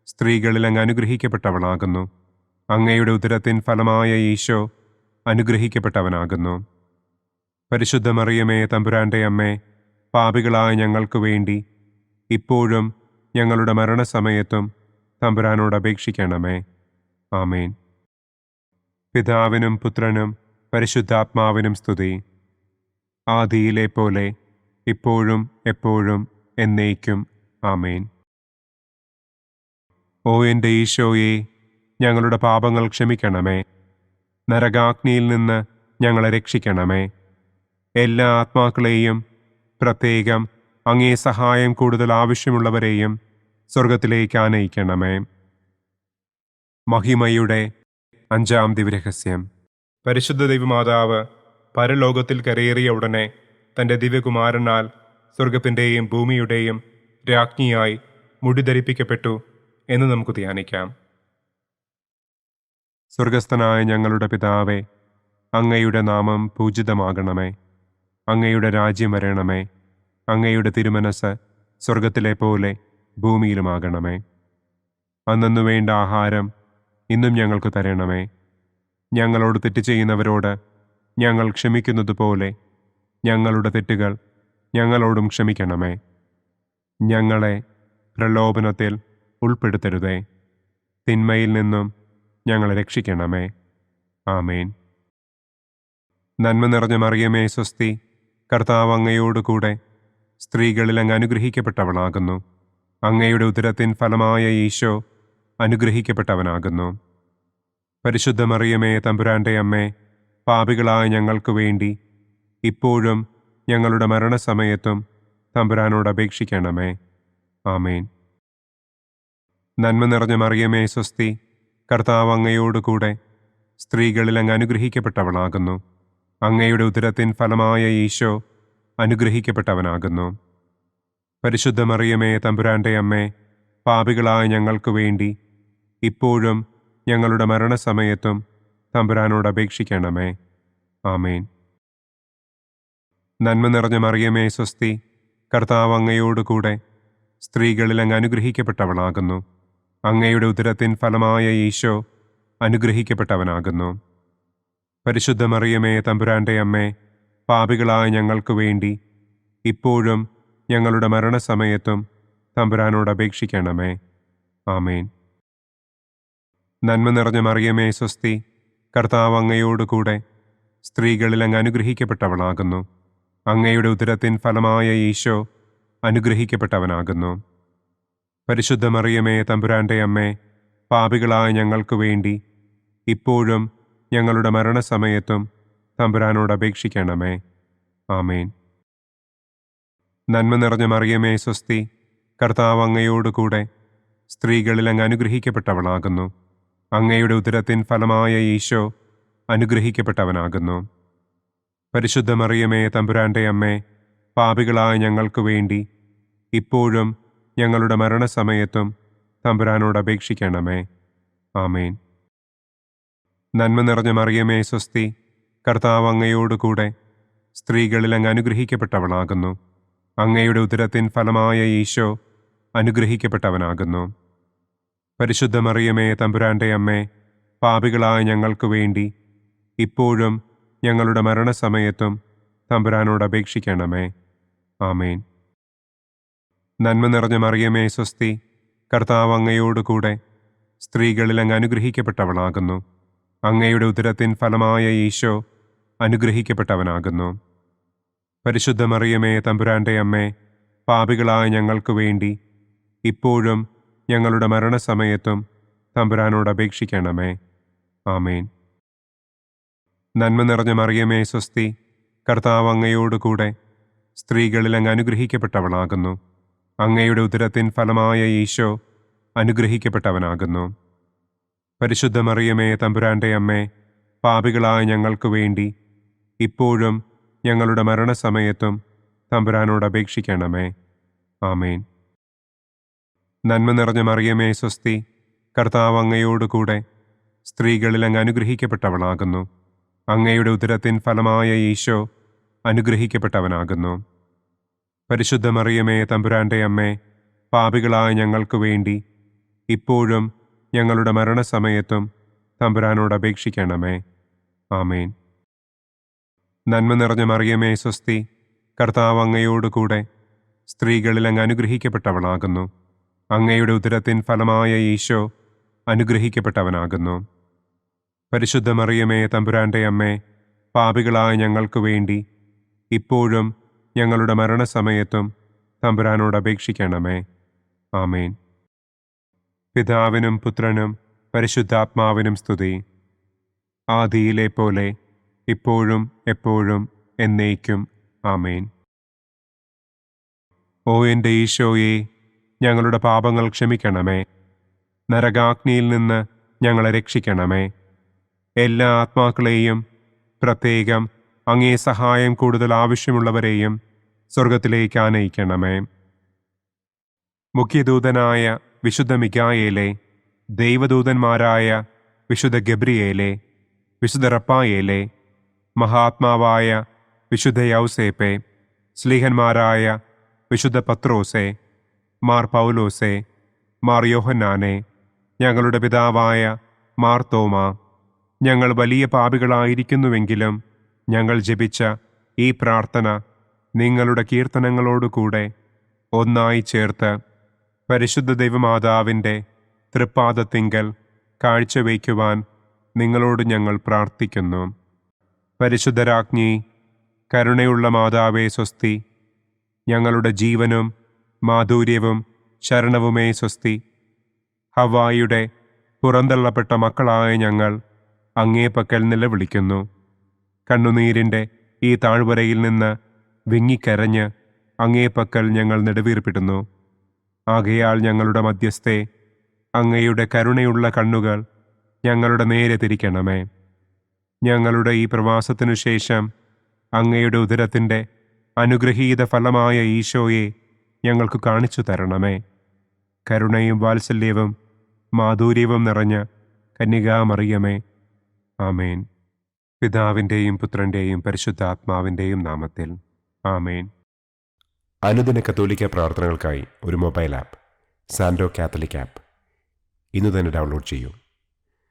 Speaker 2: സ്ത്രീകളിൽ അങ്ങ് അനുഗ്രഹിക്കപ്പെട്ടവളാകുന്നു. അങ്ങയുടെ ഉദരത്തിൻ ഫലമായ ഈശോ അനുഗ്രഹിക്കപ്പെട്ടവനാകുന്നു. പരിശുദ്ധ മറിയമേ, തമ്പുരാന്റെ അമ്മേ, പാപികളായ ഞങ്ങൾക്ക് വേണ്ടി ഇപ്പോഴും ഞങ്ങളുടെ മരണസമയത്തും തമ്പുരാനോട് അപേക്ഷിക്കണമേ. ആമേൻ. പിതാവിനും പുത്രനും പരിശുദ്ധാത്മാവിനും സ്തുതി. ആദിയിലെ പോലെ ഇപ്പോഴും എപ്പോഴും എന്നേക്കും. ആമേൻ. ഓ എൻ്റെ ഈശോയെ, ഞങ്ങളുടെ പാപങ്ങൾ ക്ഷമിക്കണമേ. നരകാഗ്നിയിൽ നിന്ന് ഞങ്ങളെ രക്ഷിക്കണമേ. എല്ലാ ആത്മാക്കളെയും, പ്രത്യേകം അങ്ങേ സഹായം കൂടുതൽ ആവശ്യമുള്ളവരെയും സ്വർഗത്തിലേക്ക് ആനയിക്കണമേ. മഹിമയുടെ 5-ാം ദിവ്യരഹസ്യം. പരിശുദ്ധ ദൈവമാതാവ് പരലോകത്തിൽ കരയേറിയ ഉടനെ തൻ്റെ ദിവ്യകുമാരനാൽ സ്വർഗത്തിൻ്റെയും ഭൂമിയുടെയും രാജ്ഞിയായി മുടിധരിപ്പിക്കപ്പെട്ടു എന്ന് നമുക്ക് ധ്യാനിക്കാം. സ്വർഗസ്ഥനായ ഞങ്ങളുടെ പിതാവേ, അങ്ങയുടെ നാമം പൂജിതമാകണമേ. അങ്ങയുടെ രാജ്യം വരണമേ. അങ്ങയുടെ തിരുമനസ് സ്വർഗത്തിലെ പോലെ ഭൂമിയിലുമാകണമേ. അന്നു വേണ്ട ആഹാരം ഇന്നും ഞങ്ങൾക്ക് തരണമേ. ഞങ്ങളോട് തെറ്റ് ചെയ്യുന്നവരോട് ഞങ്ങൾ ക്ഷമിക്കുന്നത് പോലെ ഞങ്ങളുടെ തെറ്റുകൾ ഞങ്ങളോടും ക്ഷമിക്കണമേ. ഞങ്ങളെ പ്രലോഭനത്തിൽ ഉൾപ്പെടുത്തരുതേ. തിന്മയിൽ നിന്നും ഞങ്ങളെ രക്ഷിക്കണമേ. ആമേൻ. നന്മ നിറഞ്ഞ മറിയമേ, സ്വസ്തി, കർത്താവ് അങ്ങയോടുകൂടെ സ്ത്രീകളിൽ അങ്ങ് അനുഗ്രഹിക്കപ്പെട്ടവളാകുന്നു. അങ്ങയുടെ ഉദരത്തിൻ ഫലമായ ഈശോ അനുഗ്രഹിക്കപ്പെട്ടവനാകുന്നു. പരിശുദ്ധ മറിയമേ, തമ്പുരാന്റെ അമ്മേ, പാപികളായ ഞങ്ങൾക്ക് വേണ്ടി ഇപ്പോഴും ഞങ്ങളുടെ മരണസമയത്തും തമ്പുരാനോട് അപേക്ഷിക്കണമേ. ആമേൻ. നന്മ നിറഞ്ഞ മറിയമേ സ്വസ്തി, കർത്താവ് അങ്ങയോടുകൂടെ സ്ത്രീകളിൽ അങ്ങ് അനുഗ്രഹിക്കപ്പെട്ടവളാകുന്നു. അങ്ങയുടെ ഉദരത്തിൻ ഫലമായ ഈശോ അനുഗ്രഹിക്കപ്പെട്ടവനാകുന്നു. പരിശുദ്ധ മറിയമേ തമ്പുരാന്റെ അമ്മേ, പാപികളായ ഞങ്ങൾക്ക് വേണ്ടി ഇപ്പോഴും ഞങ്ങളുടെ മരണസമയത്തും തമ്പുരാനോട് അപേക്ഷിക്കണമേ. ആമേൻ. നന്മ നിറഞ്ഞ മറിയമേ സ്വസ്തി, കർത്താവ് അങ്ങയോടുകൂടെ സ്ത്രീകളിൽ അങ്ങ് അനുഗ്രഹിക്കപ്പെട്ടവളാകുന്നു. അങ്ങയുടെ ഉദരത്തിൻ ഫലമായ ഈശോ അനുഗ്രഹിക്കപ്പെട്ടവനാകുന്നു. പരിശുദ്ധ മറിയമേ തമ്പുരാന്റെ അമ്മേ, പാപികളായ ഞങ്ങൾക്ക് വേണ്ടി ഇപ്പോഴും ഞങ്ങളുടെ മരണസമയത്തും തമ്പുരാനോട് അപേക്ഷിക്കണമേ. ആമേൻ. നന്മ നിറഞ്ഞ മറിയമേ സ്വസ്തി, കർത്താവ് അങ്ങയോടുകൂടെ സ്ത്രീകളിൽ അങ്ങ് അനുഗ്രഹിക്കപ്പെട്ടവളാകുന്നു. അങ്ങയുടെ ഉദരത്തിൻ ഫലമായ ഈശോ അനുഗ്രഹിക്കപ്പെട്ടവനാകുന്നു. പരിശുദ്ധ മറിയമേ തമ്പുരാന്റെ അമ്മേ, പാപികളായ ഞങ്ങൾക്ക് വേണ്ടി ഇപ്പോഴും ഞങ്ങളുടെ മരണസമയത്തും തമ്പുരാനോട് അപേക്ഷിക്കണമേ. ആമേൻ. നന്മ നിറഞ്ഞ മറിയമേ സ്വസ്തി, കർത്താവ് അങ്ങയോടുകൂടെ സ്ത്രീകളിൽ അങ്ങ് അനുഗ്രഹിക്കപ്പെട്ടവളാകുന്നു. അങ്ങയുടെ ഉദരത്തിൻ ഫലമായ ഈശോ അനുഗ്രഹിക്കപ്പെട്ടവനാകുന്നു. പരിശുദ്ധ മറിയമേ തമ്പുരാന്റെ അമ്മേ, പാപികളായ ഞങ്ങൾക്ക് വേണ്ടി ഇപ്പോഴും ഞങ്ങളുടെ മരണസമയത്തും തമ്പുരാനോട് അപേക്ഷിക്കണമേ. ആമേൻ. നന്മ നിറഞ്ഞ മറിയമേ സ്വസ്തി, കർത്താവ് അങ്ങയോടുകൂടെ സ്ത്രീകളിൽ അങ്ങ് അനുഗ്രഹിക്കപ്പെട്ടവളാകുന്നു. അങ്ങയുടെ ഉദരത്തിൻ ഫലമായ ഈശോ അനുഗ്രഹിക്കപ്പെട്ടവനാകുന്നു. പരിശുദ്ധ മറിയമേ തമ്പുരാന്റെ അമ്മേ, പാപികളായ ഞങ്ങൾക്ക് വേണ്ടി ഇപ്പോഴും ഞങ്ങളുടെ മരണസമയത്തും തമ്പുരാനോട് അപേക്ഷിക്കണമേ. ആമേൻ. നന്മ നിറഞ്ഞ മറിയമേ സ്വസ്തി, കർത്താവ് അങ്ങയോടുകൂടെ സ്ത്രീകളിൽ അങ്ങ് അനുഗ്രഹിക്കപ്പെട്ടവളാകുന്നു. അങ്ങയുടെ ഉദരത്തിൻ ഫലമായ ഈശോ അനുഗ്രഹിക്കപ്പെട്ടവനാകുന്നു. പരിശുദ്ധ മറിയമേ തമ്പുരാന്റെ അമ്മേ, പാപികളായ ഞങ്ങൾക്ക് വേണ്ടി ഇപ്പോഴും ഞങ്ങളുടെ മരണസമയത്തും തമ്പുരാനോട് അപേക്ഷിക്കണമേ. ആമേൻ. നന്മ നിറഞ്ഞ മറിയമേ സ്വസ്തി, കർത്താവ് അങ്ങയോടുകൂടെ സ്ത്രീകളിൽ അങ്ങ് അനുഗ്രഹിക്കപ്പെട്ടവളാകുന്നു. അങ്ങയുടെ ഉദരത്തിൻ ഫലമായ ഈശോ അനുഗ്രഹിക്കപ്പെട്ടവനാകുന്നു. പരിശുദ്ധ മറിയമേ തമ്പുരാന്റെ അമ്മേ, പാപികളായ ഞങ്ങൾക്ക് വേണ്ടി ഇപ്പോഴും ഞങ്ങളുടെ മരണസമയത്തും തമ്പുരാനോട് അപേക്ഷിക്കണമേ. ആമേൻ. നന്മ നിറഞ്ഞ മറിയമേ സ്വസ്തി, കർത്താവ് അങ്ങയോടുകൂടെ സ്ത്രീകളിൽ അങ്ങ് അനുഗ്രഹിക്കപ്പെട്ടവളാകുന്നു. അങ്ങയുടെ ഉദരത്തിൻ ഫലമായ ഈശോ അനുഗ്രഹിക്കപ്പെട്ടവനാകുന്നു. പരിശുദ്ധ മറിയമേ തമ്പുരാന്റെ അമ്മേ, പാപികളായ ഞങ്ങൾക്ക് വേണ്ടി ഇപ്പോഴും ഞങ്ങളുടെ മരണസമയത്തും തമ്പുരാനോട് അപേക്ഷിക്കണമേ. ആമേൻ. നന്മ നിറഞ്ഞ മറിയമേ സ്വസ്തി, കർത്താവ് അങ്ങയോടുകൂടെ സ്ത്രീകളിൽ അങ്ങ് അനുഗ്രഹിക്കപ്പെട്ടവളാകുന്നു. അങ്ങയുടെ ഉദരത്തിൻ ഫലമായ ഈശോ അനുഗ്രഹിക്കപ്പെട്ടവനാകുന്നു. പരിശുദ്ധ മറിയമേ തമ്പുരാന്റെ അമ്മേ, പാപികളായ ഞങ്ങൾക്ക് വേണ്ടി ഇപ്പോഴും ഞങ്ങളുടെ മരണസമയത്തും തമ്പുരാനോട് അപേക്ഷിക്കണമേ. ആമേൻ. പിതാവിനും പുത്രനും പരിശുദ്ധാത്മാവിനും സ്തുതി. ആദിയിലെ പോലെ ഇപ്പോഴും എപ്പോഴും എന്നേക്കും. ആമേൻ. ഓ എൻ്റെ ഈശോയെ, ഞങ്ങളുടെ പാപങ്ങൾ ക്ഷമിക്കണമേ. നരകാഗ്നിയിൽ നിന്ന് ഞങ്ങളെ രക്ഷിക്കണമേ. എല്ലാ ആത്മാക്കളെയും, പ്രത്യേകം അങ്ങേ സഹായം കൂടുതൽ ആവശ്യമുള്ളവരെയും സ്വർഗത്തിലേക്ക് ആനയിക്കണമേ. മുഖ്യദൂതനായ വിശുദ്ധ മിഖായേലേ, ദൈവദൂതന്മാരായ വിശുദ്ധ ഗബ്രിയേലേ, വിശുദ്ധ റപ്പായേലേ, മഹാത്മാവായ വിശുദ്ധ യൗസേപ്പേ, സ്ലീഹന്മാരായ വിശുദ്ധ പത്രോസേ, മാർ പൗലോസേ, മാർ യോഹന്നാനെ, ഞങ്ങളുടെ പിതാവായ മാർ തോമാ, ഞങ്ങൾ വലിയ പാപികളായിരിക്കുന്നുവെങ്കിലും ഞങ്ങൾ ജപിച്ച ഈ പ്രാർത്ഥന നിങ്ങളുടെ കീർത്തനങ്ങളോടുകൂടെ ഒന്നായി ചേർത്ത് പരിശുദ്ധ ദൈവമാതാവിൻ്റെ തൃപ്പാദത്തിങ്കൽ കാഴ്ചവയ്ക്കുവാൻ നിങ്ങളോട് ഞങ്ങൾ പ്രാർത്ഥിക്കുന്നു. പരിശുദ്ധരാജ്ഞി, കരുണയുള്ള മാതാവേ സ്വസ്തി. ഞങ്ങളുടെ ജീവനും മാധുര്യവും ശരണവുമേ സ്വസ്തി. ഹവ്വായുടെ പുറന്തള്ളപ്പെട്ട മക്കളായ ഞങ്ങൾ അങ്ങേപ്പക്കൽ നിലവിളിക്കുന്നു. കണ്ണുനീരിൻ്റെ ഈ താഴ്വരയിൽ നിന്ന് വിങ്ങിക്കരഞ്ഞ് അങ്ങേപ്പക്കൽ ഞങ്ങൾ നെടുവീർപ്പിടുന്നു. ആകയാൽ ഞങ്ങളുടെ മധ്യസ്ഥെ, അങ്ങയുടെ കരുണയുള്ള കണ്ണുകൾ ഞങ്ങളുടെ നേരെ തിരിക്കണമേ. ഞങ്ങളുടെ ഈ പ്രവാസത്തിനു ശേഷം അങ്ങയുടെ ഉദരത്തിൻ്റെ അനുഗ്രഹീത ഫലമായ ഈശോയെ ഞങ്ങൾക്ക് കാണിച്ചു തരണമേ. കരുണയും വാത്സല്യവും മാധുര്യവും നിറഞ്ഞ കന്യകാമറിയമേ, ആമേൻ. പിതാവിൻ്റെയും പുത്രൻ്റെയും പരിശുദ്ധാത്മാവിൻ്റെയും നാമത്തിൽ, ആമേൻ.
Speaker 1: അനുദിന കത്തോലിക്ക പ്രാർത്ഥനകൾക്കായി ഒരു മൊബൈൽ ആപ്പ്, സാൻഡോ കാത്തലിക് ആപ്പ്, ഇന്ന് തന്നെ ഡൗൺലോഡ് ചെയ്യൂ.